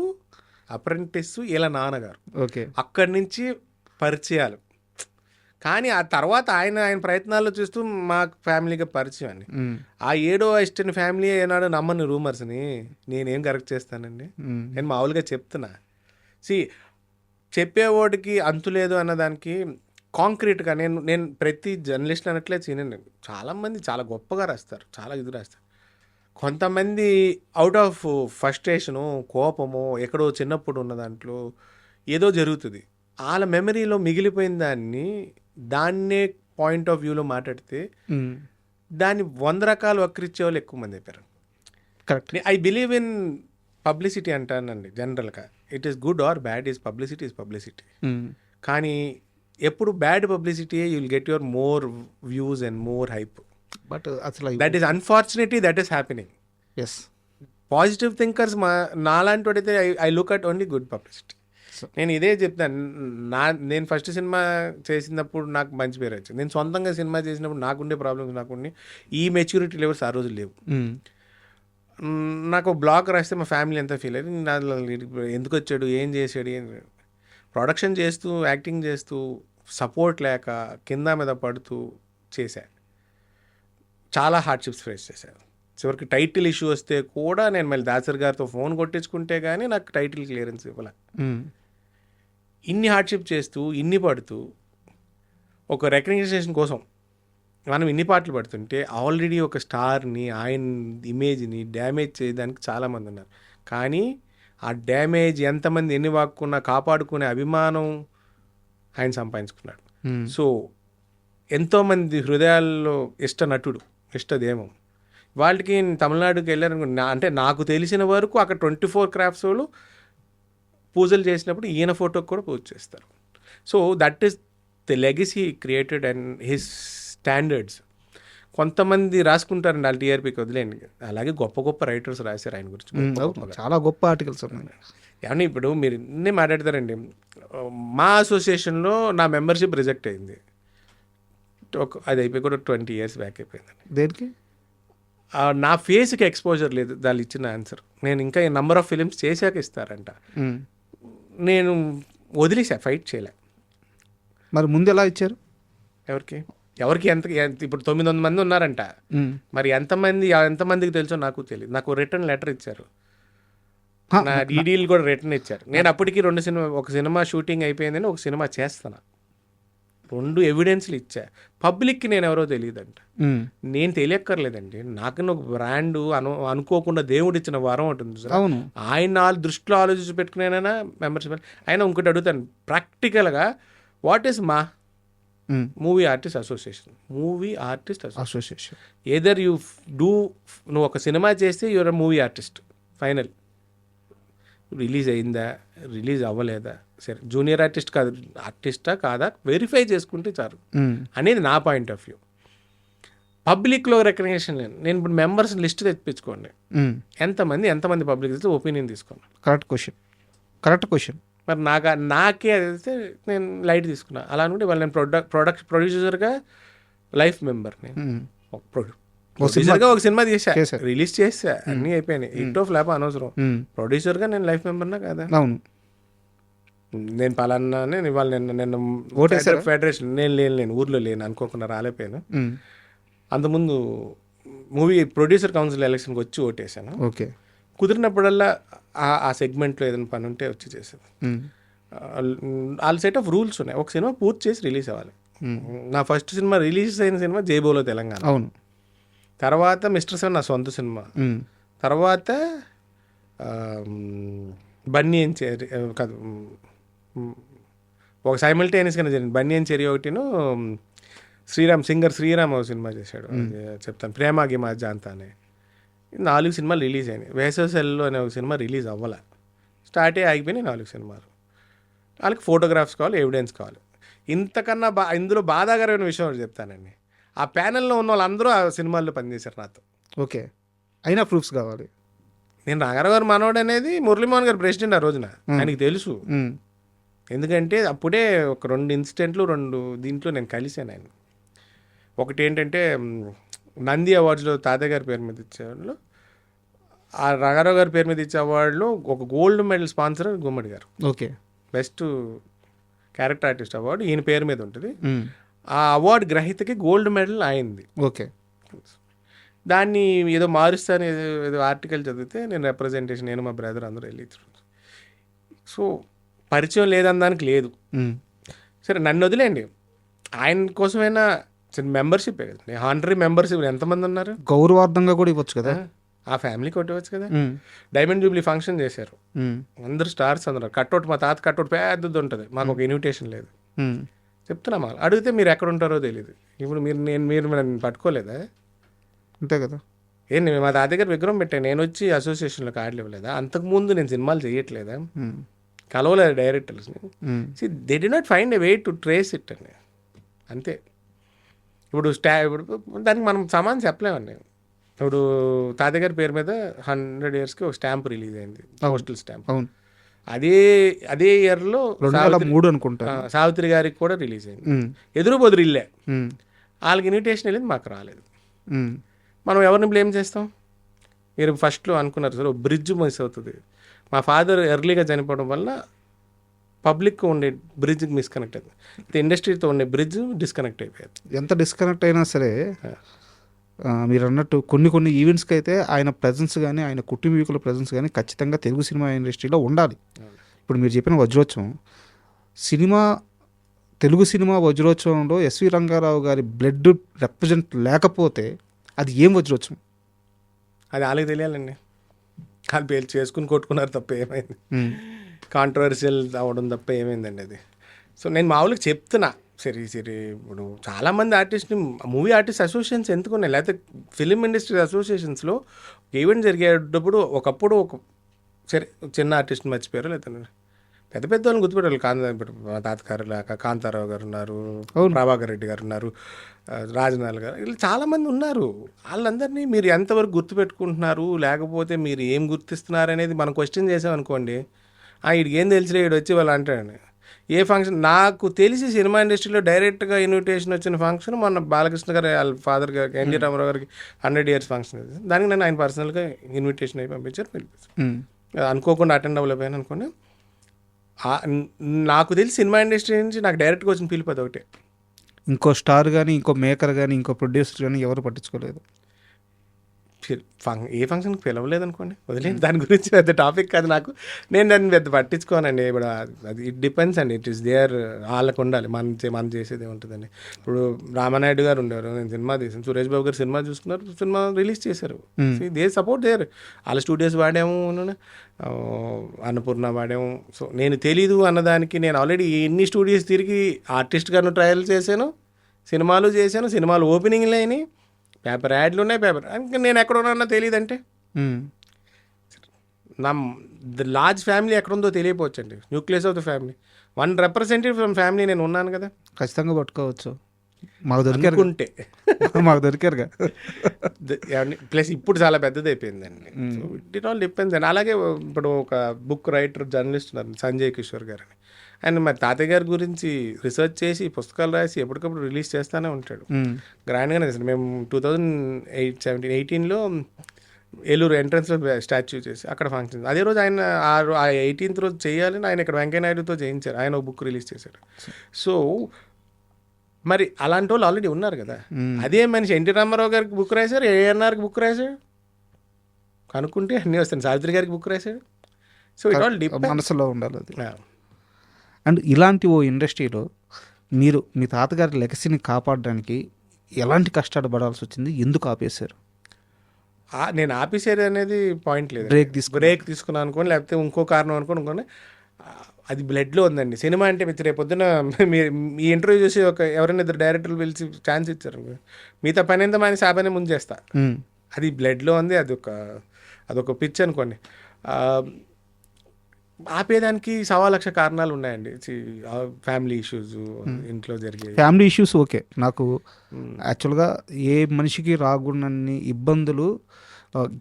అప్రెంటిస్ వీళ్ళ నాన్నగారు. అక్కడి నుంచి పరిచయాలు. కానీ ఆ తర్వాత ఆయన ప్రయత్నాల్లో చూస్తూ మా ఫ్యామిలీగా పరిచయం అండి. ఆ 7వ అసిస్టెంట్ ఫ్యామిలీ ఏనాడు నమ్మని రూమర్స్ని నేనేం కరెక్ట్ చేస్తానండి. నేను మామూలుగా చెప్తున్నా. చెప్పేవాడికి అంతు లేదు అన్నదానికి కాంక్రీట్గా నేను ప్రతి జర్నలిస్ట్ అనట్లే చేయనండి. చాలామంది చాలా గొప్పగా రాస్తారు, చాలా ఇది రాస్తారు. కొంతమంది అవుట్ ఆఫ్ ఫ్రస్ట్రేషను, కోపము, ఎక్కడో చిన్నప్పుడు ఉన్న దాంట్లో ఏదో జరుగుతుంది, వాళ్ళ మెమరీలో మిగిలిపోయిన దాన్నే పాయింట్ ఆఫ్ వ్యూలో మాట్లాడితే దాన్ని 100 రకాలు వక్రిచ్చే వాళ్ళు ఎక్కువ మంది అయిపోయారు. Correct. I believe in publicity అంటానండి జనరల్గా. It is good or bad, is publicity is publicity. కానీ ఎప్పుడు bad publicity you will get your more views and more hype. But అసలు that is unfortunately that is happening. Yes, positive thinkers నాలాంటి వాడైతే I look at only good publicity. నేను ఇదే చెప్తాను. నేను ఫస్ట్ సినిమా చేసినప్పుడు నాకు మంచి పేరు వచ్చింది. నేను సొంతంగా సినిమా చేసినప్పుడు నాకుండే ప్రాబ్లమ్స్ నాకుండి ఈ మెచ్యూరిటీ లెవెల్స్ ఆ రోజు లేవు. నాకు బ్లాగ్ రాస్తే మా ఫ్యామిలీ అంతా ఫీల్ అయ్యి ఎందుకు వచ్చాడు, ఏం చేశాడు, ప్రొడక్షన్ చేస్తూ, యాక్టింగ్ చేస్తూ, సపోర్ట్ లేక కింద మీద పడుతూ చేశా. చాలా హార్డ్షిప్స్ ఫేస్ చేశాను. చివరికి టైటిల్ ఇష్యూ వస్తే కూడా నేను మళ్ళీ దాసర్ గారితో ఫోన్ కొట్టించుకుంటే కానీ నాకు టైటిల్ క్లియరెన్స్ ఇవ్వాల. ఇన్ని హార్డ్షిప్ చేస్తూ, ఇన్ని పడుతూ, ఒక రికగ్నిషన్ కోసం మనం ఇన్ని పాటలు పడుతుంటే ఆల్రెడీ ఒక స్టార్ని, ఆయన ఇమేజ్ని డ్యామేజ్ చేయడానికి చాలామంది ఉన్నారు. కానీ ఆ డ్యామేజ్ ఎంతమంది ఎన్ని వాక్కున్నా కాపాడుకునే అభిమానం ఆయన సంపాదించుకున్నాడు. సో ఎంతోమంది హృదయాల్లో ఇష్ట నటుడు, ఇష్టదేమం. వాళ్ళకి తమిళనాడుకి వెళ్ళారనుకో, అంటే నాకు తెలిసిన వరకు అక్కడ 24 క్రాఫ్ట్స్ వాళ్ళు పూజలు చేసినప్పుడు ఈయన ఫోటోకి కూడా పూజ చేస్తారు. So that is the legacy created and his standards. కొంతమంది రాసుకుంటారండి వాళ్ళు టీఆర్పీకి వదిలేండి. అలాగే గొప్ప గొప్ప రైటర్స్ రాశారు ఆయన గురించి, చాలా గొప్ప ఆర్టికల్స్ ఉన్నాయి. ఏమన్నా ఇప్పుడు మీరు ఇన్ని మాట్లాడతారండి. మా అసోసియేషన్లో నా మెంబర్షిప్ రిజెక్ట్ అయింది. అది అయిపోయి కూడా 20 years బ్యాక్ అయిపోయిందండి. దేనికి? నా ఫేస్కి ఎక్స్పోజర్ లేదు దాన్ని ఇచ్చిన ఆన్సర్. నేను ఇంకా నంబర్ ఆఫ్ ఫిలిమ్స్ చేశాక ఇస్తారంట. నేను వదిలేసా, ఫైట్ చేయలే. మరి ముందు ఎలా ఇచ్చారు? ఎవరికి? ఎవరికి ఇప్పుడు 900 మంది ఉన్నారంట. మరి ఎంతమందికి తెలుసో నాకు తెలియదు. నాకు రిటర్న్ లెటర్ ఇచ్చారు, నా డీడీలు కూడా రిటర్న్ ఇచ్చారు. నేను అప్పటికి ఒక సినిమా షూటింగ్ అయిపోయిందని ఒక సినిమా చేస్తాను, 2 ఎవిడెన్స్లు ఇచ్చా. పబ్లిక్కి నేను ఎవరో తెలియదంట. నేను తెలియక్కర్లేదండి, నాకు ఒక బ్రాండ్ అనుకోకుండా దేవుడు ఇచ్చిన వరం ఉంటుంది సార్. ఆయన దృష్టిలో ఆలోచించి పెట్టుకునేనా మెంబర్షిప్. ఆయన ఇంకోటి అడుగుతాను ప్రాక్టికల్గా, వాట్ ఈస్ మా మూవీ ఆర్టిస్ట్ అసోసియేషన్. ఏదర్ నువ్వు ఒక సినిమా చేస్తే your movie artist, final. Release అయిందా, రిలీజ్ అవ్వలేదా, సరే జూనియర్ ఆర్టిస్ట్ కాదు, ఆర్టిస్టా కాదా వెరిఫై చేసుకుంటే చాలు అనేది నా పాయింట్ ఆఫ్ వ్యూ. పబ్లిక్లో రికగ్నిషన్ లేదు. నేను ఇప్పుడు మెంబర్స్ లిస్ట్ తెప్పించుకోండి, ఎంతమంది పబ్లిక్ తెస్తే ఒపీనియన్ తీసుకోండి. Correct question. మరి నాకే అదైతే నేను లైట్ తీసుకున్నా. అలా అనుకుంటే వాళ్ళు నేను ప్రొడ్యూసర్గా లైఫ్ మెంబర్, నేను ప్రొడ్యూసర్గా ఒక సినిమా రిలీజ్ చేసా, అన్నీ అయిపోయినాయి. హిట్ ఆఫ్ ల్యాప్ అనవసరం. ప్రొడ్యూసర్గా నేను లైఫ్ మెంబర్నా కదా. అవును, నేను పలానా ఇవాళ నిన్న ఫెడరేషన్ నేను లేను, ఊర్లో లేను, అనుకోకుండా రాలేకపోయాను. అంతకుముందు మూవీ ప్రొడ్యూసర్ కౌన్సిల్ ఎలక్షన్కి వచ్చి ఓటేసాను. ఓకే, కుదిరినప్పుడల్లా ఆ సెగ్మెంట్లో ఏదైనా పని ఉంటే వచ్చి చేసేది. వాళ్ళ సెట్ ఆఫ్ రూల్స్ ఉన్నాయి. ఒక సినిమా పూర్తి చేసి రిలీజ్ అవ్వాలి. నా ఫస్ట్ సినిమా రిలీజ్ అయిన సినిమా జైబోలో తెలంగాణ. అవును. తర్వాత మిస్టర్ సెవెన్ నా సొంత సినిమా. తర్వాత బన్నీ అండ్ చెర్రీ కాదు, ఒక సైమల్టేనియస్గానే జరిగింది. బన్నీ అండ్ చెర్రీ ఒకటిను, సింగర్ శ్రీరామ్ ఒక సినిమా చేశాడు, చెప్తాను, ప్రేమ గిమా జాంతా అనే. 4 సినిమాలు రిలీజ్ అయినాయి. వేసవ సెల్లో అనే ఒక సినిమా రిలీజ్ అవ్వాల, స్టార్ట్ ఆగిపోయినాయి 4 సినిమాలు. వాళ్ళకి ఫోటోగ్రాఫ్స్ కావాలి, ఎవిడెన్స్ కావాలి. ఇంతకన్నా ఇందులో బాధాకరమైన విషయం ఒకటి చెప్తానండి. ఆ ప్యానెల్లో ఉన్న వాళ్ళందరూ ఆ సినిమాల్లో పనిచేశారు నాతో. ఓకే, అయినా ప్రూఫ్స్ కావాలి. నేను నాగారావు గారు మనోడు అనేది మురళీమోహన్ గారు ప్రెసిడెంట్ ఆ రోజున, ఆయనకి తెలుసు. ఎందుకంటే అప్పుడే ఒక 2 ఇన్సిడెంట్లు 2 దీంట్లో నేను కలిశాను ఆయన. ఒకటి ఏంటంటే నంది అవార్డ్స్లో తాతయ్య గారి పేరు మీద ఇచ్చేవాళ్ళు, ఆ నాగారావు గారి పేరు మీద ఇచ్చే అవార్డులో ఒక గోల్డ్ మెడల్ స్పాన్సర్ గుమ్మడి గారు. Okay, best character artist award ఈయన పేరు మీద ఉంటుంది. ఆ అవార్డు గ్రహీతకి గోల్డ్ మెడల్ అయింది. ఓకే, దాన్ని ఏదో మారుస్తాను ఏదో ఆర్టికల్ చదివితే నేను రిప్రజెంటేషన్, నేను మా బ్రదర్ అందరూ వెళ్ళి. సో పరిచయం లేదనడానికి లేదు. సరే నన్ను వదిలేండి, ఆయన కోసమైనా మెంబర్షిప్ కదా, హానరీ మెంబర్షిప్ ఎంతమంది ఉన్నారు, గౌరవార్థంగా కూడా ఇవ్వచ్చు కదా, ఆ ఫ్యామిలీకి కొట్టవచ్చు కదా. డైమండ్ జూబ్లీ ఫంక్షన్ చేశారు, అందరు స్టార్స్ అందరు, కట్అవుట్ మా తాత కట్అవుట్ పెద్దది ఉంటుంది, మాకు ఒక ఇన్విటేషన్ లేదు. చెప్తున్నా, మా అడిగితే మీరు ఎక్కడ ఉంటారో తెలియదు. ఇప్పుడు మీరు నన్ను పట్టుకోలేదా, అంతే కదా. ఏంటి మా తాత దగ్గర విగ్రహం పెట్టాను, నేను వచ్చి అసోసియేషన్లో కార్డులు ఇవ్వలేదా, అంతకుముందు నేను సినిమాలు చేయట్లేదా, కలవలేదు డైరెక్టర్స్ని. They did not find a way to trace it అని. అంతే. ఇప్పుడు దానికి మనం సమానం చెప్పలేమండి. ఇప్పుడు తాతయ్య గారి పేరు మీద 100 yearsకి ఒక స్టాంప్ రిలీజ్ అయింది, పోస్టల్ స్టాంప్. అదే ఇయర్లో 2003 అనుకుంటా సావిత్రి గారికి కూడా రిలీజ్ అయింది. ఎదురు బొదురిల్లే, వాళ్ళకి ఇన్విటేషన్ వెళ్ళింది, మాకు రాలేదు. మనం ఎవరిని బ్లేమ్ చేస్తాం? మీరు ఫస్ట్లో అనుకున్నారు సార్ బ్రిడ్జ్ మిస్ అవుతుంది. మా ఫాదర్ ఎర్లీగా చనిపోవడం వల్ల పబ్లిక్ ఉండే బ్రిడ్జ్కి మిస్కనెక్ట్ అయింది, ఇండస్ట్రీతో ఉండే బ్రిడ్జ్ డిస్కనెక్ట్ అయిపోయింది. ఎంత డిస్కనెక్ట్ అయినా సరే మీరు అన్నట్టు కొన్ని ఈవెంట్స్కి అయితే ఆయన ప్రజెన్స్ కానీ ఆయన కుటుంబీకుల ప్రజెన్స్ కానీ ఖచ్చితంగా తెలుగు సినిమా ఇండస్ట్రీలో ఉండాలి. ఇప్పుడు మీరు చెప్పిన వజ్రోత్సవం తెలుగు సినిమా వజ్రోత్సవంలో ఎస్వి రంగారావు గారి బ్లడ్ రిప్రజెంట్ లేకపోతే అది ఏం వజ్రోత్సవం? అది వాళ్ళకి తెలియాలండి. వాళ్ళు పేరు చేసుకుని కొట్టుకున్నారు తప్ప ఏమైంది, కాంట్రవర్షియల్ అవ్వడం తప్ప ఏమైందండి అది. సో నేను మామూలుగా చెప్తున్నా, సరే ఇప్పుడు చాలామంది ఆర్టిస్ట్ని మూవీ ఆర్టిస్ట్ అసోసియేషన్స్ ఎందుకున్నాయి, లేకపోతే ఫిలిం ఇండస్ట్రీ అసోసియేషన్స్లో ఈవెంట్ జరిగేటప్పుడు ఒకప్పుడు సరే చిన్న ఆర్టిస్ట్ని మర్చిపోయారు, లేకపోతే పెద్ద పెద్ద వాళ్ళని గుర్తుపెట్టాలి. ఇప్పుడు తాతగారు కాంతారావు గారు ఉన్నారు, ప్రభాకర్ రెడ్డి గారు ఉన్నారు, రాజనాల్ గారు, ఇలా చాలామంది ఉన్నారు. వాళ్ళందరినీ మీరు ఎంతవరకు గుర్తుపెట్టుకుంటున్నారు, లేకపోతే మీరు ఏం గుర్తిస్తున్నారు అనేది మనం క్వశ్చన్ చేసామనుకోండి, వీడికి ఏం తెలిసిలే, వీడు వచ్చి వాళ్ళు అంటాడు. ఏ ఫంక్షన్ నాకు తెలిసి సినిమా ఇండస్ట్రీలో డైరెక్ట్గా ఇన్విటేషన్ వచ్చిన ఫంక్షన్ మొన్న బాలకృష్ణ గారు వాళ్ళ ఫాదర్ గారికి ఎన్టీ రామారావు గారికి 100 years ఫంక్షన్. దానికి నేను ఆయన పర్సనల్గా ఇన్విటేషన్ అయి పంపించారు, పిలిపించారు. అనుకోకుండా అటెండ్ అవ్వలేకపోయాను అనుకోండి. నాకు తెలిసి సినిమా ఇండస్ట్రీ నుంచి నాకు డైరెక్ట్గా వచ్చిన పిలుపు అది ఒకటే. ఇంకో స్టార్ కానీ, ఇంకో మేకర్ కానీ, ఇంకో ప్రొడ్యూసర్ కానీ ఎవరు పట్టించుకోలేదు. ఏ ఫంక్షన్కి పిలవలేదు అనుకోండి, వదిలేండి. దాని గురించి పెద్ద టాపిక్ కాదు నాకు. నేను దాన్ని పెద్ద పట్టించుకోనండి. ఇప్పుడు అది ఇట్ డిపెండ్స్ అండి. It is there. వాళ్ళకు ఉండాలి. మనం చేసేది ఉంటుందండి. ఇప్పుడు రామానాయుడు గారు ఉండేవారు, నేను సినిమా తీసాను. సురేష్ బాబు గారు సినిమా చూసుకున్నారు, సినిమా రిలీజ్ చేశారు. They support there. వాళ్ళ స్టూడియోస్ వాడాము, అన్నపూర్ణ వాడాము. సో నేను తెలీదు అన్నదానికి నేను ఆల్రెడీ ఎన్ని స్టూడియోస్ తిరిగి ఆర్టిస్ట్గాను ట్రయల్ చేశాను, సినిమాలు చేశాను, సినిమాలు ఓపెనింగ్లు అయినాయి, పేపర్ యాడ్లు ఉన్నాయి. ఇంకా నేను ఎక్కడ ఉన్నానో తెలియదంటే నా లార్జ్ ఫ్యామిలీ ఎక్కడుందో తెలియపోవచ్చండి. Nucleus of the family, 1 representative from family నేను ఉన్నాను కదా. ఖచ్చితంగా పట్టుకోవచ్చు. మాకు దొరికారు ఉంటే మాకు దొరికారుగా. ప్లస్ ఇప్పుడు చాలా పెద్దది అయిపోయిందండి. ఇట్ ఆల్ డిపెండ్స్ అండి. అలాగే ఇప్పుడు ఒక బుక్ రైటర్, జర్నలిస్ట్ ఉన్నారు సంజయ్ కిషోర్ గారు అని. ఆయన మరి తాతయ్య గారి గురించి రీసెర్చ్ చేసి పుస్తకాలు రాసి ఎప్పటికప్పుడు రిలీజ్ చేస్తూనే ఉంటాడు. గ్రాండ్గానే చేస్తాడు. మేము 2018లో ఏలూరు ఎంట్రన్స్లో స్టాచ్యూ చేసి అక్కడ ఫంక్షన్, అదే రోజు ఆయన ఆ 18th రోజు చేయాలని ఆయన ఇక్కడ వెంకయ్య నాయుడుతో చేయించారు. ఆయన ఒక బుక్ రిలీజ్ చేశాడు. సో మరి అలాంటి వాళ్ళు ఆల్రెడీ ఉన్నారు కదా. అదే మనిషి ఎన్టీ రామారావు గారికి బుక్ రాశారు, ఏఎన్ఆర్కి బుక్ రాశాడు, కనుక్కుంటే అన్నీ వస్తాయి. సావిత్రి గారికి బుక్ రాశాడు. సో ఇట్ ఆల్ డిపెండ్స్, మనసులో ఉండాలి అది. అండ్ ఇలాంటి ఓ ఇండస్ట్రీలో మీరు మీ తాతగారి లెగసీని కాపాడడానికి ఎలాంటి కష్టాలు పడాల్సి వచ్చింది, ఎందుకు ఆపేశారు? నేను ఆపేసేది అనేది పాయింట్ లేదు. బ్రేక్ తీసుకున్నాను అనుకోండి, లేకపోతే ఇంకో కారణం అనుకోండి, అది బ్లడ్లో ఉందండి. సినిమా అంటే మీరు రేపొద్దున మీరు ఈ ఇంటర్వ్యూ చూసి ఎవరైనా 2 డైరెక్టర్లు పిలిచి ఛాన్స్ ఇచ్చారు, మిగతా పని ఎంత మానేసి ఆ పని ముందు చేస్తా. అది బ్లడ్లో ఉంది. అదొక పిచ్ అనుకోండి. ఆపేదానికి 1,00,000 కారణాలు ఉన్నాయండి. ఫ్యామిలీ ఇష్యూస్, ఇంట్లో జరిగే ఫ్యామిలీ ఇష్యూస్ ఓకే. నాకు యాక్చువల్గా ఏ మనిషికి రాకున్నన్ని ఇబ్బందులు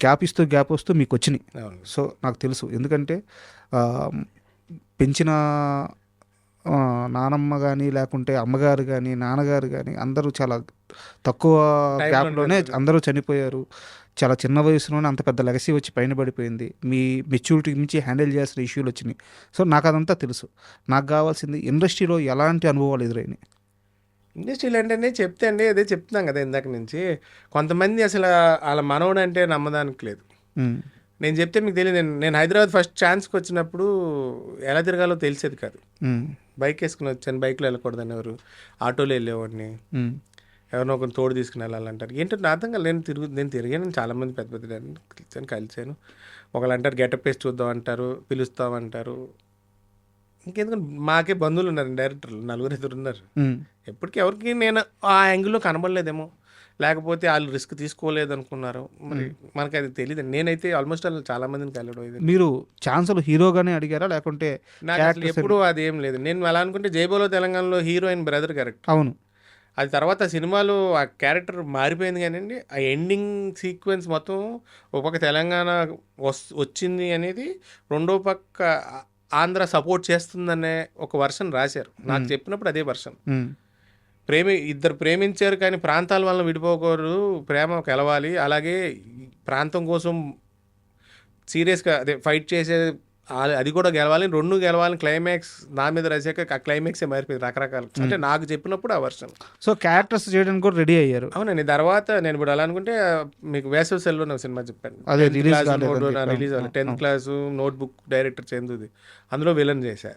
గ్యాప్ వస్తూ మీకు వచ్చినాయి. సో నాకు తెలుసు, ఎందుకంటే పెంచిన నానమ్మ కానీ, లేకుంటే అమ్మగారు కానీ, నాన్నగారు కానీ అందరూ చాలా తక్కువ గ్యాప్లోనే అందరూ చనిపోయారు. చాలా చిన్న వయసులోనే అంత పెద్ద లెగసీ వచ్చి పైన పడిపోయింది. మీ మెచ్యూరిటీకి మించి హ్యాండిల్ చేయాల్సిన ఇష్యూలు వచ్చినాయి. సో నాకు అదంతా తెలుసు. నాకు కావాల్సింది ఇండస్ట్రీలో ఎలాంటి అనుభవాలు ఎదురైనాయి. ఇండస్ట్రీలు అంటే చెప్తే అండి, అదే చెప్తున్నాం కదా ఇందాక నుంచి, కొంతమంది అసలు వాళ్ళ మనవడు అంటే నమ్మదానికి లేదు. నేను చెప్తే మీకు తెలియదు. నేను హైదరాబాద్ ఫస్ట్ ఛాన్స్కి వచ్చినప్పుడు ఎలా తిరగాలో తెలిసేది కాదు. బైక్ వేసుకుని వచ్చాను, బైక్లో వెళ్ళకూడదని ఎవరు, ఆటోలో వెళ్ళేవాడిని, ఎవరినో ఒకరిని తోడు తీసుకుని వెళ్ళాలంటారు. ఏంటంటే అర్థం కాదు. నేను తిరిగాను, చాలామంది పెద్ద పెద్ద కలిసాను. ఒకళ్ళు అంటారు గెటప్ వేసి చూద్దాం అంటారు, పిలుస్తామంటారు. ఇంకెందుకంటే మాకే బంధువులు ఉన్నారు, డైరెక్టర్లు 4-5 ఉన్నారు. ఎప్పటికీ ఎవరికి నేను ఆ యాంగిల్లో కనబడలేదేమో, లేకపోతే వాళ్ళు రిస్క్ తీసుకోలేదు అనుకున్నారు. మరి మనకి అది తెలియదు. నేనైతే ఆల్మోస్ట్ చాలా మందిని కలవడం ఇది. మీరు ఛాన్సులు హీరోగానే అడిగారా, లేకుంటే? నాకు అసలు ఎప్పుడు అది ఏం లేదు. నేను అలా అనుకుంటే జైబోలో తెలంగాణలో హీరోయిన్ బ్రదర్ కరెక్ట్. అవును. అది తర్వాత సినిమాలో ఆ క్యారెక్టర్ మారిపోయింది కానివ్వండి, ఆ ఎండింగ్ సీక్వెన్స్ మొత్తం ఒక పక్క తెలంగాణ వచ్చింది అనేది, రెండో పక్క ఆంధ్ర సపోర్ట్ చేస్తుందనే ఒక వర్షన్ రాశారు. నాకు చెప్పినప్పుడు అదే వర్షన్. ఇద్దరు ప్రేమించారు కానీ ప్రాంతాల వల్ల విడిపోకూడదు, ప్రేమ కలవాలి, అలాగే ప్రాంతం కోసం సీరియస్గా అదే ఫైట్ చేసే అది కూడా గెలవాలి, 2 గెలవాలని క్లైమాక్స్ నా మీద రాసాక ఆ క్లైమాక్సే మారిపోయింది రకరకాలు. అంటే నాకు చెప్పినప్పుడు ఆ వర్షన్. సో క్యారెక్టర్స్ చేయడానికి కూడా రెడీ అయ్యారు. అవునండి. తర్వాత నేను ఇప్పుడు అలా అనుకుంటే మీకు వేసవి సెల్లో నాకు సినిమా చెప్పాను, అదే రిలీజ్ అవ్వాలి. 10th క్లాస్ నోట్బుక్ డైరెక్టర్ చందుది, అందులో విలన్ చేశా.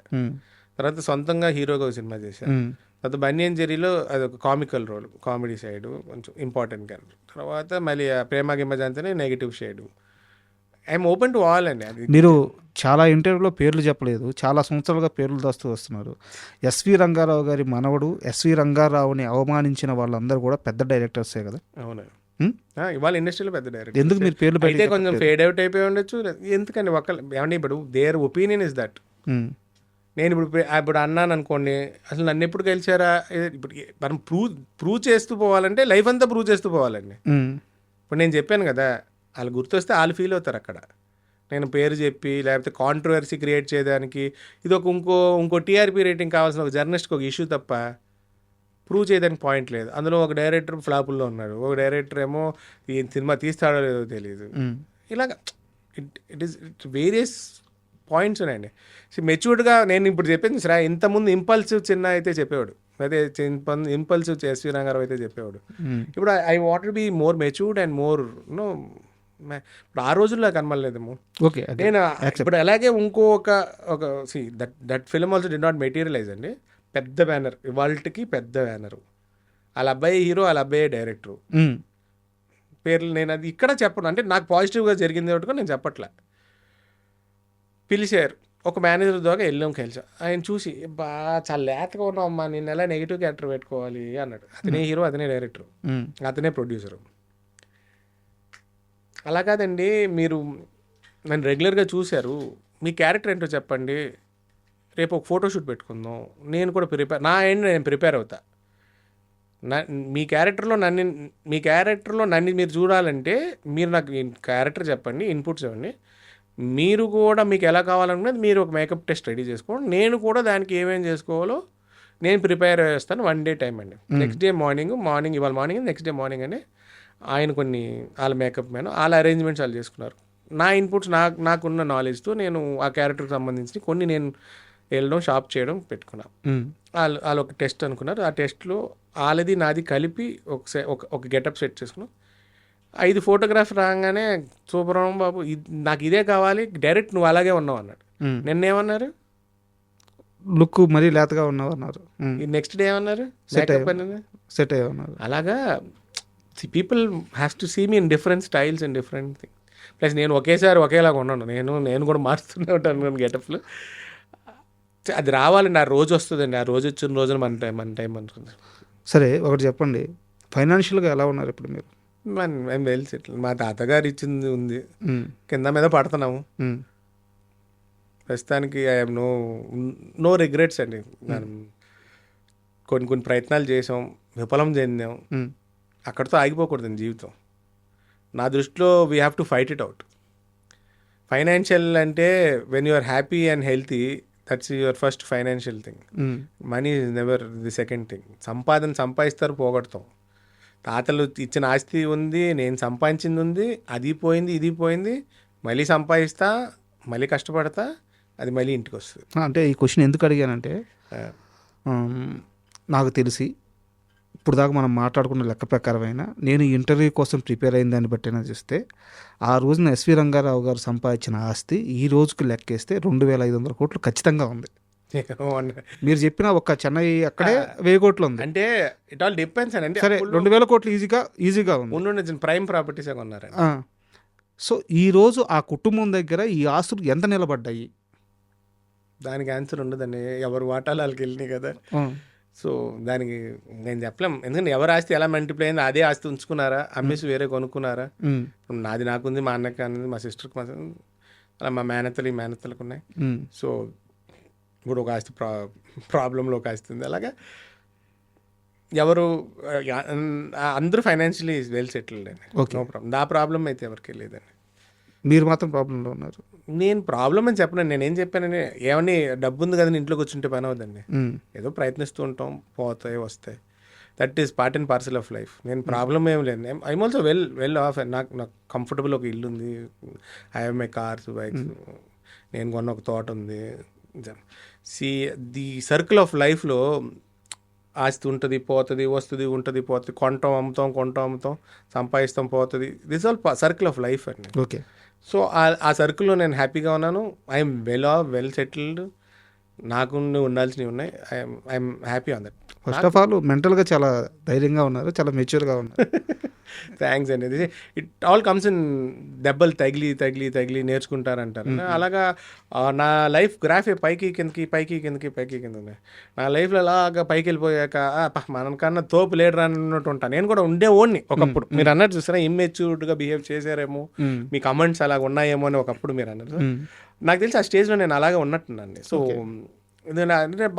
తర్వాత సొంతంగా హీరోగా సినిమా చేశా. తర్వాత బనియన్ జెరీలో అది ఒక కామికల్ రోల్, కామెడీ సైడ్ కొంచెం ఇంపార్టెంట్ క్యారెక్టర్. తర్వాత మళ్ళీ ప్రేమ గిమ్మజాంతనే negative shade. I'm open to all అండి. అది మీరు చాలా ఇంటర్వ్యూలో పేర్లు చెప్పలేదు, చాలా సంవత్సరాలుగా పేర్లు దాస్తూ వస్తున్నారు. ఎస్వి రంగారావు గారి మనవడు, ఎస్వి రంగారావుని అవమానించిన వాళ్ళందరూ కూడా పెద్ద డైరెక్టర్సే కదా. అవును. ఇవాళ ఇండస్ట్రీలో పెద్ద డైరెక్టర్. ఎందుకు మీరు పేర్లు అయితే కొంచెం ఫేడ్ అవుట్ అయిపోయి ఉండొచ్చు. ఎందుకండి ఏమంటే ఇప్పుడు దేర్ ఒపీనియన్ ఇస్ దట్. నేను ఇప్పుడు అన్నాను అనుకోండి, అసలు నన్ను ఎప్పుడు గెలిచారా? ఇప్పుడు మనం ప్రూవ్ చేస్తూ పోవాలంటే లైఫ్ అంతా ప్రూవ్ చేస్తూ పోవాలండి. ఇప్పుడు నేను చెప్పాను కదా, వాళ్ళు గుర్తొస్తే వాళ్ళు ఫీల్ అవుతారు అక్కడ. నేను పేరు చెప్పి లేకపోతే కాంట్రవర్సీ క్రియేట్ చేయడానికి ఇది ఒక ఇంకో టీఆర్పీ రేటింగ్ కావాల్సిన ఒక జర్నలిస్ట్కి ఒక ఇష్యూ తప్ప ప్రూవ్ చేయడానికి పాయింట్ లేదు. అందులో ఒక డైరెక్టర్ ఫ్లాపుల్లో ఉన్నాడు, ఒక డైరెక్టర్ ఏమో ఈ సినిమా తీస్తాడో లేదో తెలియదు. ఇలాగ ఇట్ ఈస్ వేరియస్ పాయింట్స్ ఉన్నాయండి. మెచ్యూర్డ్గా నేను ఇప్పుడు చెప్పింది సరే, ఇంతకుముందు ఇంపల్సివ్ చిన్న అయితే చెప్పేవాడు, అదే ఇంపల్సివ్ ఎస్వి రంగారావు అయితే చెప్పేవాడు. ఇప్పుడు I want be more matured and more no. ఇప్పుడు ఆ రోజుల్లో కనబడలేదేమో. ఓకే, నేను ఇప్పుడు అలాగే ఒక that film also did not materialize అండి. పెద్ద బ్యానర్ ఇవాళకి, పెద్ద బ్యానరు, వాళ్ళ అబ్బాయి హీరో, వాళ్ళ అబ్బాయి డైరెక్టరు. పేర్లు నేను అది ఇక్కడ చెప్పను, అంటే నాకు పాజిటివ్గా జరిగింది ఒకటి నేను చెప్పట్లే. పిలిచారు, ఒక మేనేజర్ ద్వారా వెళ్ళాం కలిసి. ఆయన చూసి చాలా లేతగా ఉన్నావు అమ్మా, నేను ఎలా నెగిటివ్ క్యారెక్టర్ పెట్టుకోవాలి అన్నాడు. అతనే హీరో, అతనే డైరెక్టర్, అతనే ప్రొడ్యూసరు. అలా కాదండి, మీరు నన్ను రెగ్యులర్గా చూశారు, మీ క్యారెక్టర్ ఏంటో చెప్పండి, రేపు ఒక ఫోటోషూట్ పెట్టుకుందాం, నేను కూడా నేను ప్రిపేర్ అవుతా. మీ క్యారెక్టర్లో నన్ను మీరు చూడాలంటే మీరు నాకు క్యారెక్టర్ చెప్పండి, ఇన్పుట్స్ ఇవ్వండి, మీరు కూడా మీకు ఎలా కావాలనుకున్నది మీరు ఒక మేకప్ టెస్ట్ రెడీ చేసుకోండి, నేను కూడా దానికి ఏమేమి చేసుకోవాలో నేను ప్రిపేర్ చేస్తాను. 1 day టైం అండి. నెక్స్ట్ డే మార్నింగ్ ఇవాళ మార్నింగ్, నెక్స్ట్ డే మార్నింగ్ అని ఆయన కొన్ని వాళ్ళ మేకప్ మ్యాన్ వాళ్ళ అరేంజ్మెంట్స్ వాళ్ళు చేసుకున్నారు. నా ఇన్పుట్స్ నాకున్న నాలెడ్జ్తో నేను ఆ క్యారెక్టర్కి సంబంధించి కొన్ని నేను వెళ్ళడం, షాప్ చేయడం పెట్టుకున్నాను. వాళ్ళు ఒక టెస్ట్ అనుకున్నారు. ఆ టెస్ట్లో వాళ్ళది నాది కలిపి ఒక గెటప్ సెట్ చేసుకున్నాం. 5 ఫోటోగ్రాఫ్ రాగానే సూపర్రామ్ బాబు నాకు ఇదే కావాలి, డైరెక్ట్ నువ్వు అలాగే ఉన్నావు అన్నాడు. నిన్నేమన్నారు? లుక్ మరీ లేతగా ఉన్నావు అన్నారు. నెక్స్ట్ డే ఏమన్నారు? సెట్ అయ్యన్నారు. అలాగా people has to see me in different styles and different thing. Plus నేను ఒకేలాగా ఉన్నాను, నేను కూడా మారుతూనే ఉంటాను గెటప్లు. అది రావాలండి, ఆ రోజు వస్తుందండి. ఆ రోజు వచ్చిన రోజున మన టైం అనుకుంది. సరే, ఒకటి చెప్పండి, ఫైనాన్షియల్గా ఎలా ఉన్నారు ఇప్పుడు మీరు? మేము వెల్ సెటిల్. మా తాతగారు ఇచ్చింది ఉంది, కింద మీద పడుతున్నాము ప్రస్తుతానికి. ఐ హ్యావ్ నో రిగ్రెట్స్ అండి. కొన్ని ప్రయత్నాలు చేసాం, విఫలం చెందాం, అక్కడితో ఆగిపోకూడదండి జీవితం. నా దృష్టిలో we have to fight it out. Financial అంటే when you are happy and healthy, that's your first financial thing. Money is never the second thing. సంపాదిస్తారు, పోగొడతాం. తాతలు ఇచ్చిన ఆస్తి ఉంది, నేను సంపాదించింది ఉంది, అది పోయింది, ఇది పోయింది, మళ్ళీ సంపాదిస్తా, మళ్ళీ కష్టపడతా, అది మళ్ళీ ఇంటికి వస్తుంది. అంటే ఈ క్వశ్చన్ ఎందుకు అడిగానంటే, నాకు తెలిసి ఇప్పుడు దాకా మనం మాట్లాడుకున్న లెక్క ప్రకారమైన నేను ఇంటర్వ్యూ కోసం ప్రిపేర్ అయిన దాన్ని బట్టి చూస్తే, ఆ రోజున ఎస్వి రంగారావు గారు సంపాదించిన ఆస్తి ఈ రోజుకి లెక్కేస్తే 2500 కోట్లు ఖచ్చితంగా ఉంది. మీరు చెప్పిన ఒక్క చెన్నై అక్కడే 1000 కోట్లు ఉంది. అంటే ఇట్ ఆల్ డిపెండ్స్ అండి. సరే, 2000 కోట్లు ఈజీగా ఉంది. ప్రైమ్ ప్రాపర్టీస్ కొన్నారు. సో ఈరోజు ఆ కుటుంబం దగ్గర ఈ ఆస్తులు ఎంత నిలబడ్డాయి? దానికి ఆన్సర్ ఉండదండి, ఎవరు వాటాలు వాళ్ళకి వెళ్ళినాయి కదా. సో దానికి నేను చెప్పలేం, ఎందుకంటే ఎవరి ఆస్తి ఎలా మల్టిప్లై అయింది, అదే ఆస్తి ఉంచుకున్నారా, అమ్మేసి వేరే కొనుక్కున్నారా. నాది నాకుంది, మా అన్నకి అనేది, మా సిస్టర్కి, అలా మా మేనత్తలకు ఉన్నాయి. సో ఇప్పుడు ఒక ఆస్తి ప్రాబ్లంలో ఒక ఆస్తి ఉంది. అలాగా ఎవరు అందరూ ఫైనాన్షియలీ వెల్ సెటిల్డ్ అండి. No problem. నా ప్రాబ్లం అయితే ఎవరికి లేదండి. మీరు మాత్రం ప్రాబ్లంలో ఉన్నారు. నేను ప్రాబ్లం అని చెప్పను. నేనేం చెప్పానని, ఏమని డబ్బు ఉంది కదా ఇంట్లో కూర్చుంటే పని అవుతుందండి. ఏదో ప్రయత్నిస్తూ ఉంటాం, పోతాయి వస్తాయి. That is part and parcel of life. నేను ప్రాబ్లం ఏం లేదు. I'm also well of. నాకు కంఫర్టబుల్ ఒక ఇల్లు ఉంది, I have my cars, bikes, నేను కొన్న ఒక తోట ఉంది. ది సర్కిల్ ఆఫ్ లైఫ్లో ఆస్తి ఉంటుంది, పోతుంది, వస్తుంది, ఉంటుంది, పోతుంది, కొంటాం అమ్ముతాం, సంపాదిస్తాం, పోతుంది. This all circle of life అండి. ఓకే. సో ఆ సర్కిల్లో నేను హ్యాపీగా ఉన్నాను. I'm well settled. నాకు ఉండాల్సినవి ఉన్నాయి. I'm happy on that. First of all మెంటల్గా చాలా ధైర్యంగా ఉన్నారు, చాలా మెచ్యూర్గా ఉన్నారు. థ్యాంక్స్ అండి. ఇట్ ఆల్ కమ్స్ ఇన్ దెబ్బలు తగిలి నేర్చుకుంటారంటారు. అలాగా నా లైఫ్ గ్రాఫ్ పైకి కిందకి ఉంది. నా లైఫ్లో అలాగా పైకి వెళ్ళిపోయాక మనకన్నా తోపు లేడరా అన్నట్టు ఉంటాను. నేను కూడా ఉండేవాడిని ఒకప్పుడు. మీరు అన్నట్టు చూస్తారా, ఇమ్మెచ్యూర్డ్గా బిహేవ్ చేశారేమో, మీ కమెంట్స్ అలాగ ఉన్నాయేమో అని ఒకప్పుడు మీరు అన్నారు. నాకు తెలిసి ఆ స్టేజ్లో నేను అలాగే ఉన్నట్టున్నాను. సో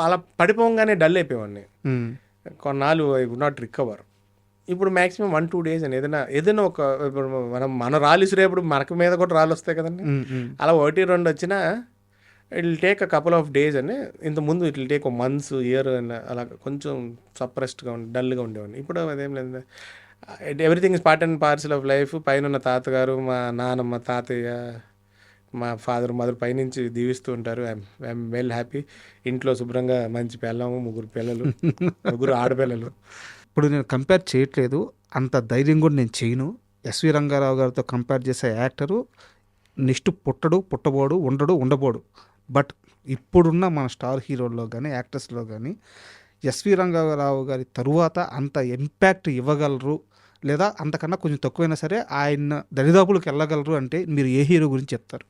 అలా పడిపోగానే డల్ అయిపోయేవాడిని. కొన్నాళ్ళు ఐ వుడ్ నాట్ రికవర్. ఇప్పుడు మ్యాక్సిమం 1-2 days అని ఏదైనా ఒక, ఇప్పుడు మన రాళ్ళు ఇసిరేప్పుడు మనకు మీద కూడా రాళ్ళు వస్తాయి కదండి. అలా 1-2 వచ్చినా it will take a couple of days అని. ఇంతకుముందు it will take months, year అని అలా కొంచెం సప్రెస్డ్గా డల్గా ఉండేవాడిని. ఇప్పుడు అదేం లేదు. Everything is part and parcel of life. పైన తాతగారు, మా నాన్నమ్మ, తాతయ్య, మా ఫాదర్ మదర్ పైనుంచి దీవిస్తూ ఉంటారు. I'm well happy. ఇంట్లో శుభ్రంగా మంచి పిల్లము, 3 పిల్లలు, 3 ఆడపిల్లలు. ఇప్పుడు నేను కంపేర్ చేయట్లేదు, అంత ధైర్యం కూడా నేను చేయను. ఎస్వి రంగారావు గారితో కంపేర్ చేసే యాక్టరు నెక్స్ట్ పుట్టడు, పుట్టబోడు, ఉండబోడు. బట్ ఇప్పుడున్న మన స్టార్ హీరోల్లో కానీ యాక్టర్స్లో కానీ ఎస్వి రంగారావు గారి తరువాత అంత ఇంపాక్ట్ ఇవ్వగలరు, లేదా అంతకన్నా కొంచెం తక్కువైనా సరే ఆయన దరిదాపులకు వెళ్ళగలరు అంటే మీరు ఏ హీరో గురించి చెప్తారు?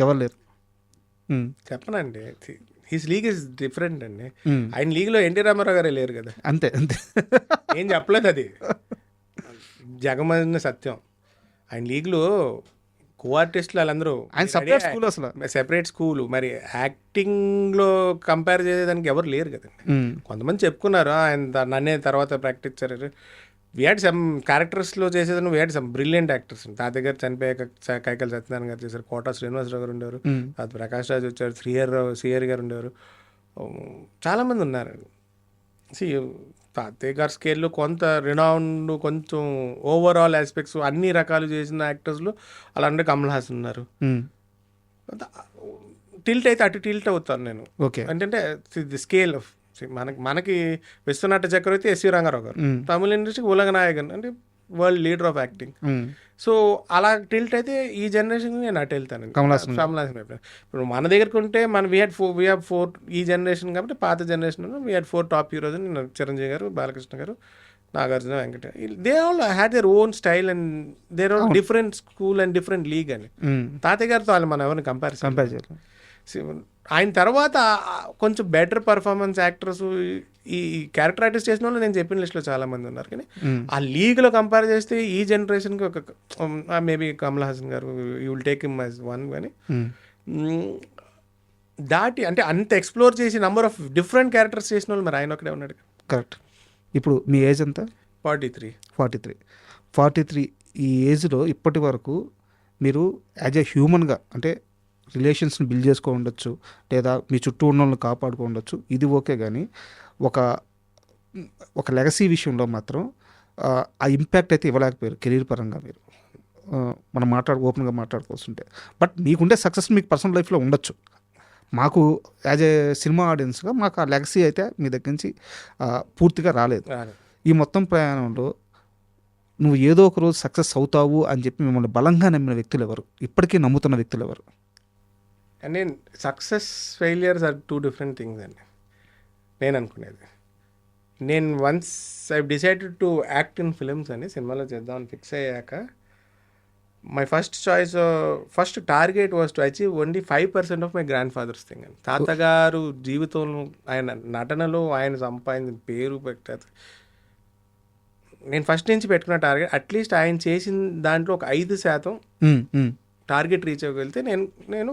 ఎవరు లేరు. చెప్పనండి, హిస్ లీగ్ ఇస్ డిఫరెంట్ అండి. ఆయన లీగ్లో ఎన్టీ రామారావు గారే లేరు కదా. అంతే ఏం చెప్పలేదు, అది జగమైన సత్యం. ఆయన లీగ్లో కో ఆర్టిస్టులు వాళ్ళందరూ ఆయన సెపరేట్ స్కూల్, అసలు సెపరేట్ స్కూలు. మరి యాక్టింగ్లో కంపేర్ చేసేదానికి ఎవరు లేరు కదండి. కొంతమంది చెప్పుకున్నారు ఆయన నన్నే తర్వాత ప్రాక్టీస్ చేశారు. వీ హ్యాడ్ సమ్ క్యారెక్టర్స్లో చేసేదాన్ని we had some brilliant actors. తాతయ్య గారు చనిపోయాక కైకల్ సత్యనారాయణ గారు చేశారు, కోట శ్రీనివాసరావు గారు ఉండేవారు, తర్వాత ప్రకాష్ రాజ్ వచ్చారు, శ్రీహరి గారు ఉండేవారు, చాలామంది ఉన్నారు. తాతయ్య గారి స్కేల్లో కొంత రినౌండ్, కొంచెం ఓవరాల్ ఆస్పెక్ట్స్ అన్ని రకాలు చేసిన యాక్టర్స్లో అలా అంటే కమల్ హాసన్ ఉన్నారు. టిల్ట్ అయితే అటు టిల్ట్ అవుతాను నేను. ఓకే, అంటే ది స్కేల్ ఆఫ్ మనకి విశ్వనాట్య చక్రవర్తి ఎస్వి రంగారావు గారు, తమిళ ఇండస్ట్రీకి ఉలగ నాయకన్ అంటే world leader of acting. So అలా టిల్ట్ అయితే ఈ జనరేషన్ నేను అటు వెళ్తాను. కమల్ హాసన్ ఇప్పుడు మన దగ్గరకు ఉంటే వీ హ్యావ్ 4 ఈ జనరేషన్ కాబట్టి, పాత generation we had 4 top heroes. Chiranjeevi garu, Balakrishna garu, Nagarjuna, Venkata. They all had their own style and their all different school and different league అని. తాతయ్య గారితో వాళ్ళు మనం ఎవరిని కంపేర్ చేయాలి. ఆయన తర్వాత కొంచెం బెటర్ పర్ఫార్మెన్స్ యాక్టర్స్, ఈ క్యారెక్టర్ ఆర్టిస్ట్ చేసిన వాళ్ళు నేను చెప్పిన లిస్ట్లో చాలామంది ఉన్నారు. కానీ ఆ లీగ్లో కంపేర్ చేస్తే ఈ జనరేషన్కి ఒక మేబీ కమల్ హాసన్ గారు you will take him as one. కానీ దాటి అంటే అంత ఎక్స్ప్లోర్ చేసి నంబర్ ఆఫ్ డిఫరెంట్ క్యారెక్టర్స్ చేసిన వాళ్ళు మరి ఆయన ఒకడే ఉన్నాడు. కరెక్ట్. ఇప్పుడు మీ ఏజ్ ఎంత? 43. ఈ ఏజ్లో ఇప్పటి వరకు మీరు యాజ్ ఎ హ్యూమన్గా అంటే రిలేషన్స్ని బిల్డ్ చేసుకో ఉండొచ్చు, లేదా మీ చుట్టూ ఉన్న వాళ్ళని కాపాడుకో ఉండొచ్చు, ఇది ఓకే. కానీ ఒక లెగసీ విషయంలో మాత్రం ఆ ఇంపాక్ట్ అయితే ఇవ్వలేకపోయారు కెరీర్ పరంగా. మీరు మనం ఓపెన్గా మాట్లాడుకోవాల్సింటే, బట్ మీకుండే సక్సెస్ మీకు పర్సనల్ లైఫ్లో ఉండొచ్చు. మాకు యాజ్ ఏ సినిమా ఆడియన్స్గా మాకు ఆ లెగసీ అయితే మీ దగ్గర నుంచి పూర్తిగా రాలేదు. ఈ మొత్తం ప్రయాణంలో నువ్వు ఏదో ఒక రోజు సక్సెస్ అవుతావు అని చెప్పి మిమ్మల్ని బలంగా నమ్మిన వ్యక్తులు ఎవరు, ఇప్పటికీ నమ్ముతున్న వ్యక్తులు ఎవరు? అండ్ నేను success failures are 2 different things అండి నేను అనుకునేది. నేను once I decided to act in films అని సినిమాలో చేద్దామని ఫిక్స్ అయ్యాక, my first target was to achieve only 5% of my grandfather's thing అని. తాతగారు జీవితంలో ఆయన నటనలో ఆయన సంపాదించిన పేరు పెట్టారు. నేను ఫస్ట్ నుంచి పెట్టుకున్న టార్గెట్ అట్లీస్ట్ ఆయన చేసిన దాంట్లో ఒక 5% టార్గెట్ రీచ్ అవ్వగలిగితే నేను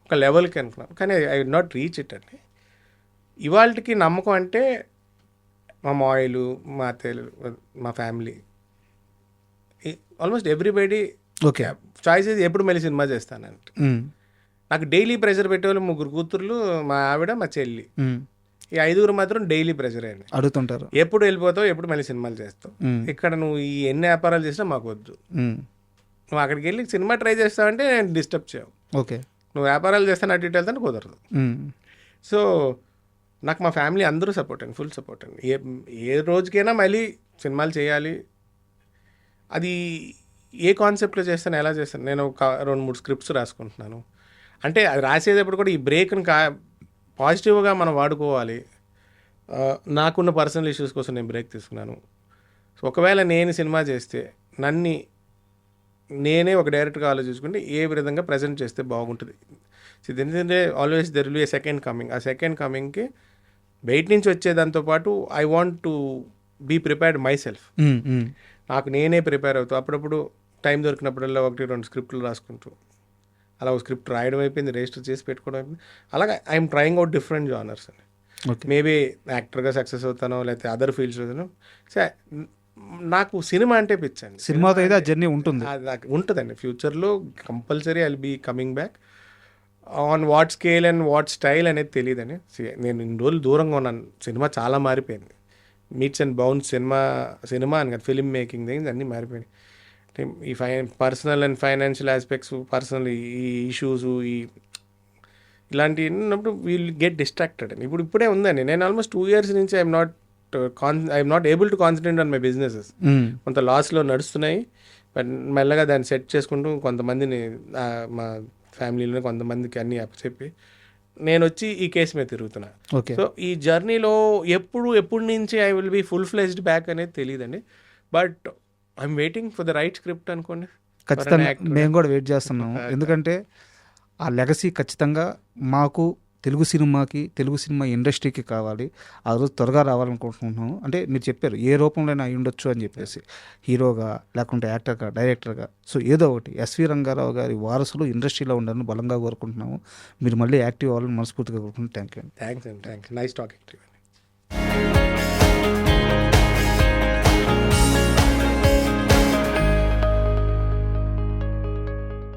ఒక లెవెల్కి అనుకున్నాను. కానీ I will not reach it అండి. ఇవాళకి నమ్మకం అంటే మా మాయిలు, మా అత్తయ్యలు, మా family, almost everybody okay choices ఎప్పుడు మళ్ళీ సినిమా చేస్తానంటే. నాకు డైలీ ప్రెషర్ పెట్టేవాళ్ళు 3 కూతుర్లు, మా ఆవిడ, మా చెల్లి. ఈ 5 మాత్రం డైలీ ప్రెషర్ అండి, అడుగుతుంటారు ఎప్పుడు వెళ్ళిపోతావు, ఎప్పుడు మళ్ళీ సినిమాలు చేస్తావు, ఇక్కడ నువ్వు ఈ ఎన్ని వ్యాపారాలు చేసినా మాకు వద్దు, నువ్వు అక్కడికి వెళ్ళి సినిమా ట్రై చేస్తావంటే నేను డిస్టర్బ్ చేయవు, ఓకే నువ్వు వ్యాపారాలు చేస్తాను అటు ఇటు వెళ్తాను కుదరదు. సో నాకు మా ఫ్యామిలీ అందరూ సపోర్ట్ అండి, ఫుల్ సపోర్ట్ అండి. ఏ రోజుకైనా మళ్ళీ సినిమాలు చేయాలి, అది ఏ కాన్సెప్ట్లో చేస్తాను, ఎలా చేస్తాను. నేను ఒక 2-3 స్క్రిప్ట్స్ రాసుకుంటున్నాను. అంటే అది రాసేటప్పుడు కూడా ఈ బ్రేక్ని పాజిటివ్గా మనం వాడుకోవాలి. నాకున్న పర్సనల్ ఇష్యూస్ కోసం నేను బ్రేక్ తీసుకున్నాను. సో ఒకవేళ నేను సినిమా చేస్తే నేనే ఒక డైరెక్ట్గా ఆలోచించుకుంటే ఏ విధంగా ప్రజెంట్ చేస్తే బాగుంటుంది. సో ఎందుకంటే always there will be a second coming. ఆ సెకండ్ కమింగ్కి బయట నుంచి వచ్చేదాంతో పాటు I want to be prepared myself. నాకు నేనే ప్రిపేర్ అవుతూ అప్పుడప్పుడు టైం దొరికినప్పుడల్లా 1-2 స్క్రిప్ట్లు రాసుకుంటూ అలా ఒక స్క్రిప్ట్ రాయడం అయిపోయింది, రిజిస్టర్ చేసి పెట్టుకోవడం అయిపోయింది. అలాగే I'm trying out different genres అండి. మేబీ యాక్టర్గా సక్సెస్ అవుతానో లేకపోతే అదర్ ఫీల్డ్స్ అవుతానో. సో నాకు సినిమా అంటే పిచ్చండి. సినిమాతో అయితే ఆ జర్నీ ఉంటుంది, నాకు ఉంటుందండి. ఫ్యూచర్లో compulsory I will be coming back. On what scale and what style అనేది తెలియదని నేను ఇన్ని రోజులు దూరంగా ఉన్నాను. సినిమా చాలా మారిపోయింది. మీట్స్ అండ్ బౌన్స్ సినిమా అని కాదు, ఫిల్మ్ మేకింగ్ థింగ్స్ అన్నీ మారిపోయినాయి. ఈ personal and financial aspects, personal ఈ ఇష్యూస్, ఈ ఇలాంటివి ఉన్నప్పుడు వీల్ గెట్ డిస్ట్రాక్టెడ్ అని ఇప్పుడే ఉందండి. నేను ఆల్మోస్ట్ 2 years నుంచి I'm not able to concentrate on my businesses. కొంత లాస్లో నడుస్తున్నాయి, బట్ మెల్లగా దాన్ని సెట్ చేసుకుంటూ కొంతమందిని మా ఫ్యామిలీలో కొంతమందికి అన్నీ అప్పచెప్పి నేను వచ్చి ఈ కేసు మీద తిరుగుతున్నా. ఓకే. సో ఈ జర్నీలో ఎప్పటి నుంచి I will be full fledged back అనేది తెలియదండి. But I'm waiting for the right script అనుకోండి. ఖచ్చితంగా మేము కూడా వెయిట్ చేస్తున్నాము. ఎందుకంటే ఆ లెగసీ ఖచ్చితంగా మాకు తెలుగు సినిమా ఇండస్ట్రీకి కావాలి. ఆ రోజు త్వరగా రావాలనుకుంటున్నాము. అంటే మీరు చెప్పారు ఏ రూపంలోనే అయి ఉండొచ్చు అని చెప్పేసి, హీరోగా లేకుంటే యాక్టర్గా, డైరెక్టర్గా, సో ఏదో ఒకటి ఎస్వి రంగారావు గారి వారసులు ఇండస్ట్రీలో ఉండాలని బలంగా కోరుకుంటున్నాము. మీరు మళ్ళీ యాక్టివ్ అవ్వాలని మనస్ఫూర్తిగా కోరుకుంటున్నాను. Thank you. థ్యాంక్స్ అండి. Nice talking to you.